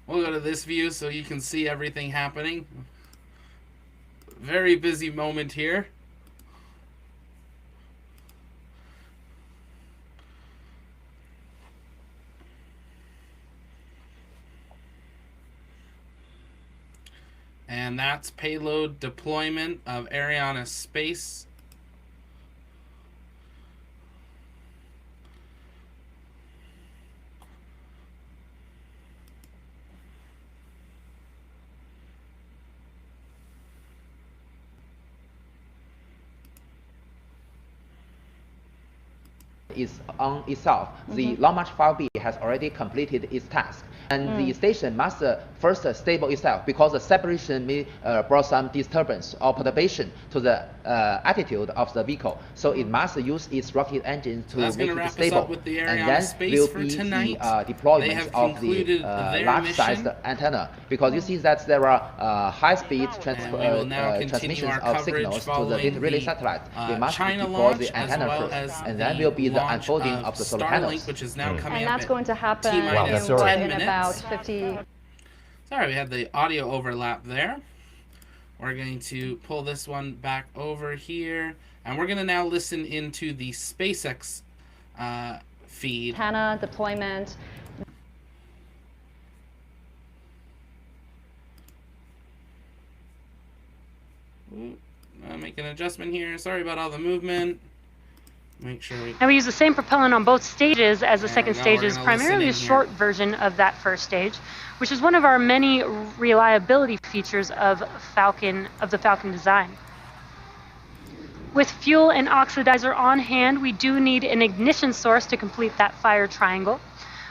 We'll go to this view so you can see everything happening. Very busy moment here. And that's payload deployment of Arianespace. Is on itself. The Long March 5B has already completed its task, and the station must first stable itself, because the separation may brought some disturbance or perturbation to the attitude of the vehicle. So it must use its rocket engine to make it stable. With the And then Arianespace will for be tonight. the deployment They have of the concluded their large-sized mission. antenna, because you see that there are high-speed transmissions our of signals to the following data relay the, satellite. We must China deploy launch, the as antenna well first, as and then the will be the launch unfolding of of the solar panels. Starlink, which is now coming And up that's at going to happen in, T-minus 10 in about minutes. 50. Sorry, we had the audio overlap there. We're going to pull this one back over here, and we're going to now listen into the SpaceX feed. Antenna deployment. Make an adjustment here. Sorry about all the movement. Make sure we... And we use the same propellant on both stages, as the There second we go. stage We're is gonna primarily a listen in short here. version of that first stage, which is one of our many reliability features of the Falcon design. With fuel and oxidizer on hand, we do need an ignition source to complete that fire triangle.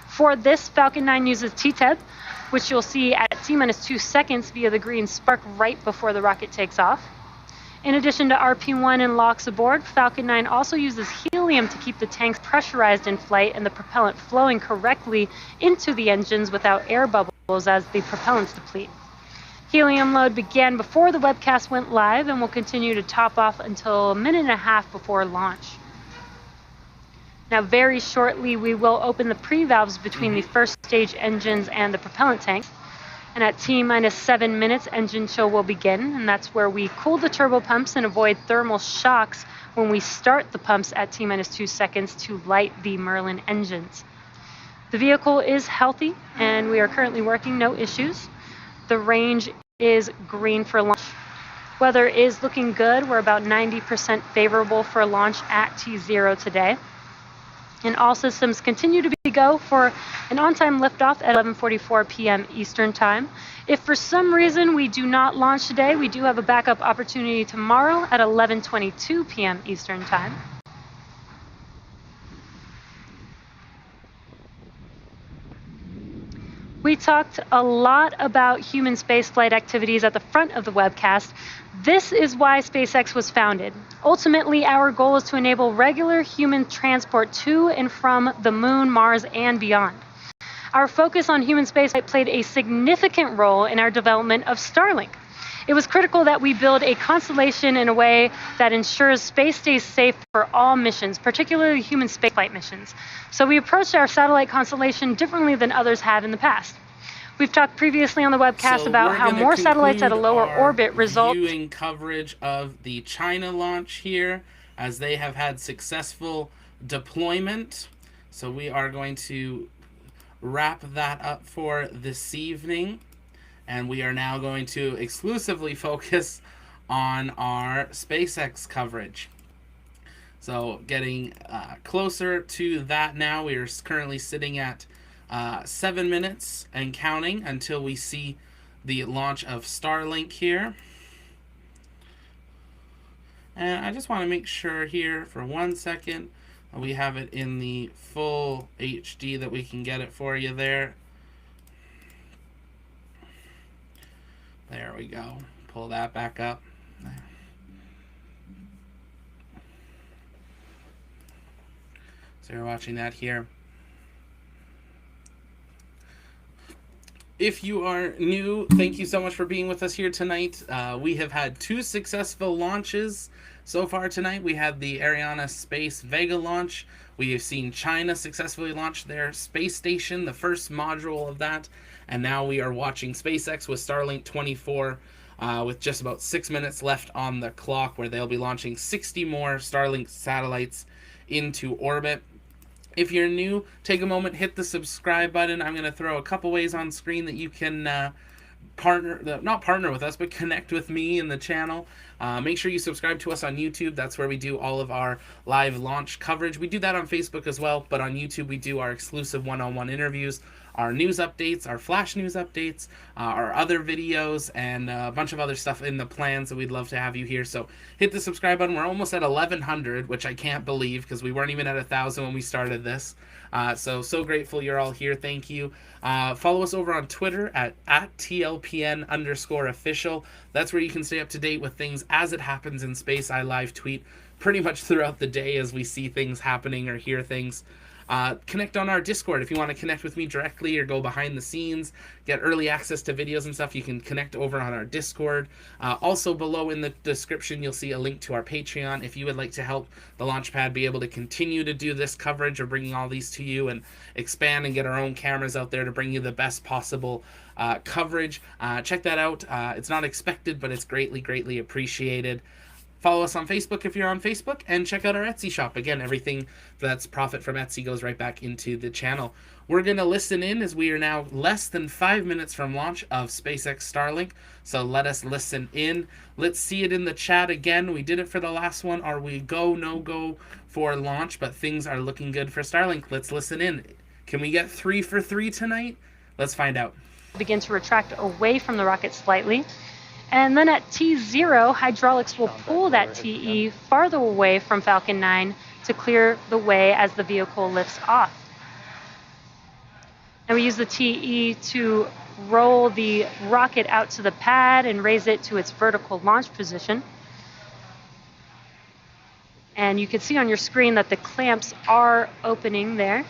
For this, Falcon 9 uses TTEB, which you'll see at T-minus 2 seconds via the green spark right before the rocket takes off. In addition to RP-1 and LOX aboard, Falcon 9 also uses helium to keep the tanks pressurized in flight and the propellant flowing correctly into the engines without air bubbles as the propellants deplete. Helium load began before the webcast went live and will continue to top off until a minute and a half before launch. Now, very shortly, we will open the pre-valves between the first stage engines and the propellant tanks. And at T-minus 7 minutes, engine chill will begin, and that's where we cool the turbo pumps and avoid thermal shocks when we start the pumps at T-minus 2 seconds to light the Merlin engines. The vehicle is healthy, and we are currently working, no issues. The range is green for launch. Weather is looking good. We're about 90% favorable for launch at T0 today. And all systems continue to be go for an on-time liftoff at 11:44 p.m. Eastern Time. If for some reason we do not launch today, we do have a backup opportunity tomorrow at 11:22 p.m. Eastern Time. We talked a lot about human spaceflight activities at the front of the webcast. This is why SpaceX was founded. Ultimately, our goal is to enable regular human transport to and from the Moon, Mars, and beyond. Our focus on human spaceflight played a significant role in our development of Starlink. It was critical that we build a constellation in a way that ensures space stays safe for all missions, particularly human spaceflight missions. So we approached our satellite constellation differently than others have in the past. We've talked previously on the webcast about how more satellites at a lower orbit result. Viewing coverage of the China launch here, as they have had successful deployment. So we are going to wrap that up for this evening, and we are now going to exclusively focus on our SpaceX coverage. So getting closer to that now. We are currently sitting at 7 minutes and counting until we see the launch of Starlink here. And I just want to make sure here for 1 second we have it in the full HD that we can get it for you there. There we go. Pull that back up. So you're watching that here. If you are new, thank you so much for being with us here tonight. We have had 2 successful launches so far tonight. We had the Arianespace Vega launch. We have seen China successfully launch their space station, the first module of that. And now we are watching SpaceX with Starlink 24 with just about 6 minutes left on the clock, where they'll be launching 60 more Starlink satellites into orbit. If you're new, take a moment, hit the subscribe button. I'm going to throw a couple ways on screen that you can not partner with us, but connect with me in the channel. Make sure you subscribe to us on YouTube. That's where we do all of our live launch coverage. We do that on Facebook as well, but on YouTube we do our exclusive one-on-one interviews, our news updates, our flash news updates, our other videos, and a bunch of other stuff in the plans that we'd love to have you here. So hit the subscribe button. We're almost at 1,100, which I can't believe because we weren't even at 1,000 when we started this. So grateful you're all here. Thank you. Follow us over on Twitter at @TLPN_official. That's where you can stay up to date with things as it happens in space. I live tweet pretty much throughout the day as we see things happening or hear things. Connect on our Discord if you want to connect with me directly or go behind the scenes, get early access to videos and stuff. You can connect over on our Discord. Also below in the description you'll see a link to our Patreon if you would like to help the Launchpad be able to continue to do this coverage or bringing all these to you and expand and get our own cameras out there to bring you the best possible coverage. Check that out. It's not expected, but it's greatly appreciated. Follow us on Facebook if you're on Facebook, and check out our Etsy shop. Again, everything that's profit from Etsy goes right back into the channel. We're going to listen in as we are now less than 5 minutes from launch of SpaceX Starlink, so let us listen in. Let's see it in the chat again. We did it for the last one. Are we go, no go for launch? But things are looking good for Starlink. Let's listen in. Can we get 3 for 3 tonight? Let's find out. Begin to retract away from the rocket slightly. And then at T0, hydraulics will pull that TE farther away from Falcon 9 to clear the way as the vehicle lifts off. Now we use the TE to roll the rocket out to the pad and raise it to its vertical launch position. And you can see on your screen that the clamps are opening there.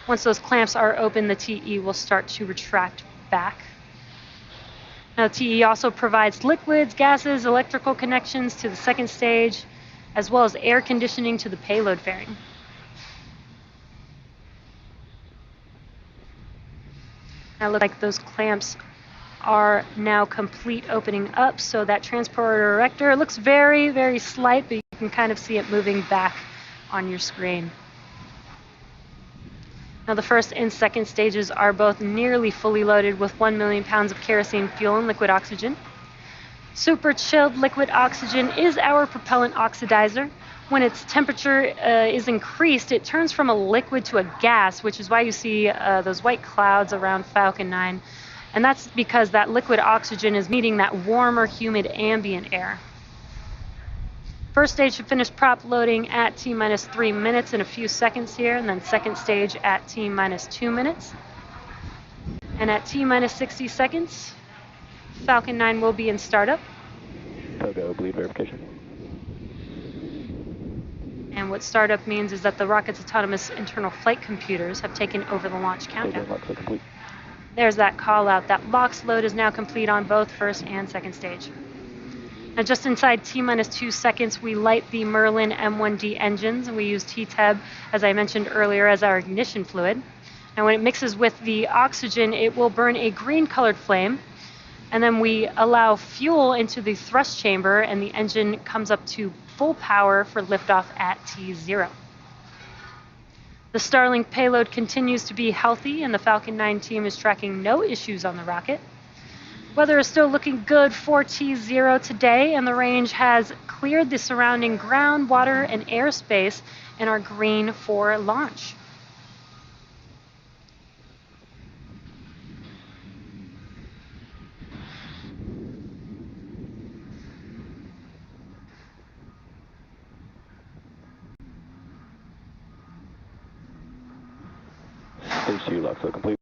Once those clamps are open, the TE will start to retract back. Now, TE also provides liquids, gases, electrical connections to the second stage, as well as air conditioning to the payload fairing. Now, it looks like those clamps are now complete opening up, so that transporter erector looks very slight, but you can kind of see it moving back on your screen. Now, the first and second stages are both nearly fully loaded with 1 million pounds of kerosene fuel and liquid oxygen. Super chilled liquid oxygen is our propellant oxidizer. When its temperature is increased, it turns from a liquid to a gas, which is why you see those white clouds around Falcon 9. And that's because that liquid oxygen is meeting that warmer, humid ambient air. First stage should finish prop loading at T-minus 3 minutes and a few seconds here, and then second stage at T-minus 2 minutes. And at T-minus 60 seconds, Falcon 9 will be in startup. Togo, bleed verification. And what startup means is that the rocket's autonomous internal flight computers have taken over the launch countdown. There's that call out. That LOX load is now complete on both first and second stage. Now, just inside T-minus 2 seconds, we light the Merlin M1D engines, and we use TTEB, as I mentioned earlier, as our ignition fluid. Now, when it mixes with the oxygen, it will burn a green-colored flame, and then we allow fuel into the thrust chamber, and the engine comes up to full power for liftoff at T0. The Starlink payload continues to be healthy, and the Falcon 9 team is tracking no issues on the rocket. Weather is still looking good for T0 today, and the range has cleared the surrounding ground, water, and airspace and are green for launch. Stage 2, lock slow complete.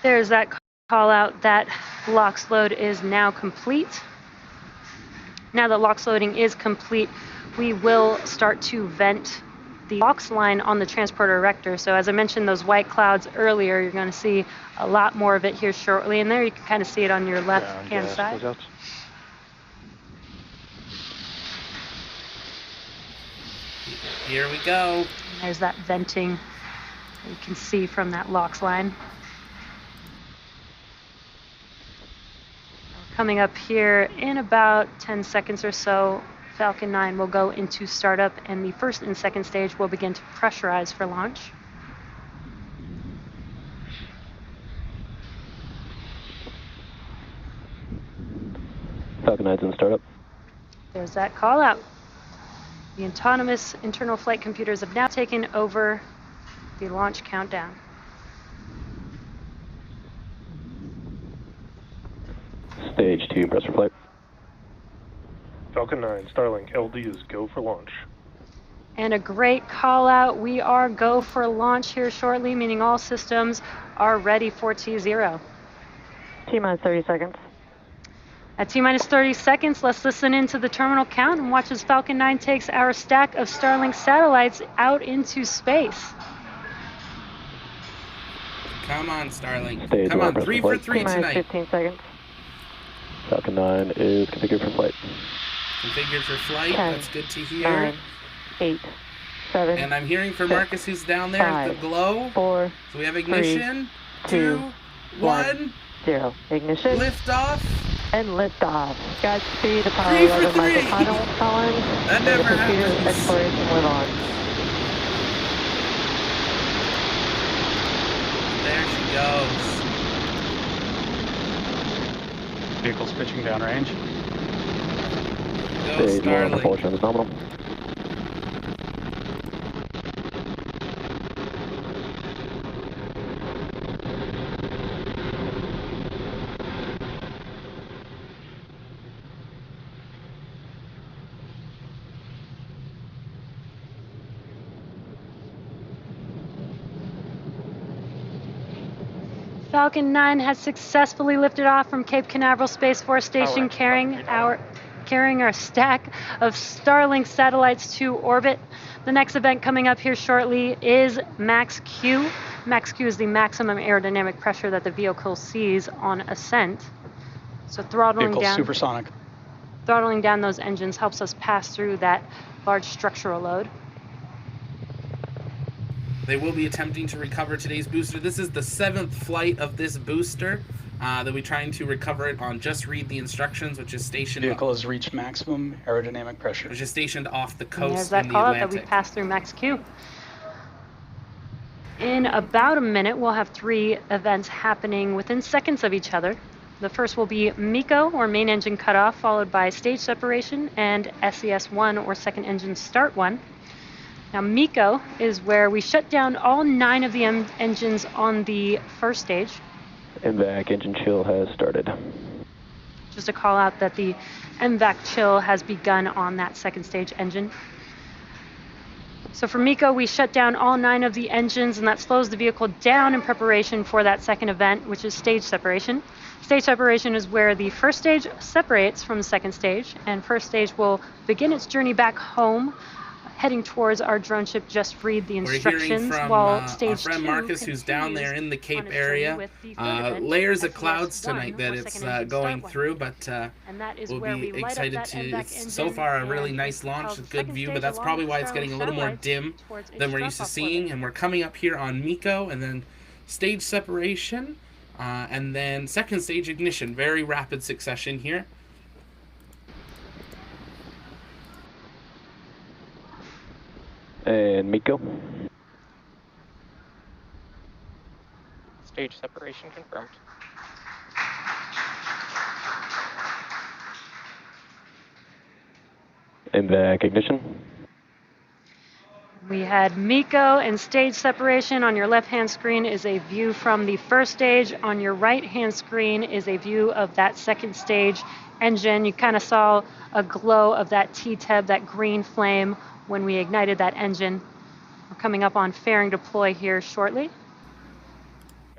There's that call out that LOX load is now complete. Now that LOX loading is complete, we will start to vent the LOX line on the transporter erector. So as I mentioned, those white clouds earlier, you're going to see a lot more of it here shortly. And there you can kind of see it on your left-hand side. Here we go. And there's that venting that you can see from that LOX line. Coming up here in about 10 seconds or so, Falcon 9 will go into startup, and the first and second stage will begin to pressurize for launch. Falcon 9's in startup. There's that call out. The autonomous internal flight computers have now taken over the launch countdown. Stage 2, press for flight. Falcon 9, Starlink, LD is go for launch. And a great call out. We are go for launch here shortly, meaning all systems are ready for T0. T-minus 30 seconds. At T-minus 30 seconds, let's listen into the terminal count and watch as Falcon 9 takes our stack of Starlink satellites out into space. Come on, Starlink. Stage Come 1, on, press 3 for for flight. 3 tonight. 15 seconds. Falcon 9 is configured for flight. Configured for flight. 10, That's good to hear. 9, 8, 7. And I'm hearing from 6, Marcus, who's down there at the 5, glow. 4. So we have ignition. 3, 2, 1. 0. Ignition. Lift off. And lift off. Godspeed, Apollo 3 for 11 3. Michael Connell, Collins. That never The computer's happens. exploration live on. There she goes. Vehicle's pitching downrange. Go Stage 1, Starlink. propulsion is nominal. Falcon 9 has successfully lifted off from Cape Canaveral Space Force Station, carrying our stack of Starlink satellites to orbit. The next event coming up here shortly is Max Q. Max Q is the maximum aerodynamic pressure that the vehicle sees on ascent. So throttling down those engines helps us pass through that large structural load. They will be attempting to recover today's booster. This is the 7th flight of this booster. They'll be trying to recover it on Just Read the Instructions, which is stationed. Vehicle has reached maximum aerodynamic pressure. Which is stationed off the And coast there's that in the call out Atlantic. that we passed through Max Q. In about a minute, we'll have 3 events happening within seconds of each other. The first will be MECO, or main engine cutoff, followed by stage separation, and SES1, or second engine start 1. Now, MECO is where we shut down all 9 of the engines on the first stage. MVAC engine chill has started. Just a call out that the MVAC chill has begun on that second stage engine. So for MECO, we shut down all 9 of the engines, and that slows the vehicle down in preparation for that second event, which is stage separation. Stage separation is where the first stage separates from the second stage, and first stage will begin its journey back home, heading towards our drone ship. Just read the instructions. We're hearing from while our stage friend 2 Marcus, who's down there in the Cape on its area. journey with the third event, Layers of SES1, clouds tonight that or it's second engine going start 1. through, but And that is we'll where be we light up excited that to. MVAC It's so engine, far a really and nice it's launch, called with good second view, stage but that's along probably with why it's getting a little more Starlink dim towards its than we're used to drop-off seeing. orbit. And we're coming up here on MECO, and then stage separation, and then second stage ignition. Very rapid succession here. And MECO. Stage separation confirmed. MVAC ignition. We had MECO and stage separation. On your left-hand screen is a view from the first stage. On your right-hand screen is a view of that second stage engine. You kind of saw a glow of that T-Teb, that green flame, when we ignited that engine. We're coming up on fairing deploy here shortly.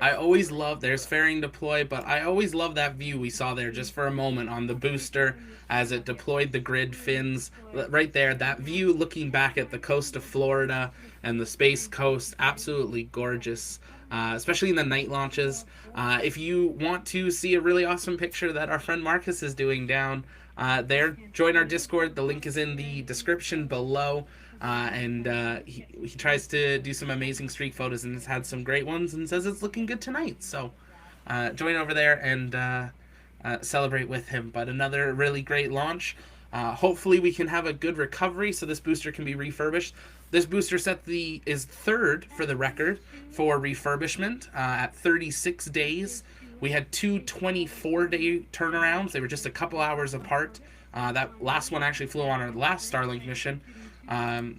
I always love, there's fairing deploy, but I always love that view we saw there just for a moment on the booster as it deployed the grid fins. Right there, that view looking back at the coast of Florida and the Space Coast, absolutely gorgeous, especially in the night launches. If you want to see a really awesome picture that our friend Marcus is doing down there, join our Discord. The link is in the description below. He tries to do some amazing streak photos and has had some great ones and says it's looking good tonight. So join over there and celebrate with him. But another really great launch. Hopefully we can have a good recovery so this booster can be refurbished. This booster set is third for the record for refurbishment at 36 days. We had two 24-day turnarounds. They were just a couple hours apart. That last one actually flew on our last Starlink mission.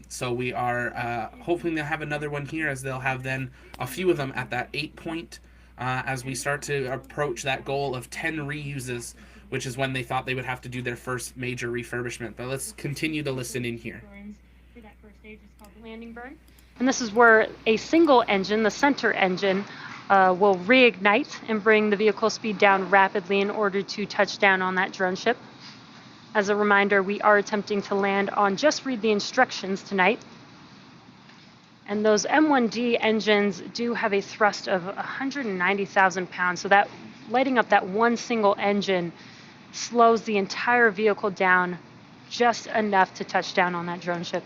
So we are hoping to have another one here, as they'll have then a few of them at that 8 point as we start to approach that goal of 10 reuses, which is when they thought they would have to do their first major refurbishment. But let's continue to listen in here. For that first stage is called the landing burn. And this is where a single engine, the center engine, will reignite and bring the vehicle speed down rapidly in order to touch down on that drone ship. As a reminder, we are attempting to land on Just Read the Instructions tonight. And those M1D engines do have a thrust of 190,000 pounds. So that lighting up that one single engine slows the entire vehicle down just enough to touch down on that drone ship.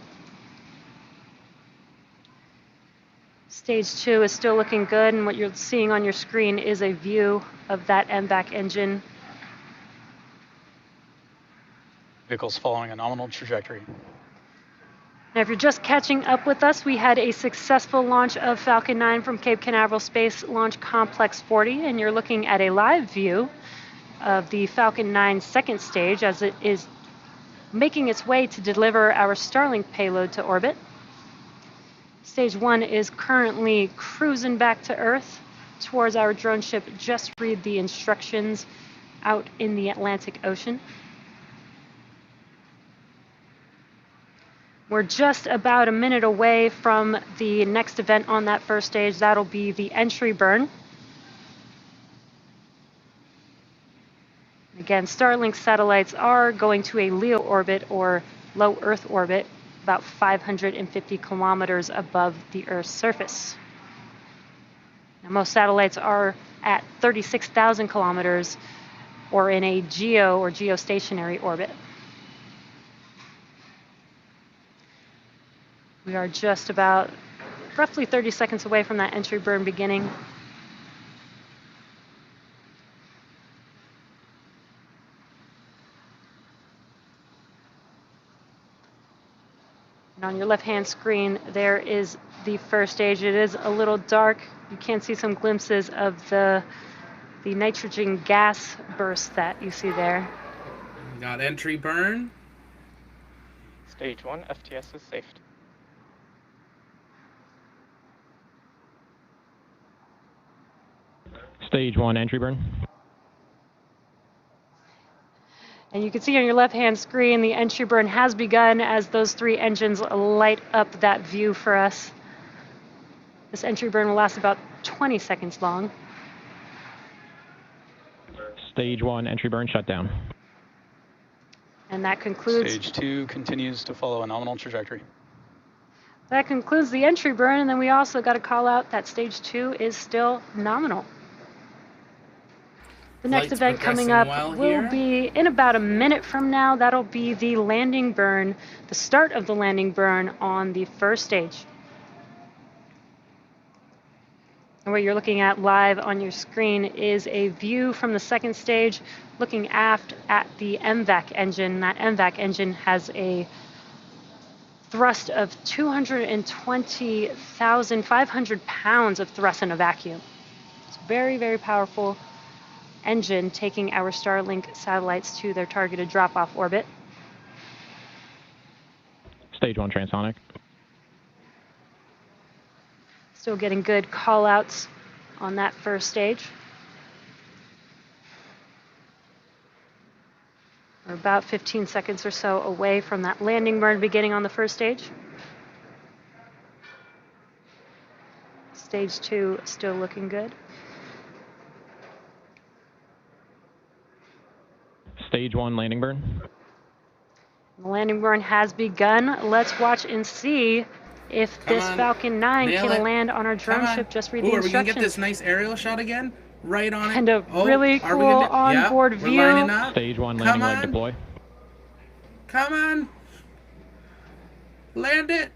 Stage 2 is still looking good, and what you're seeing on your screen is a view of that MVAC engine. Vehicles following a nominal trajectory. Now, if you're just catching up with us, we had a successful launch of Falcon 9 from Cape Canaveral Space Launch Complex 40, and you're looking at a live view of the Falcon 9 second stage as it is making its way to deliver our Starlink payload to orbit. Stage 1 is currently cruising back to Earth towards our drone ship Just Read the Instructions out in the Atlantic Ocean. We're just about a minute away from the next event on that first stage. That'll be the entry burn. Again, Starlink satellites are going to a LEO orbit or low Earth orbit, about 550 kilometers above the Earth's surface. Now, most satellites are at 36,000 kilometers or in a geo or geostationary orbit. We are just about roughly 30 seconds away from that entry burn beginning. And on your left-hand screen, there is the first stage. It is a little dark. You can see some glimpses of the nitrogen gas burst that you see there. We got entry burn. Stage 1, FTS is safe. Stage 1 entry burn. And you can see on your left-hand screen the entry burn has begun as those three engines light up that view for us. This entry burn will last about 20 seconds long. Stage 1 entry burn shutdown. And that concludes... Stage 2 continues to follow a nominal trajectory. That concludes the entry burn, and then we also got to call out that stage 2 is still nominal. The next event coming up will be in about a minute from now. That'll be the landing burn, the start of the landing burn on the first stage. And what you're looking at live on your screen is a view from the second stage looking aft at the MVAC engine. That MVAC engine has a thrust of 220,500 pounds of thrust in a vacuum. It's very, very powerful engine taking our Starlink satellites to their targeted drop-off orbit. Stage 1 transonic. Still getting good call-outs on that first stage. We're about 15 seconds or so away from that landing burn beginning on the first stage. Stage 2 still looking good. Stage 1 landing burn. The landing burn has begun. Let's watch and see if this Falcon 9 Nail can it. land on our drone Come on. ship. Just read Ooh, the are we gonna get instructions. this nice aerial shot again? Right on it. And a really are we cool gonna- onboard yeah, view. We're lining up. Stage 1 Come landing leg on. deploy. Come on. Land it.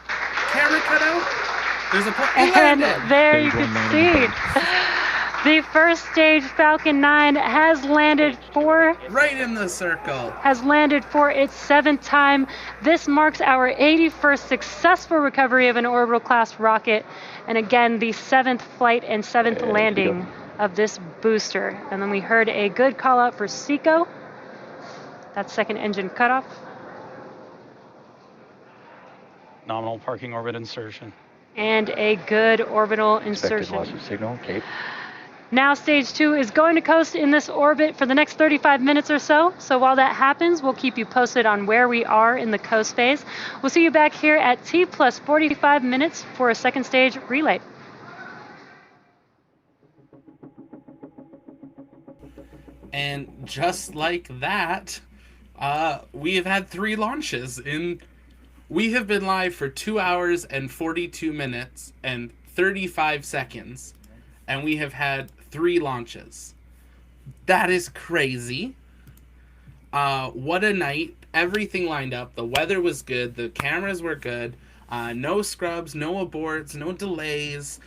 Camera cut out. There's a point. And there you can see the first stage Falcon 9 has landed for right in the circle. Has landed for its 7th time. This marks our 81st successful recovery of an orbital class rocket, and again the 7th flight and 7th landing of this booster. And then we heard a good call out for SECO. That's second engine cutoff. Nominal parking orbit insertion. And a good orbital insertion. Expected loss of signal, Cape. Now stage 2 is going to coast in this orbit for the next 35 minutes or so. So while that happens, we'll keep you posted on where we are in the coast phase. We'll see you back here at T plus 45 minutes for a second stage relay. And just like that, we have had 3 launches in... We have been live for 2 hours and 42 minutes and 35 seconds. And we have had 3 launches. That is crazy. What a night. Everything lined up. The weather was good. The cameras were good. No scrubs, no aborts, no delays.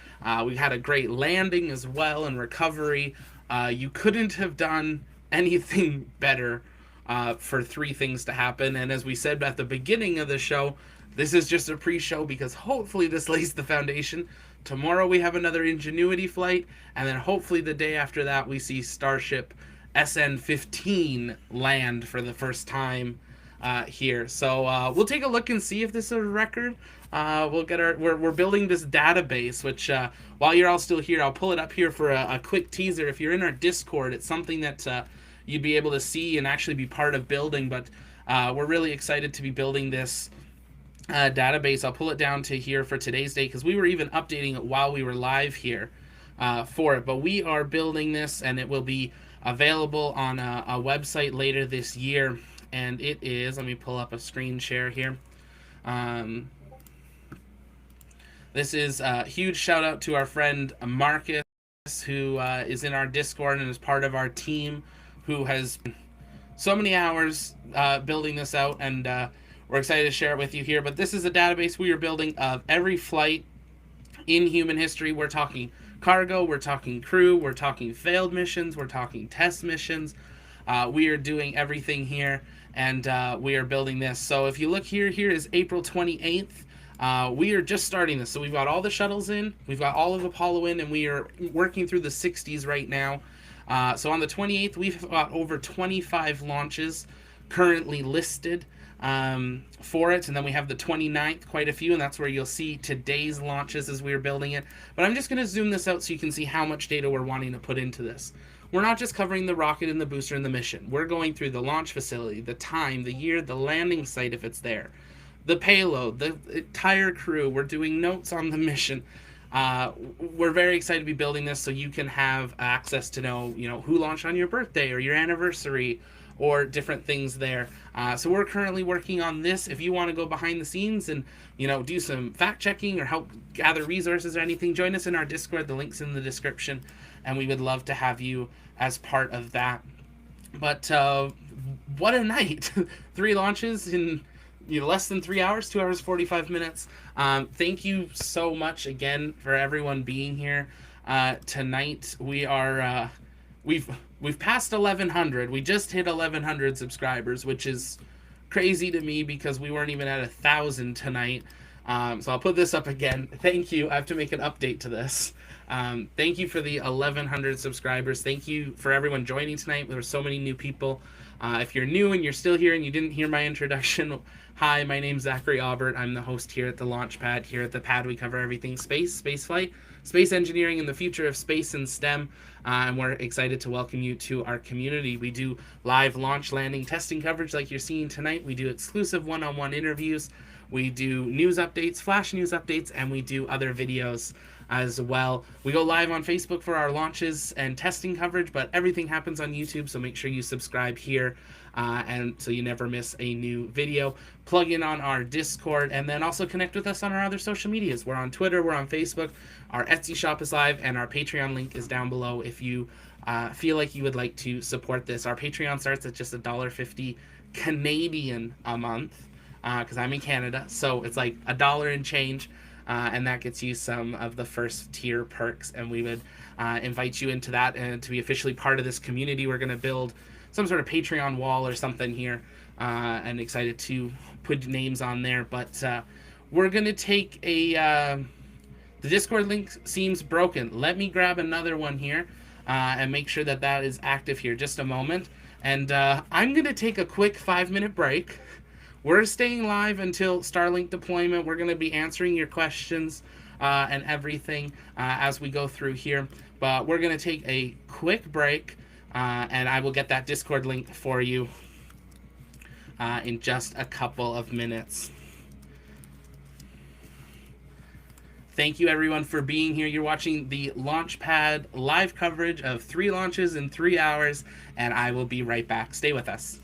We had a great landing as well and recovery. You couldn't have done anything better for 3 things to happen. And as we said at the beginning of the show, this is just a pre-show because hopefully this lays the foundation. Tomorrow we have another Ingenuity flight, and then hopefully the day after that we see Starship SN15 land for the first time here. So we'll take a look and see if this is a record. We'll get we're building this database, which while you're all still here, I'll pull it up here for a quick teaser. If you're in our Discord, it's something that you'd be able to see and actually be part of building. But we're really excited to be building this database. I'll pull it down to here for today's date because we were even updating it while we were live here for it. But we are building this, and it will be available on a website later this year. And it is, let me pull up a screen share here. This is a huge shout out to our friend Marcus, who is in our Discord and is part of our team, who has so many hours building this out, and we're excited to share it with you here. But this is a database we are building of every flight in human history. We're talking cargo, we're talking crew, we're talking failed missions, we're talking test missions. We are doing everything here, and we are building this. So if you look here, here is April 28th. We are just starting this. So we've got all the shuttles in, we've got all of Apollo in, and we are working through the 60s right now. So on the 28th, we've got over 25 launches currently listed for it. And then we have the 29th, quite a few, and that's where you'll see today's launches as we are building it. But I'm just going to zoom this out so you can see how much data we're wanting to put into this. We're not just covering the rocket and the booster and the mission. We're going through the launch facility, the time, the year, the landing site if it's there, the payload, the entire crew. We're doing notes on the mission. We're very excited to be building this so you can have access to know, who launched on your birthday or your anniversary or different things there. So we're currently working on this. If you want to go behind the scenes and, do some fact checking or help gather resources or anything, join us in our Discord. The link's in the description, and we would love to have you as part of that. But what a night. 3 launches in less than 3 hours, 2 hours, 45 minutes. Thank you so much again for everyone being here tonight. We are, we've passed 1,100. We just hit 1,100 subscribers, which is crazy to me because we weren't even at 1,000 tonight. So I'll put this up again. Thank you. I have to make an update to this. Thank you for the 1,100 subscribers. Thank you for everyone joining tonight. There were so many new people. If you're new and you're still here and you didn't hear my introduction, hi, my name's Zachary Aubert. I'm the host here at the launch pad. Here at the pad, we cover everything space, spaceflight, space engineering, and the future of space and STEM. And we're excited to welcome you to our community. We do live launch, landing, testing coverage like you're seeing tonight. We do exclusive one-on-one interviews We do news updates, flash news updates, and we do other videos as well. We go live on Facebook for our launches and testing coverage, but everything happens on YouTube, so make sure you subscribe here and so you never miss a new video. Plug in on our Discord, and then also connect with us on our other social medias. We're on Twitter, we're on Facebook, our Etsy shop is live, and our Patreon link is down below if you feel like you would like to support this. Our Patreon starts at just $1.50 Canadian a month, because I'm in Canada, so it's like $1 and change. And that gets you some of the first tier perks, and we would invite you into that and to be officially part of this community. We're going to build some sort of Patreon wall or something here, and excited to put names on there. But we're going to take the Discord link seems broken. Let me grab another one here and make sure that that is active here. Just a moment. And I'm going to take a quick 5-minute break. We're staying live until Starlink deployment. We're going to be answering your questions and everything as we go through here. But we're going to take a quick break, and I will get that Discord link for you in just a couple of minutes. Thank you, everyone, for being here. You're watching the Launchpad live coverage of 3 launches in 3 hours, and I will be right back. Stay with us.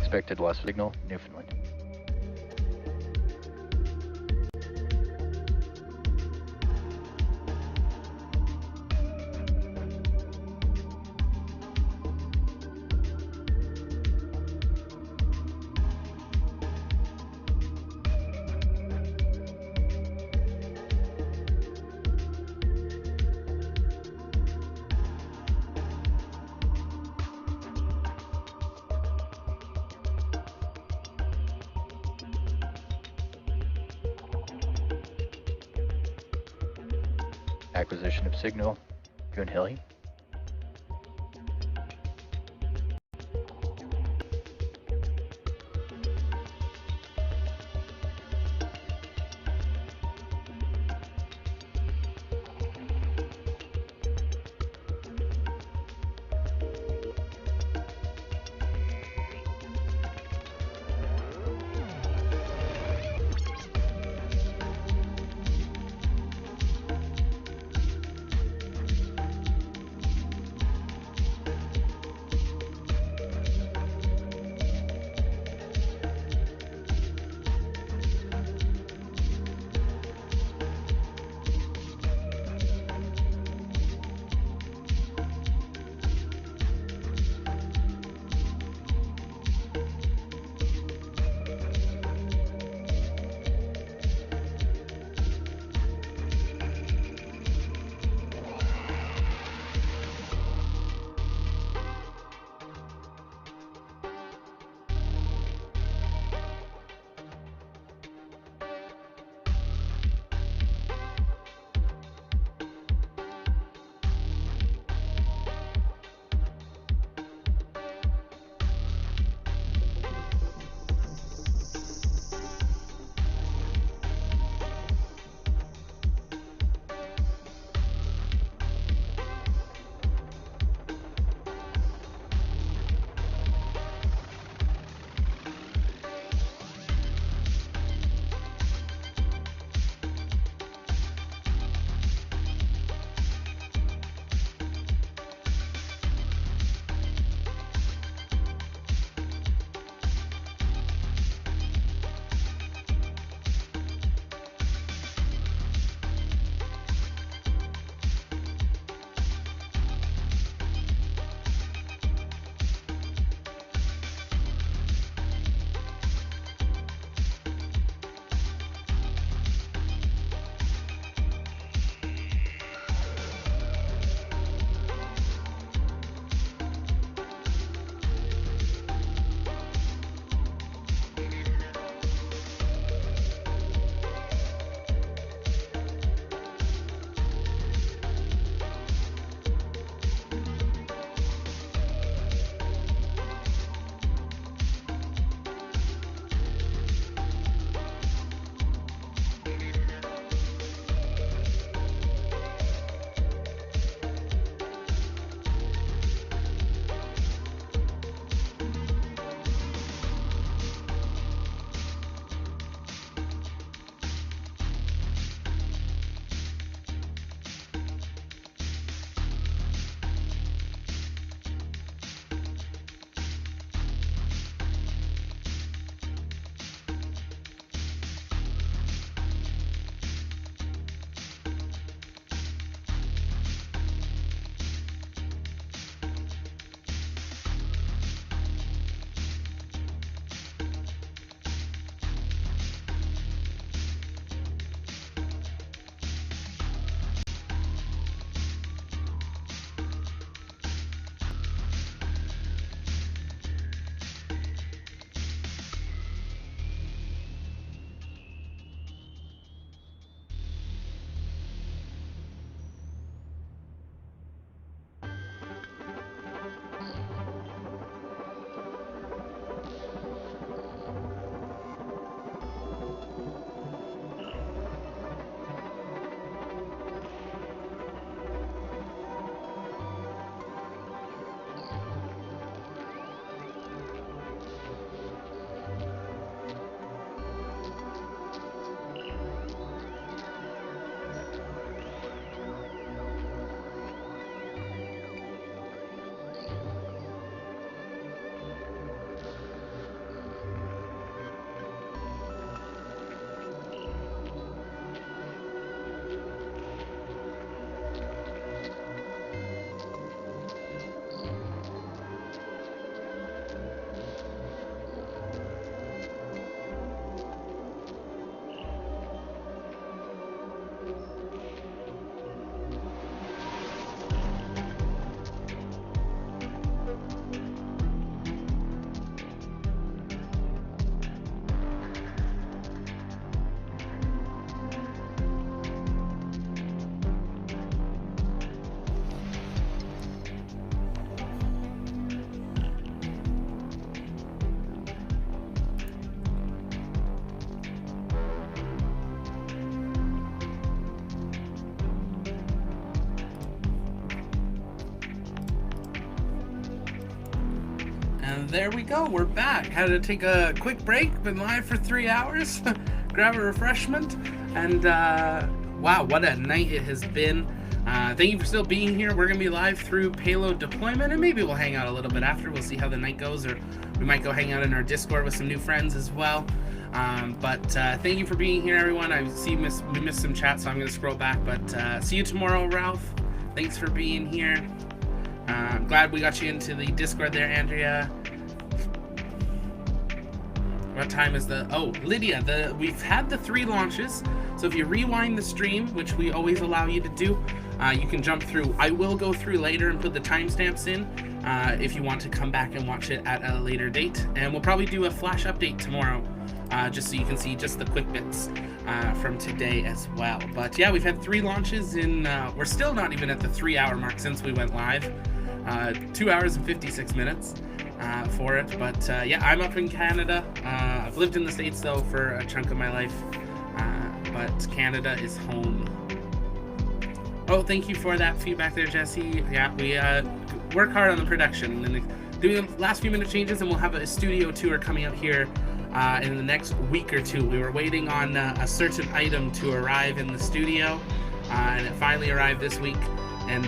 Expected loss of signal, Newfoundland. Acquisition of signal, Gunhilly. And there we go, we're back. Had to take a quick break, been live for 3 hours, grab a refreshment, and wow, what a night it has been. Thank you for still being here. We're going to be live through payload deployment, and maybe we'll hang out a little bit after. We'll see how the night goes, or we might go hang out in our Discord with some new friends as well. But thank you for being here, everyone. I see we missed some chat, so I'm going to scroll back, but see you tomorrow, Ralph. Thanks for being here. I'm glad we got you into the Discord there, Andrea. What time is Lydia, we've had the 3 launches, so if you rewind the stream, which we always allow you to do, you can jump through. I will go through later and put the timestamps in if you want to come back and watch it at a later date, and we'll probably do a flash update tomorrow, just so you can see just the quick bits from today as well. But yeah, we've had 3 launches in, we're still not even at the 3-hour mark since we went live. 2 hours and 56 minutes for it, but yeah, I'm up in Canada. I've lived in the States though for a chunk of my life, but Canada is home. Oh, thank you for that feedback there, Jesse. Yeah, we work hard on the production and doing the last few minute changes, and we'll have a studio tour coming out here in the next week or 2. We were waiting on a certain item to arrive in the studio, and it finally arrived this week. And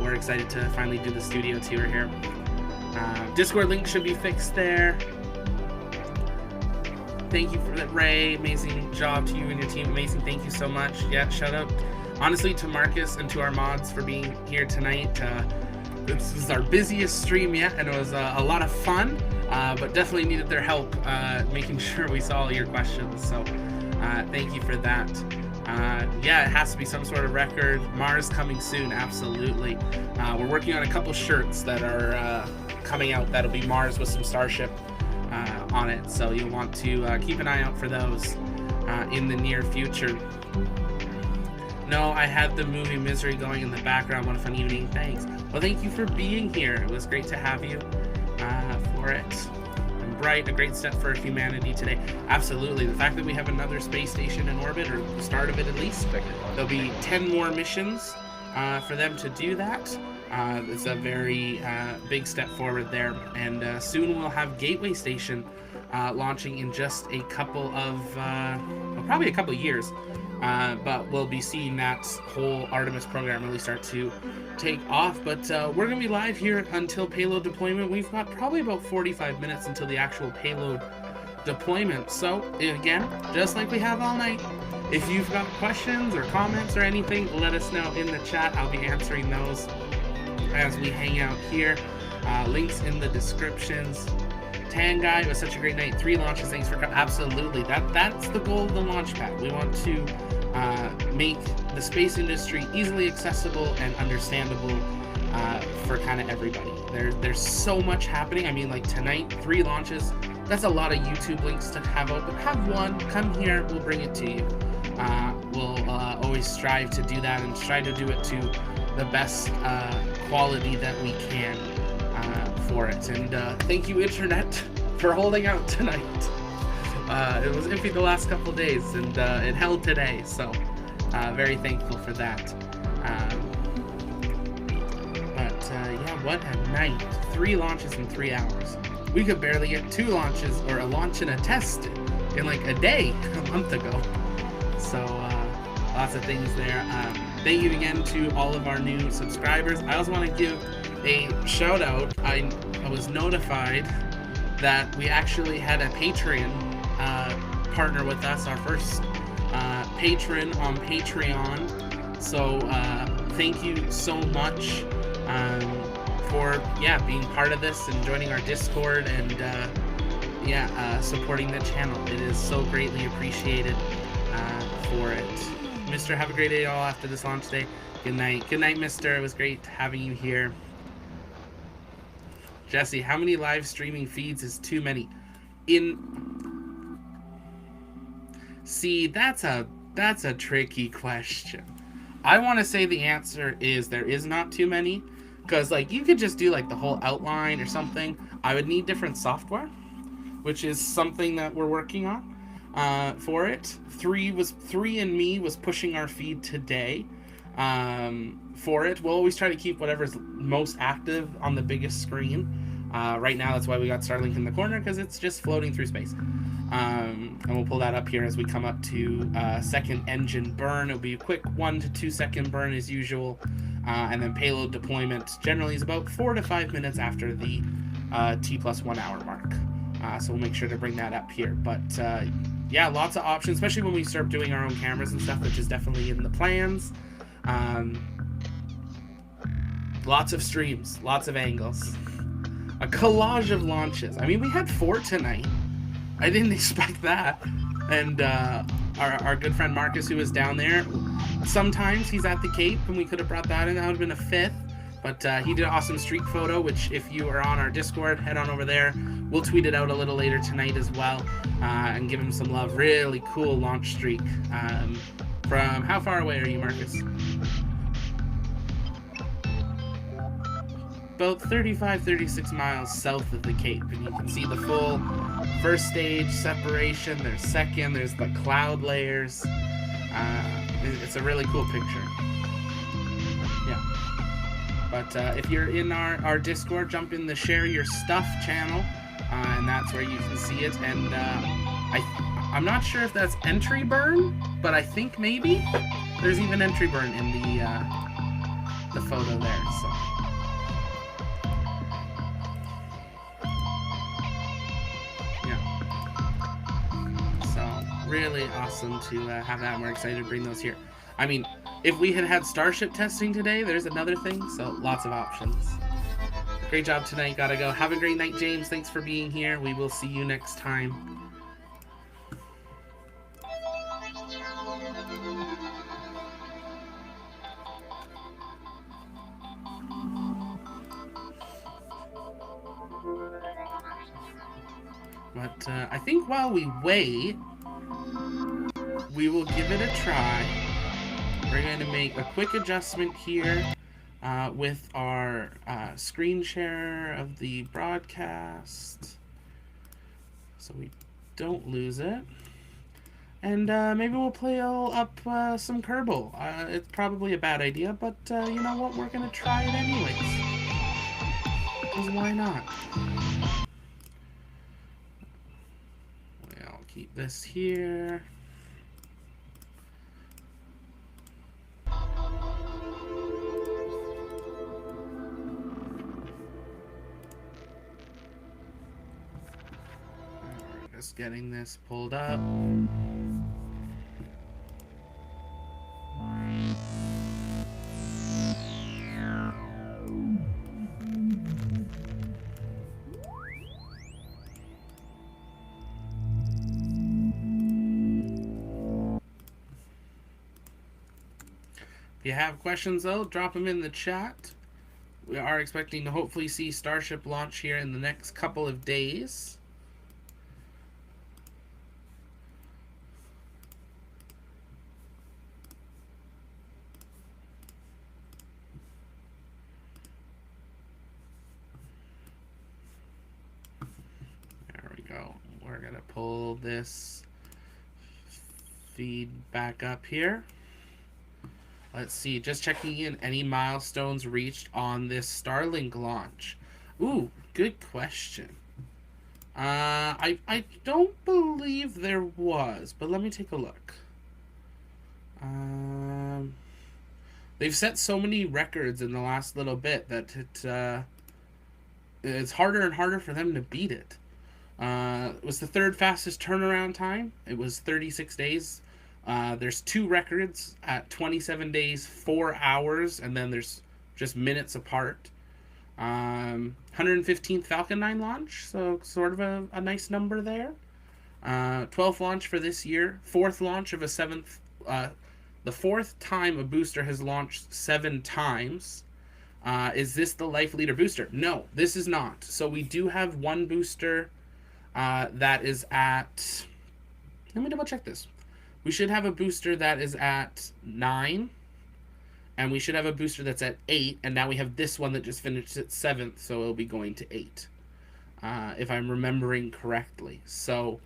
we're excited to finally do the studio tour here. Discord link should be fixed there. Thank you for that, Ray. Amazing job to you and your team. Amazing. Thank you so much. Yeah, shout out, honestly, to Marcus and to our mods for being here tonight. This was our busiest stream yet, and it was a lot of fun, but definitely needed their help making sure we saw all your questions. So thank you for that. Yeah, it has to be some sort of record. Mars coming soon, absolutely. We're working on a couple shirts that are coming out that'll be Mars with some Starship on it, so you'll want to keep an eye out for those in the near future. No, I had the movie Misery going in the background. What a fun evening. Thanks. Well, thank you for being here. It was great to have you for it. Bright, a great step for humanity today. Absolutely. The fact that we have another space station in orbit, or the start of it at least, there'll be 10 more missions for them to do that. It's a very big step forward there, and soon we'll have Gateway Station launching in just a couple of, well, probably a couple of years, but we'll be seeing that whole Artemis program really start to take off. But we're going to be live here until payload deployment. We've got probably about 45 minutes until the actual payload deployment. So again, just like we have all night, if you've got questions or comments or anything, let us know in the chat. I'll be answering those as we hang out here. Links in the descriptions. Tan guy, it was such a great night. 3 launches, thanks for coming. Absolutely, that's the goal of the launch pad. We want to make the space industry easily accessible and understandable for kind of everybody. There's so much happening. I mean, like tonight, 3 launches. That's a lot of YouTube links to have open. Have one, come here, we'll bring it to you. We'll always strive to do that and try to do it to the best quality that we can for it. And thank you, Internet, for holding out tonight. It was iffy the last couple days, and it held today, so very thankful for that. Yeah, what a night. 3 launches in 3 hours. We could barely get 2 launches or a launch and a test in like a day a month ago. So lots of things there. Thank you again to all of our new subscribers. I also want to give a shout out. I was notified that we actually had a Patreon partner with us, our first patron on Patreon. So thank you so much for being part of this and joining our Discord and supporting the channel. It is so greatly appreciated for it. Mister, have a great day all after this launch day. Good night. Good night, Mister. It was great having you here. Jesse, how many live streaming feeds is too many? See, that's a tricky question. I want to say the answer is there is not too many, because like you could just do like the whole outline or something. I would need different software, which is something that we're working on for it. 3andMe was pushing our feed today for it. We'll always try to keep whatever's most active on the biggest screen Right now, that's why we got Starlink in the corner, because it's just floating through space. And we'll pull that up here as we come up to second engine burn. It'll be a quick 1 to 2 second burn as usual. And then payload deployment generally is about 4 to 5 minutes after the T+1 hour mark. So we'll make sure to bring that up here. But yeah, lots of options, especially when we start doing our own cameras and stuff, which is definitely in the plans. Lots of streams, lots of angles. A collage of launches. I mean, we had 4 tonight. I didn't expect that. And our good friend Marcus, who was down there, sometimes he's at the Cape, and we could have brought that in. That would have been a 5th. But he did an awesome streak photo, which if you are on our Discord, head on over there. We'll tweet it out a little later tonight as well, and give him some love. Really cool launch streak. From how far away are you, Marcus? About 35, 36 miles south of the Cape, and you can see the full first stage separation. There's second, there's the cloud layers. It's a really cool picture. Yeah. But if you're in our Discord, jump in the Share Your Stuff channel, and that's where you can see it. And I'm not sure if that's entry burn, but I think maybe there's even entry burn in the photo there. So. Really awesome to have that, and we're excited to bring those here. I mean, if we had Starship testing today, there's another thing, so lots of options. Great job tonight, gotta go. Have a great night, James. Thanks for being here. We will see you next time. But I think while we wait, we will give it a try. We're going to make a quick adjustment here with our screen share of the broadcast, so we don't lose it. And maybe we'll play up some Kerbal. It's probably a bad idea, but you know what? We're going to try it anyways. Because why not? I'll keep this here. Just getting this pulled up. If you have questions, though, drop them in the chat. We are expecting to hopefully see Starship launch here in the next couple of days. There we go. We're going to pull this feed back up here. Let's see, just checking in, any milestones reached on this Starlink launch? Ooh, good question. I don't believe there was, but let me take a look. They've set so many records in the last little bit that it's harder and harder for them to beat it. It was the 3rd fastest turnaround time. It was 36 days. There's 2 records at 27 days, 4 hours, and then there's just minutes apart. 115th Falcon 9 launch, so sort of a nice number there. 12th launch for this year, 4th launch of a 7th, the 4th time a booster has launched 7 times. Is this the Life Leader booster? No, this is not. So we do have one booster that is at, let me double check this. We should have a booster that is at 9, and we should have a booster that's at 8, and now we have this one that just finished at 7th, so it'll be going to 8, if I'm remembering correctly. So,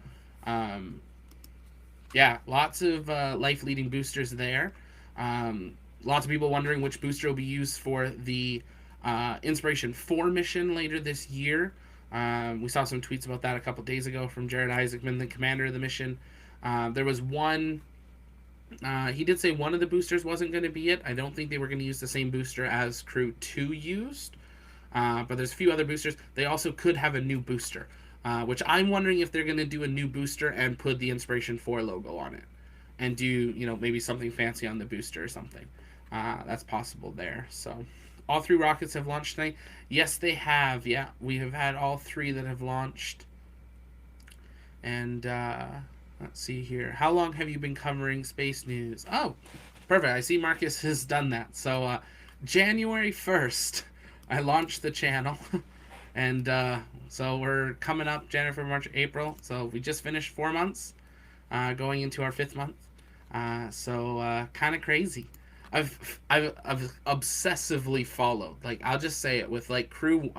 yeah, lots of life-leading boosters there. Lots of people wondering which booster will be used for the Inspiration 4 mission later this year. We saw some tweets about that a couple days ago from Jared Isaacman, the commander of the mission. There was one. He did say one of the boosters wasn't going to be it. I don't think they were going to use the same booster as Crew 2 used. But there's a few other boosters. They also could have a new booster, which I'm wondering if they're going to do a new booster and put the Inspiration 4 logo on it. And do, maybe something fancy on the booster or something. That's possible there. So, all 3 rockets have launched tonight. Yes, they have. Yeah, we have had all 3 that have launched. And, let's see here. How long have you been covering space news? Oh, perfect. I see Marcus has done that. So, January 1st, I launched the channel. And, so we're coming up January, February, March, April. So, we just finished 4 months. Going into our 5th month. So kind of crazy. I've obsessively followed. Like, I'll just say it with like Crew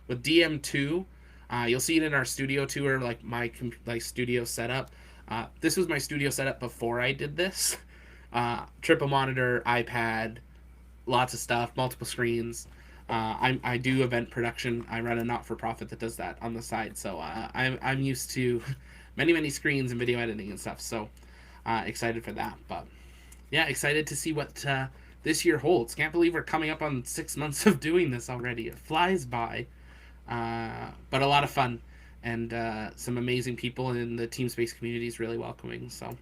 with DM2. You'll see it in our studio tour, like my studio setup. This was my studio setup before I did this. Triple monitor, iPad, lots of stuff, multiple screens. I do event production. I run a not-for-profit that does that on the side. So I'm used to many screens and video editing and stuff. So excited for that. But yeah, excited to see what this year holds. Can't believe we're coming up on 6 months of doing this already. It flies by. But a lot of fun, and some amazing people in the Team Space community is really welcoming. So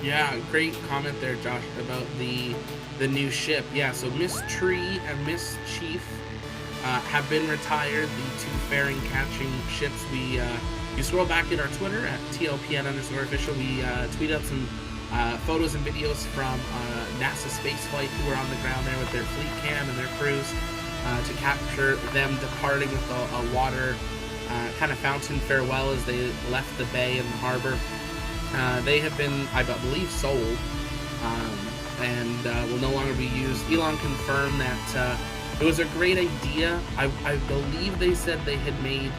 yeah, great comment there, Josh, about the new ship. Yeah, so Miss Tree and Miss Chief have been retired, the 2 fairing catching ships. You scroll back in our Twitter at TLP_official. We tweet out some photos and videos from NASA spaceflight who are on the ground there with their fleet cam and their crews to capture them departing with a water kind of fountain farewell as they left the bay and the harbor. They have been, I believe, sold and will no longer be used. Elon confirmed that it was a great idea. I believe they said they had made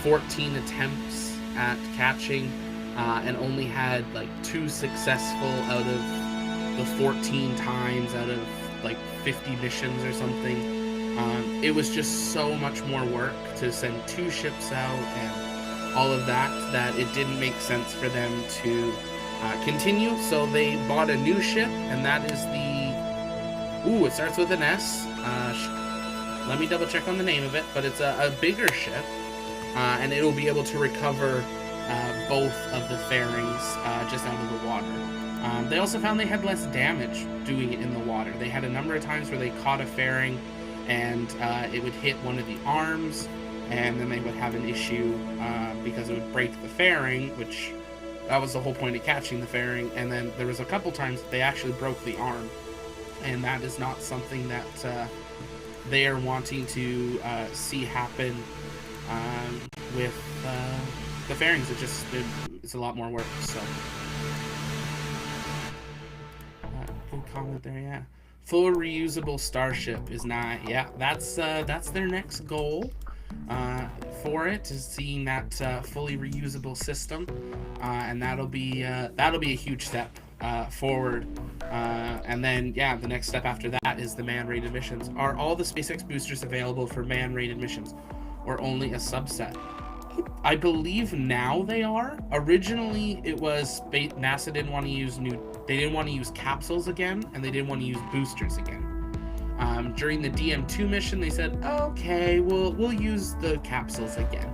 14 attempts at catching and only had like 2 successful out of the 14 times out of like 50 missions or something. It was just so much more work to send 2 ships out and all of that it didn't make sense for them to continue. So they bought a new ship, and that is the... it starts with an S. Let me double check on the name of it, but it's a bigger ship, and it'll be able to recover both of the fairings just out of the water. They also found they had less damage doing it in the water. They had a number of times where they caught a fairing and it would hit one of the arms, and then they would have an issue because it would break the fairing, which that was the whole point of catching the fairing. And then there was a couple times they actually broke the arm, and that is not something that they are wanting to see happen with the fairings. It's a lot more work. So good comment there. Yeah, full reusable starship is not. Yeah, that's their next goal. For it is seeing that fully reusable system, and that'll be a huge step forward. And then the next step after that is the man-rated missions. Are all the SpaceX boosters available for man-rated missions, or only a subset? I believe now they are. Originally, it was NASA didn't want to use they didn't want to use capsules again, and they didn't want to use boosters again. During the DM2 mission, they said, okay, we'll use the capsules again.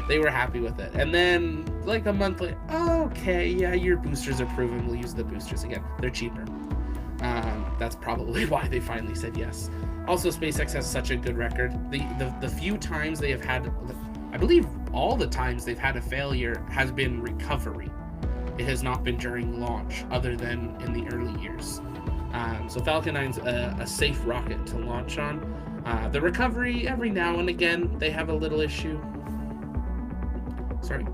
They were happy with it. And then, like a month later, okay, yeah, your boosters are proven, we'll use the boosters again. They're cheaper. That's probably why they finally said yes. Also, SpaceX has such a good record. The few times they have had, I believe all the times they've had a failure has been recovery. It has not been during launch, other than in the early years. So Falcon 9's a safe rocket to launch on. The recovery, every now and again, they have a little issue. Sorry.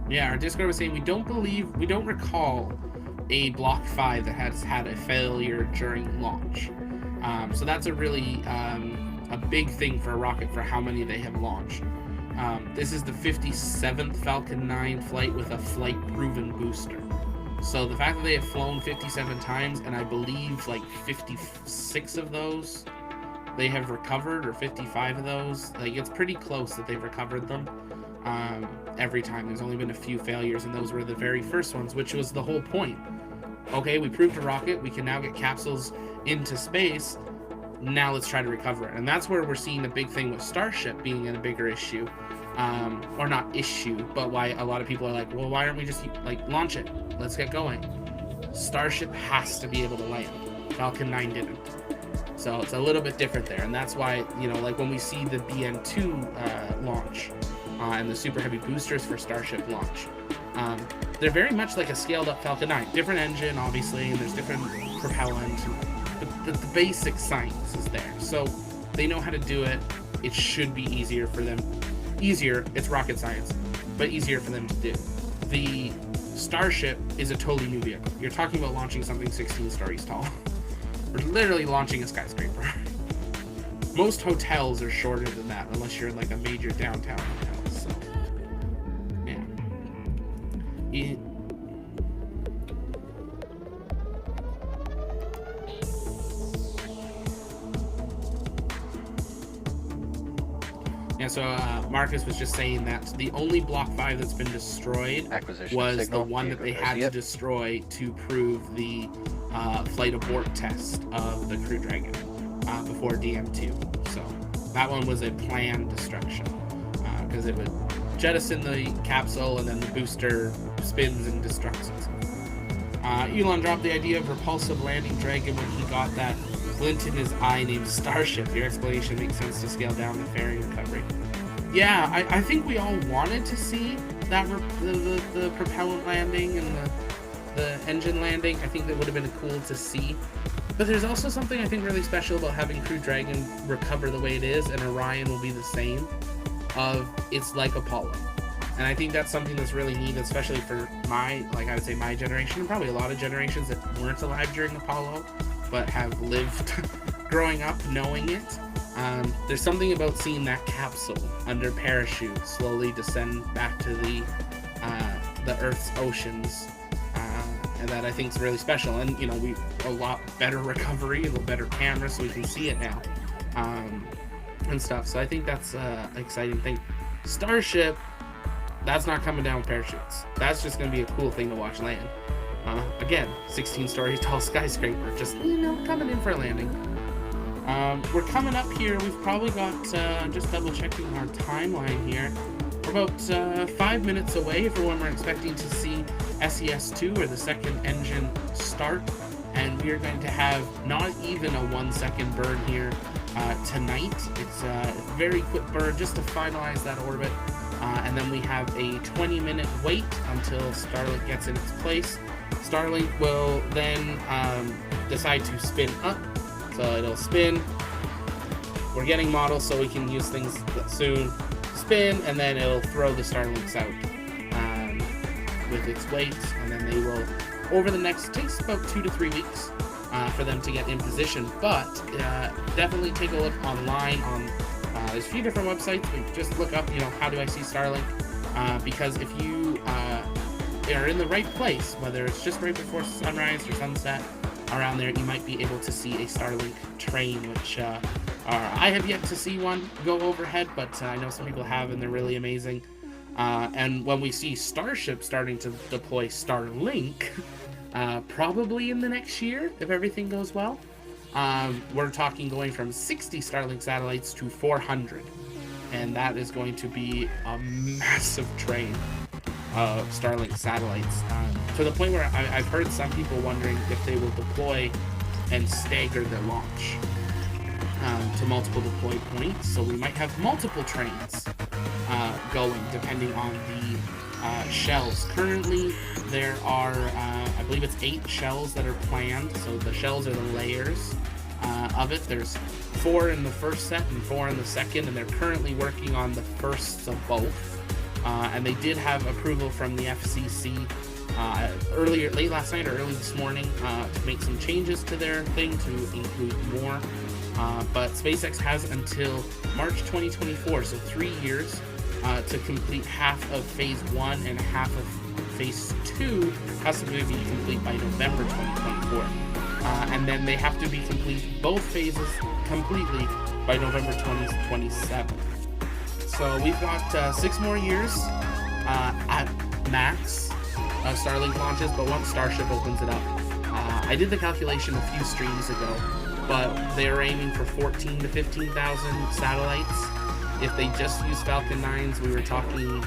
Yeah, our Discord was saying we don't recall a Block 5 that has had a failure during launch. So that's a really a big thing for a rocket for how many they have launched. This is the 57th Falcon 9 flight with a flight-proven booster. So the fact that they have flown 57 times, and I believe like 56 of those they have recovered, or 55 of those, like it's pretty close that they've recovered them every time. There's only been a few failures, and those were the very first ones, which was the whole point. Okay, we proved a rocket, we can now get capsules into space, now let's try to recover it. And that's where we're seeing the big thing with Starship being a bigger issue. Or not issue, but why a lot of people are like, well, why aren't we just like launch it? Let's get going. Starship has to be able to land. Falcon 9 didn't. So it's a little bit different there. And that's why, you know, like when we see the BN2 launch and the Super Heavy boosters for Starship launch, they're very much like a scaled up Falcon 9. Different engine, obviously, and there's different propellant. But the basic science is there. So they know how to do it. It should be easier for them. Easier, it's rocket science, but easier for them to do. The Starship is a totally new vehicle. You're talking about launching something 16 stories tall. We're literally launching a skyscraper. Most hotels are shorter than that, unless you're in like a major downtown hotel. So, yeah. Yeah, so Marcus was just saying that the only Block 5 that's been destroyed was the one that they had to destroy to prove the flight abort test of the Crew Dragon before DM2. So that one was a planned destruction because it would jettison the capsule and then the booster spins and destructs it. Elon dropped the idea of repulsive landing Dragon when he got that glint in his eye named Starship. Your explanation makes sense to scale down the fairing recovery. Yeah, I think we all wanted to see that the propellant landing and the engine landing. I think that would have been cool to see. But there's also something I think really special about having Crew Dragon recover the way it is, and Orion will be the same. It's like Apollo. And I think that's something that's really neat, especially for I would say my generation, and probably a lot of generations that weren't alive during Apollo, but have lived growing up knowing it. There's something about seeing that capsule under parachute slowly descend back to the Earth's oceans, and that I think is really special. And you know, we a lot better recovery, a little better camera, so we can see it now, and stuff. So I think that's an exciting thing. Starship, that's not coming down with parachutes. That's just going to be a cool thing to watch land. Again, 16-story tall skyscraper, just, you know, coming in for a landing. We're coming up here. We've probably got, just double checking our timeline here. We're about 5 minutes away from when we're expecting to see SES-2, or the second engine, start. And we are going to have not even a 1 second burn here tonight. It's a very quick burn just to finalize that orbit. And then we have a 20-minute wait until Starlink gets in its place. Starlink will then decide to spin up. So it'll spin. We're getting models so we can use things soon. Spin, and then it'll throw the Starlinks out with its weight. And then they will, over the next, takes about 2 to 3 weeks for them to get in position. But definitely take a look online on there's a few different websites. Just look up, you know, how do I see Starlink? Because if you are in the right place, whether it's just right before sunrise or sunset, around there, you might be able to see a Starlink train, which I have yet to see one go overhead, but I know some people have, and they're really amazing. And when we see Starship starting to deploy Starlink, probably in the next year, if everything goes well, we're talking going from 60 Starlink satellites to 400, and that is going to be a massive train of Starlink satellites, to the point where I've heard some people wondering if they will deploy and stagger their launch to multiple deploy points, so we might have multiple trains going depending on shells. Currently, there are, I believe it's 8 shells that are planned. So the shells are the layers of it. There's 4 in the first set and 4 in the second, and they're currently working on the firsts of both. And they did have approval from the FCC late last night or early this morning to make some changes to their thing to include more. But SpaceX has until March 2024, so 3 years, to complete half of Phase 1 and half of Phase 2 has to be complete by November 2024. And then they have to be complete both phases completely by November 2027. So we've got 6 more years at max of Starlink launches, but once Starship opens it up, I did the calculation a few streams ago, but they're aiming for 14 to 15,000 satellites. If they just use Falcon 9s, we were talking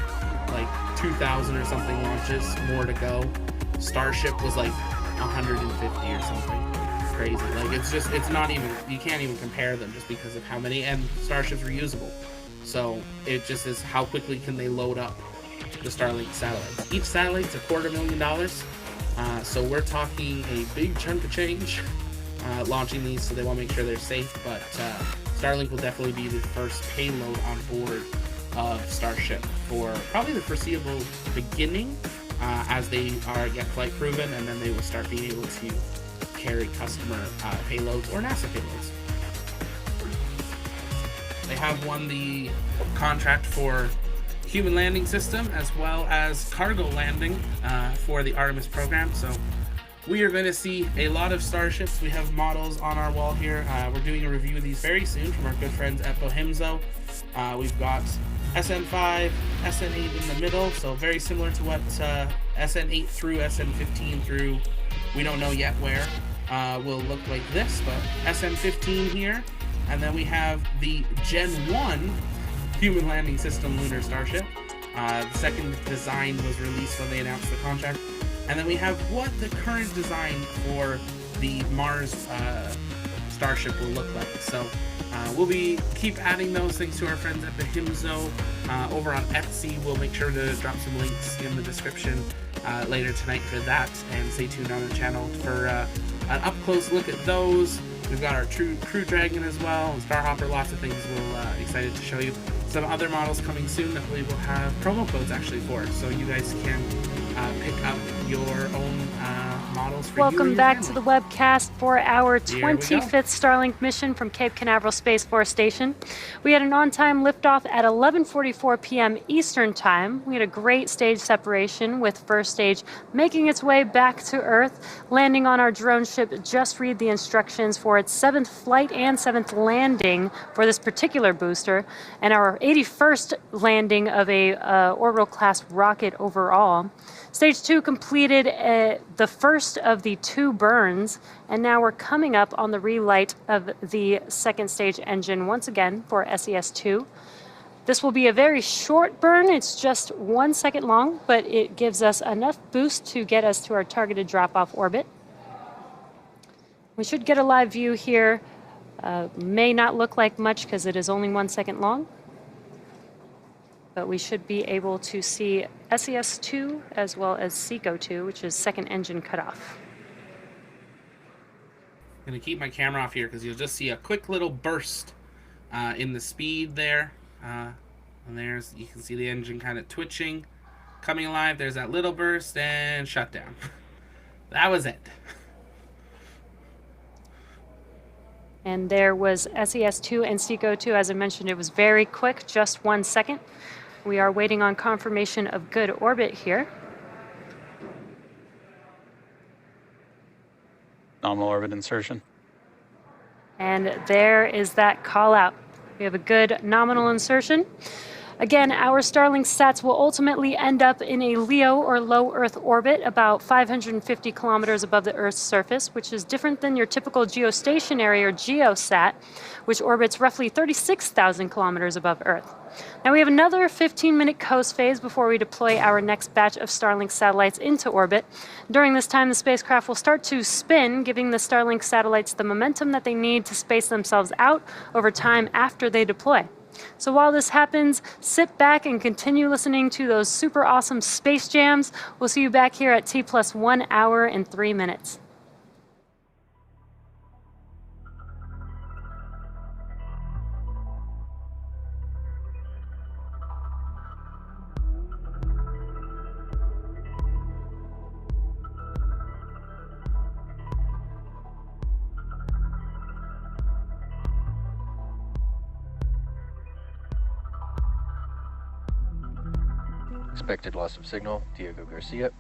like 2,000 or something launches more to go. Starship was like 150 or something. It's crazy. Like it's not even, you can't even compare them just because of how many, and Starship's reusable. So it just is how quickly can they load up the Starlink satellites. Each satellite's $250,000, so we're talking a big chunk of change launching these, so they want to make sure they're safe, but Starlink will definitely be the first payload on board of Starship for probably the foreseeable beginning, as they get flight proven, and then they will start being able to carry customer payloads or NASA payloads. They have won the contract for human landing system as well as cargo landing for the Artemis program, so we are going to see a lot of Starships. We have models on our wall here. We're doing a review of these very soon from our good friends at Bohemzo. We've got SN5, SN8 in the middle, so very similar to what SN8 through SN15 through, we don't know yet where, will look like this, but SN15 here, and then we have the Gen 1 Human Landing System Lunar Starship. The second design was released when they announced the contract. And then we have what the current design for the Mars Starship will look like. So we'll keep adding those things to our friends at Bohemzo over on Etsy. We'll make sure to drop some links in the description later tonight for that, and stay tuned on the channel for an up-close look at those. We've got our Crew Dragon as well, Starhopper, lots of things we'll excited to show you. Some other models coming soon that we will have promo codes actually for, so you guys can pick up your own models for Welcome back to the webcast for our 25th Starlink mission from Cape Canaveral Space Force Station. We had an on-time liftoff at 11:44 p.m. Eastern Time. We had a great stage separation, with first stage making its way back to Earth, landing on our drone ship. Just read the instructions for its 7th flight and 7th landing for this particular booster, and our 81st landing of a orbital class rocket overall. Stage 2 completed the first of the 2 burns, and now we're coming up on the relight of the second stage engine once again for SES-2. This will be a very short burn. It's just 1 second long, but it gives us enough boost to get us to our targeted drop-off orbit. We should get a live view here. May not look like much because it is only 1 second long, but we should be able to see SES-2 as well as SECO-2, which is second engine cutoff. I'm going to keep my camera off here because you'll just see a quick little burst in the speed there. And there's, you can see the engine kind of twitching, coming alive. There's that little burst and shutdown. That was it. And there was SES-2 and SECO-2. As I mentioned, it was very quick, just 1 second. We are waiting on confirmation of good orbit here. Nominal orbit insertion. And there is that call out. We have a good nominal insertion. Again, our Starlink sats will ultimately end up in a LEO or low Earth orbit, about 550 kilometers above the Earth's surface, which is different than your typical geostationary or GeoSat, which orbits roughly 36,000 kilometers above Earth. Now we have another 15-minute coast phase before we deploy our next batch of Starlink satellites into orbit. During this time, the spacecraft will start to spin, giving the Starlink satellites the momentum that they need to space themselves out over time after they deploy. So while this happens, sit back and continue listening to those super awesome space jams. We'll see you back here at T+1 hour and 3 minutes. Expected loss of signal, Diego Garcia.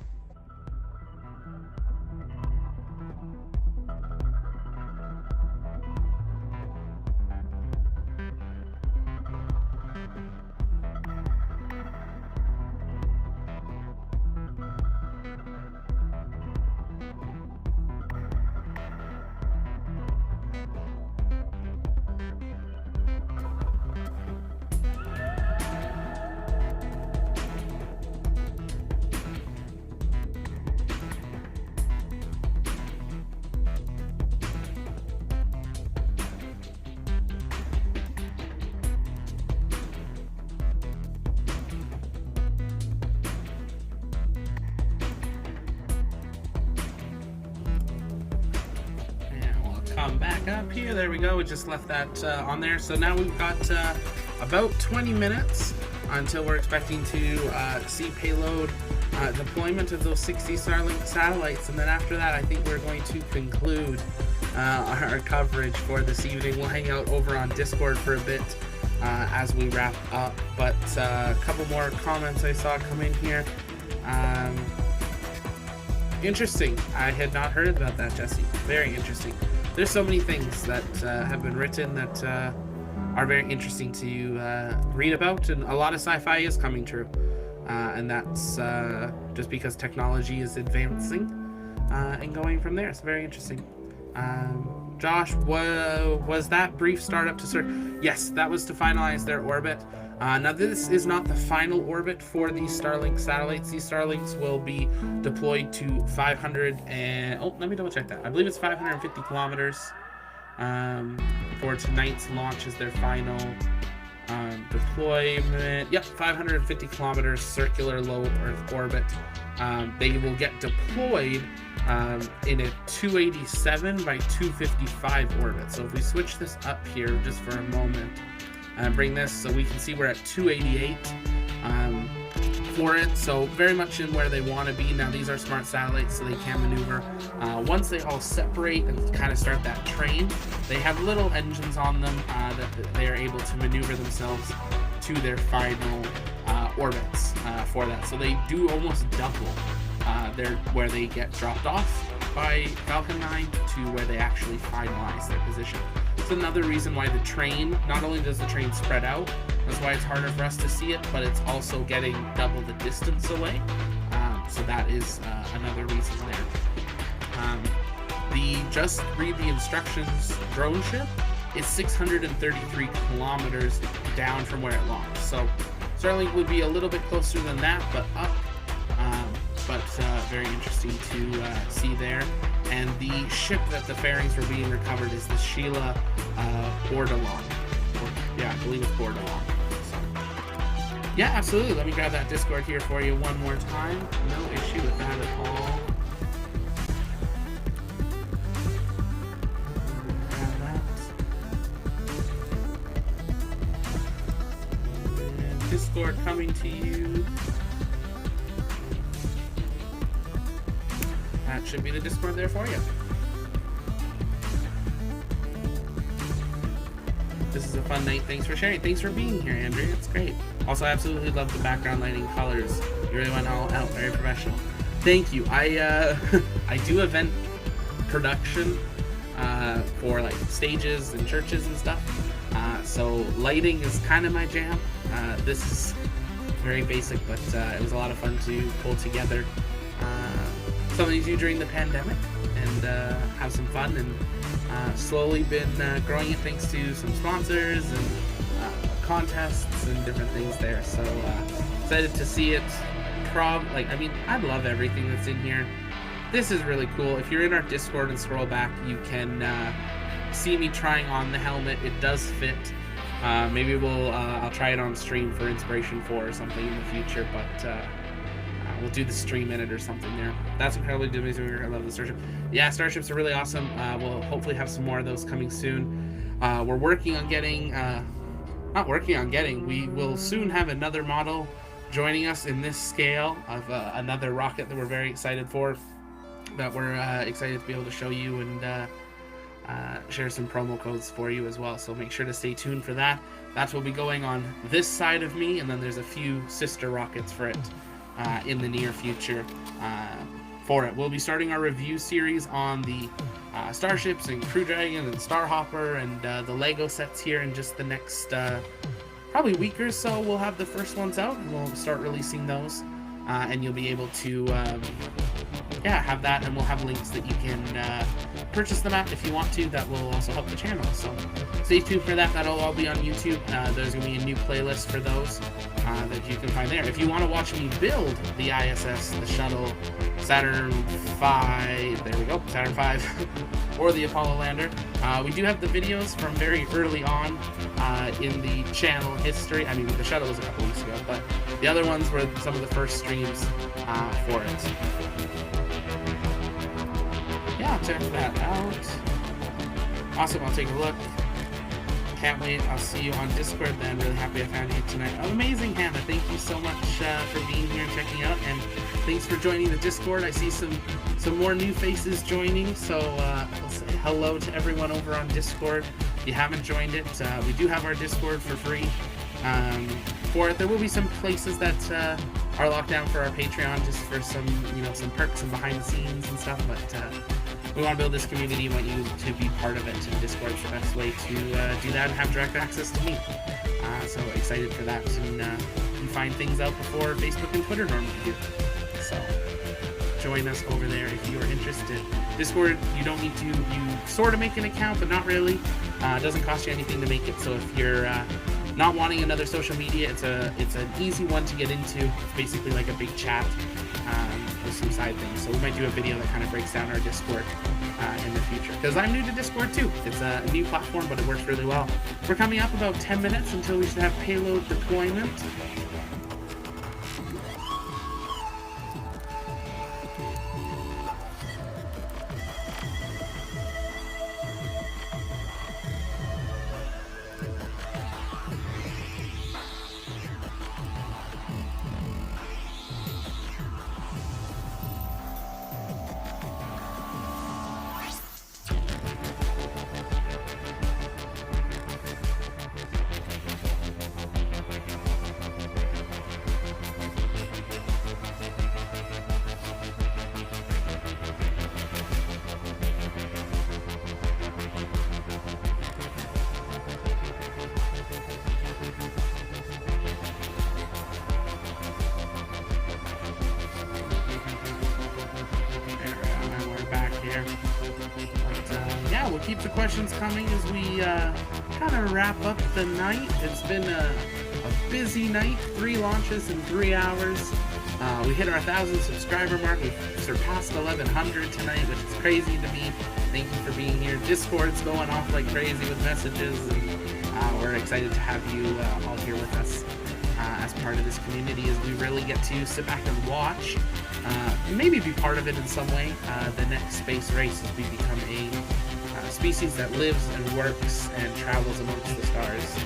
Come back up here. There we go. We just left that on there. So now we've got about 20 minutes until we're expecting to see payload deployment of those 60 Starlink satellites. And then after that, I think we're going to conclude our coverage for this evening. We'll hang out over on Discord for a bit as we wrap up. But a couple more comments I saw come in here. Interesting. I had not heard about that, Jesse. Very interesting. There's so many things that have been written that are very interesting to read about, and a lot of sci-fi is coming true, and that's just because technology is advancing and going from there. It's very interesting. Josh, was that brief startup to Sir? Yes, that was to finalize their orbit. Now this is not the final orbit for these Starlink satellites. These Starlinks will be deployed to 500 and... Oh, let me double check that. I believe it's 550 kilometers for tonight's launch is their final deployment. Yep, 550 kilometers circular low Earth orbit. They will get deployed in a 287 by 255 orbit. So if we switch this up here just for a moment, bring this so we can see we're at 288 for it, so very much in where they want to be. Now these are smart satellites, so they can maneuver. Once they all separate and kind of start that train, they have little engines on them that they are able to maneuver themselves to their final orbits for that. So they do almost double where they get dropped off by Falcon 9 to where they actually finalize their position. It's another reason why the train, not only does the train spread out, that's why it's harder for us to see it, but it's also getting double the distance away. So that is another reason there. Just read the instructions drone ship is 633 kilometers down from where it launched. So Starlink would be a little bit closer than that, but up. Very interesting to see there. And the ship that the fairings were being recovered is the Sheila Bordelon. Yeah, I believe it's Bordelon. So, yeah, absolutely. Let me grab that Discord here for you one more time. No issue with that at all. Grab that. And Discord coming to you. That should be the Discord there for you. This is a fun night. Thanks for sharing. Thanks for being here, Andrea. It's great. Also, I absolutely love the background lighting colors. You really went all out. Very professional. Thank you. I do event production for like stages and churches and stuff. So lighting is kind of my jam. This is very basic, but it was a lot of fun to pull together something to do during the pandemic and have some fun, and slowly been growing it thanks to some sponsors and contests and different things there. So excited to see it. I love everything that's in here. This is really cool. If you're in our Discord and scroll back, you can see me trying on the helmet. It does fit Maybe I'll try it on stream for Inspiration 4 or something in the future, but we'll do the stream in it or something there. That's incredibly amazing. I love the Starship. Yeah, Starships are really awesome. We'll hopefully have some more of those coming soon. We're working on getting, not working on getting, we will soon have another model joining us in this scale of another rocket that we're very excited for, that we're excited to be able to show you and share some promo codes for you as well. So make sure to stay tuned for that. That will be going on this side of me, and then there's a few sister rockets for it in the near future for it. We'll be starting our review series on the Starships and Crew Dragon and Starhopper and the Lego sets here in just the next probably week or so. We'll have the first ones out and we'll start releasing those, and you'll be able to have that, and we'll have links that you can purchase them at if you want to. That will also help the channel, so stay tuned for that. That'll all be on YouTube. There's going to be a new playlist for those that you can find there. If you want to watch me build the ISS, the shuttle, Saturn V, there we go, Saturn V, or the Apollo lander, we do have the videos from very early on in the channel history. I mean, the shuttle was a couple weeks ago, but the other ones were some of the first streams for it. Yeah, check that out. Awesome, I'll take a look. Can't wait. I'll see you on Discord then. Really happy I found you tonight. Amazing, Hannah. Thank you so much for being here and checking out, and thanks for joining the Discord. I see some more new faces joining, so I'll say hello to everyone over on Discord. If you haven't joined it, we do have our Discord for free for it. There will be some places that are locked down for our Patreon, just for some perks and behind the scenes and stuff, but we want to build this community. We want you to be part of it, and Discord is the best way to do that and have direct access to me. So excited for that, and you find things out before Facebook and Twitter normally do. So join us over there if you are interested. Discord, you don't need to, you sort of make an account, but not really. It doesn't cost you anything to make it, so if you're not wanting another social media, it's an easy one to get into. It's basically like a big chat with some side things. So we might do a video that kind of breaks down our Discord in the future, because I'm new to Discord too. It's a new platform, but it works really well. We're coming up about 10 minutes until we should have payload deployment. Keep the questions coming as we kind of wrap up the night. It's been a busy night, 3 launches in 3 hours. We hit our 1,000 subscriber mark. We've surpassed 1,100 tonight, which is crazy to me. Thank you for being here. Discord's going off like crazy with messages, and we're excited to have you all here with us as part of this community, as we really get to sit back and watch, maybe be part of it in some way. The next space race as we become a species that lives and works and travels amongst the stars,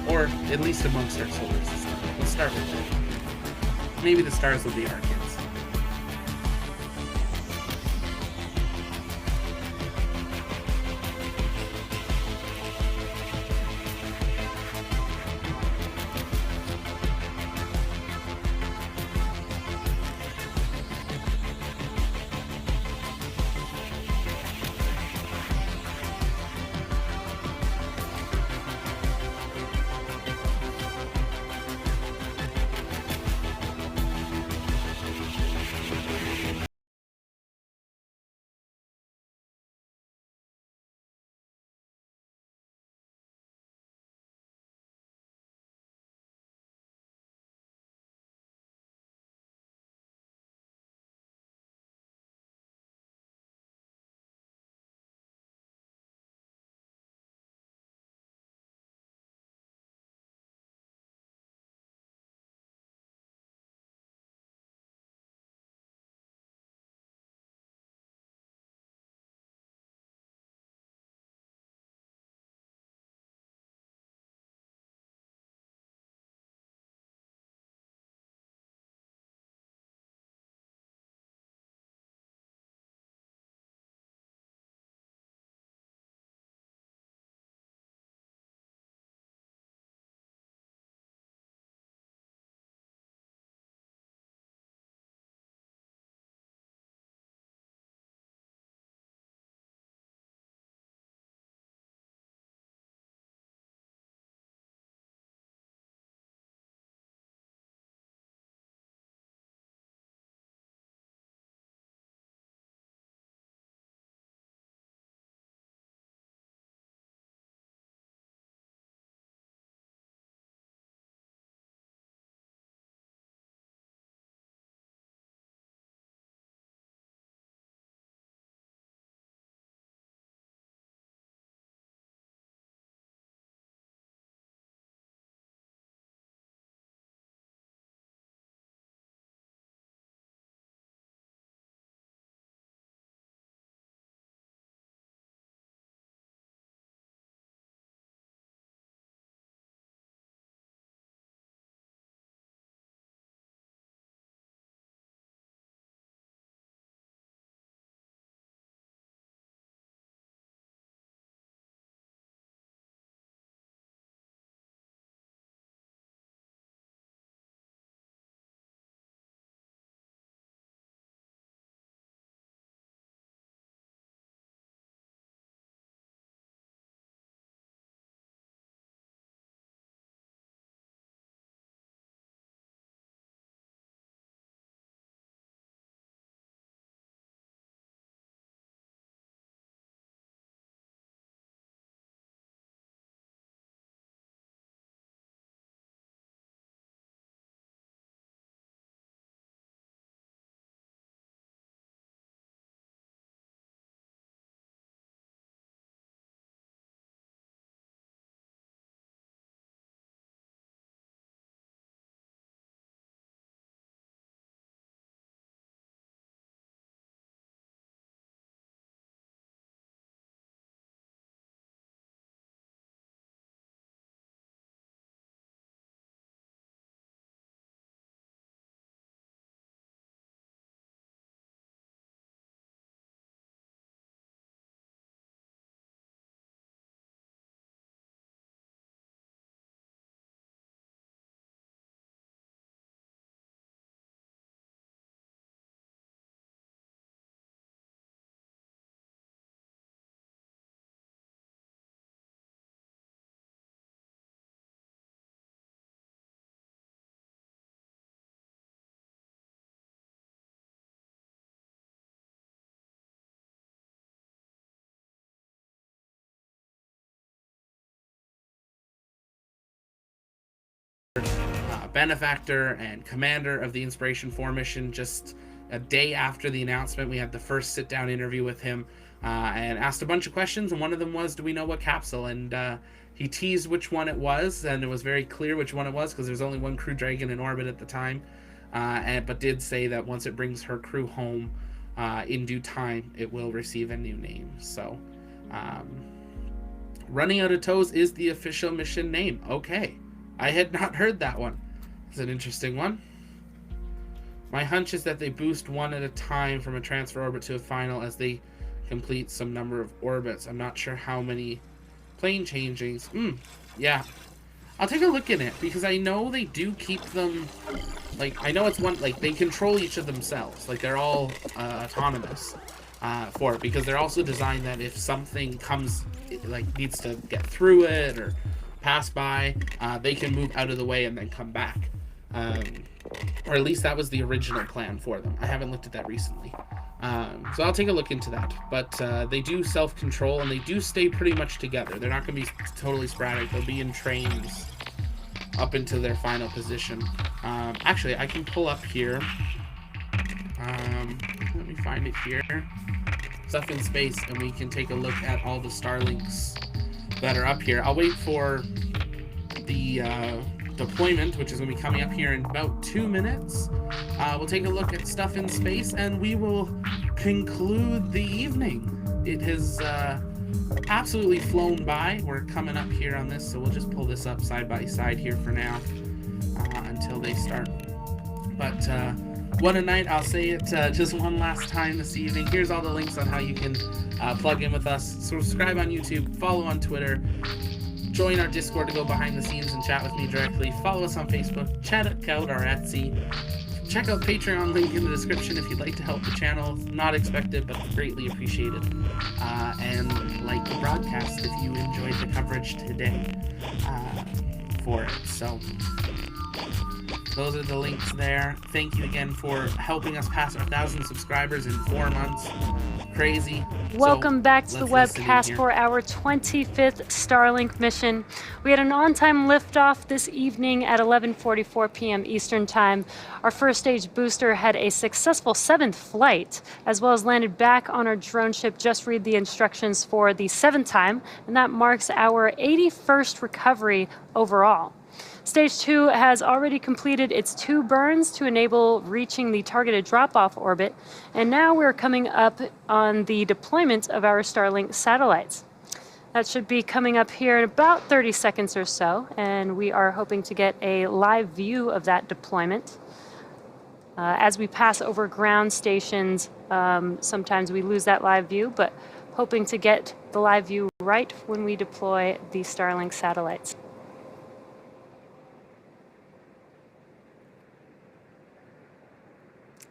or at least amongst our solar system. Let's start with that. Maybe the stars will be our kids. benefactor and commander of the Inspiration 4 mission. Just a day after the announcement, we had the first sit-down interview with him and asked a bunch of questions, and one of them was, do we know what capsule? And he teased which one it was, and it was very clear which one it was because there's only one Crew Dragon in orbit at the time, but did say that once it brings her crew home in due time, it will receive a new name. So Running Out of Toes is the official mission name. Okay, I had not heard that one. It's an interesting one. My hunch is that they boost one at a time from a transfer orbit to a final as they complete some number of orbits. I'm not sure how many plane changings. Yeah, I'll take a look at it because I know they do keep them, like, I know it's one, like, they control each of themselves, like they're all autonomous for it, because they're also designed that if something comes, like, needs to get through it or pass by, they can move out of the way and then come back, or at least that was the original plan for them. I haven't looked at that recently. So I'll take a look into that, but they do self-control and they do stay pretty much together. They're not going to be totally sporadic. They'll be in trains up into their final position. Actually, I can pull up here. Let me find it here. Stuff in Space, and we can take a look at all the Starlinks that are up here. I'll wait for the deployment, which is going to be coming up here in about 2 minutes. We'll take a look at Stuff in Space, and we will conclude the evening. It has absolutely flown by. We're coming up here on this, so we'll just pull this up side by side here for now until they start. But what a night. I'll say it just one last time this evening. Here's all the links on how you can plug in with us. Subscribe on YouTube, follow on Twitter, join our Discord to go behind the scenes and chat with me directly. Follow us on Facebook, check out our Etsy. Check out Patreon, link in the description if you'd like to help the channel. Not expected, but greatly appreciated. And like the broadcast if you enjoyed the coverage today for it. So those are the links there. Thank you again for helping us pass 1,000 subscribers in 4 months. Crazy. Welcome back to the webcast for our 25th Starlink mission. We had an on-time liftoff this evening at 11:44 p.m. Eastern Time. Our first stage booster had a successful 7th flight, as well as landed back on our drone ship. Just read the instructions for the 7th time, and that marks our 81st recovery overall. Stage 2 has already completed its 2 burns to enable reaching the targeted drop-off orbit, and now we're coming up on the deployment of our Starlink satellites. That should be coming up here in about 30 seconds or so, and we are hoping to get a live view of that deployment. As we pass over ground stations, sometimes we lose that live view, but hoping to get the live view right when we deploy the Starlink satellites.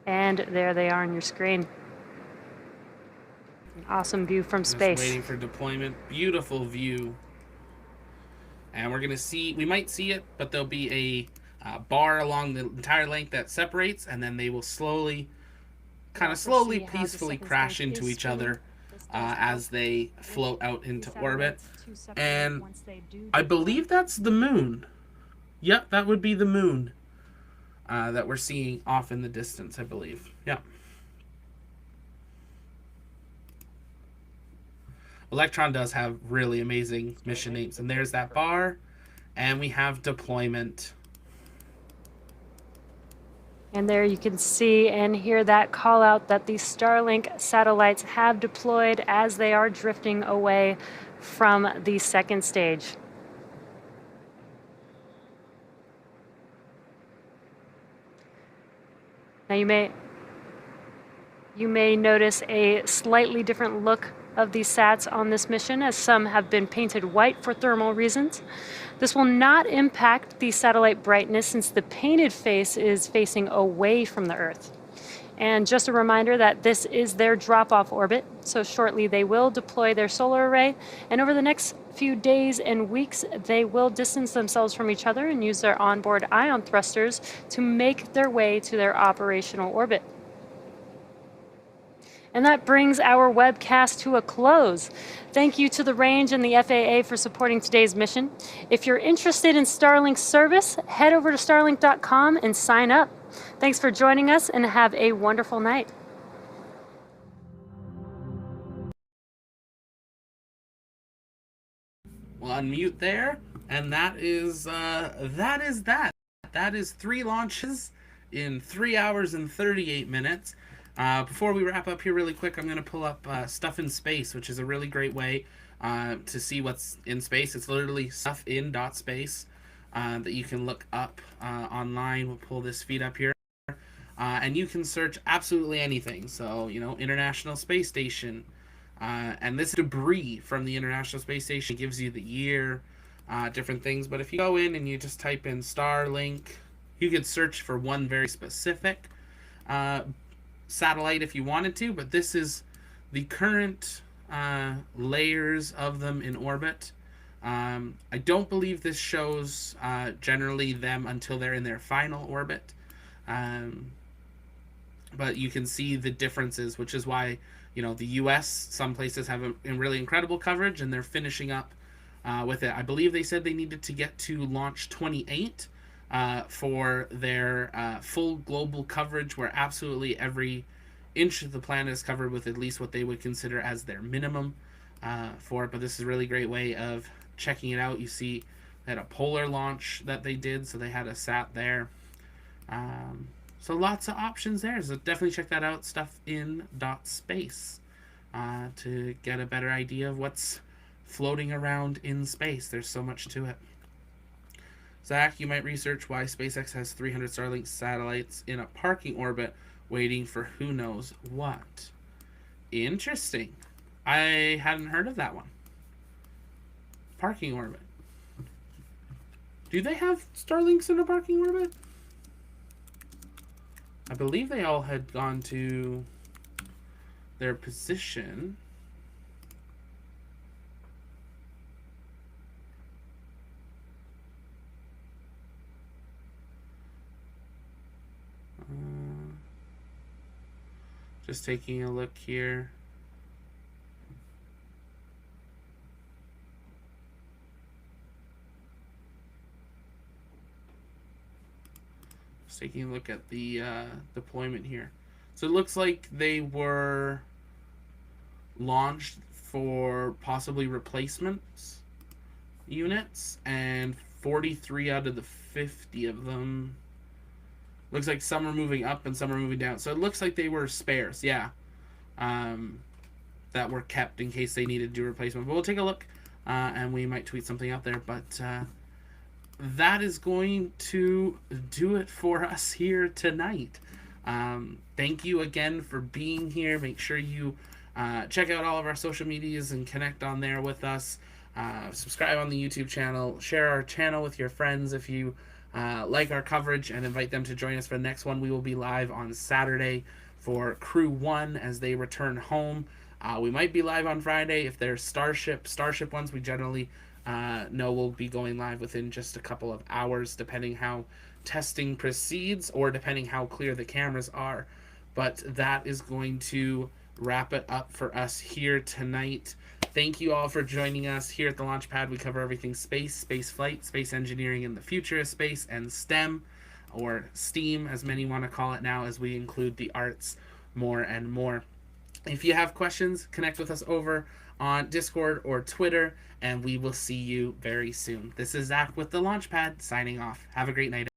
And there they are on your screen. An awesome view from space. Just waiting for deployment. Beautiful view. And we're going to see, we might see it, but there'll be a bar along the entire length that separates, and then they will slowly, kind of slowly, peacefully crash into each other as they float out into orbit. And I believe that's the moon. Yep, that would be the moon. That we're seeing off in the distance, I believe. Yeah. Electron does have really amazing mission names. And there's that bar. And we have deployment. And there you can see and hear that call out that the Starlink satellites have deployed as they are drifting away from the 2nd stage. Now you may notice a slightly different look of these sats on this mission, as some have been painted white for thermal reasons. This will not impact the satellite brightness since the painted face is facing away from the Earth. And just a reminder that this is their drop-off orbit, so shortly they will deploy their solar array, and over the next few days and weeks they will distance themselves from each other and use their onboard ion thrusters to make their way to their operational orbit. And that brings our webcast to a close. Thank you to the Range and the FAA for supporting today's mission. If you're interested in Starlink service, head over to starlink.com and sign up. Thanks for joining us and have a wonderful night. We'll unmute there, and that is that. That is 3 launches in 3 hours and 38 minutes. Before we wrap up here really quick, I'm going to pull up Stuff in Space, which is a really great way to see what's in space. It's literally stuff in .space that you can look up online. We'll pull this feed up here. And you can search absolutely anything. So, you know, International Space Station. And this debris from the International Space Station gives you the year, different things. But if you go in and you just type in Starlink, you could search for one very specific satellite if you wanted to. But this is the current layers of them in orbit. I don't believe this shows generally them until they're in their final orbit. But you can see the differences, which is why, you know, the US, some places have a really incredible coverage, and they're finishing up with it. I believe they said they needed to get to launch 28 for their full global coverage, where absolutely every inch of the planet is covered with at least what they would consider as their minimum for it. But this is a really great way of checking it out. You see they had a polar launch that they did, so they had a sat there. So lots of options there. So definitely check that out, stuff in .space, to get a better idea of what's floating around in space. There's so much to it. Zach, you might research why SpaceX has 300 Starlink satellites in a parking orbit waiting for who knows what. Interesting. I hadn't heard of that one. Parking orbit. Do they have Starlinks in a parking orbit? I believe they all had gone to their position. Just taking a look here. Taking a look at the deployment here. So it looks like they were launched for possibly replacements units, and 43 out of the 50 of them, looks like some are moving up and some are moving down. So it looks like they were spares, yeah, that were kept in case they needed to do replacement. But we'll take a look, and we might tweet something out there. But that is going to do it for us here tonight. Thank you again for being here. Make sure you check out all of our social medias and connect on there with us. Subscribe on the YouTube channel. Share our channel with your friends if you like our coverage, and invite them to join us for the next one. We will be live on Saturday for Crew 1 as they return home. We might be live on Friday if they're Starship ones. We generally know we'll be going live within just a couple of hours, depending how testing proceeds or depending how clear the cameras are. But that is going to wrap it up for us here tonight. Thank you all for joining us here at the Launchpad. We cover everything space, space flight, space engineering in the future of space, and STEM, or STEAM as many want to call it now, as we include the arts more and more. If you have questions, connect with us over on Discord or Twitter, and we will see you very soon. This is Zach with the Launchpad signing off. Have a great night.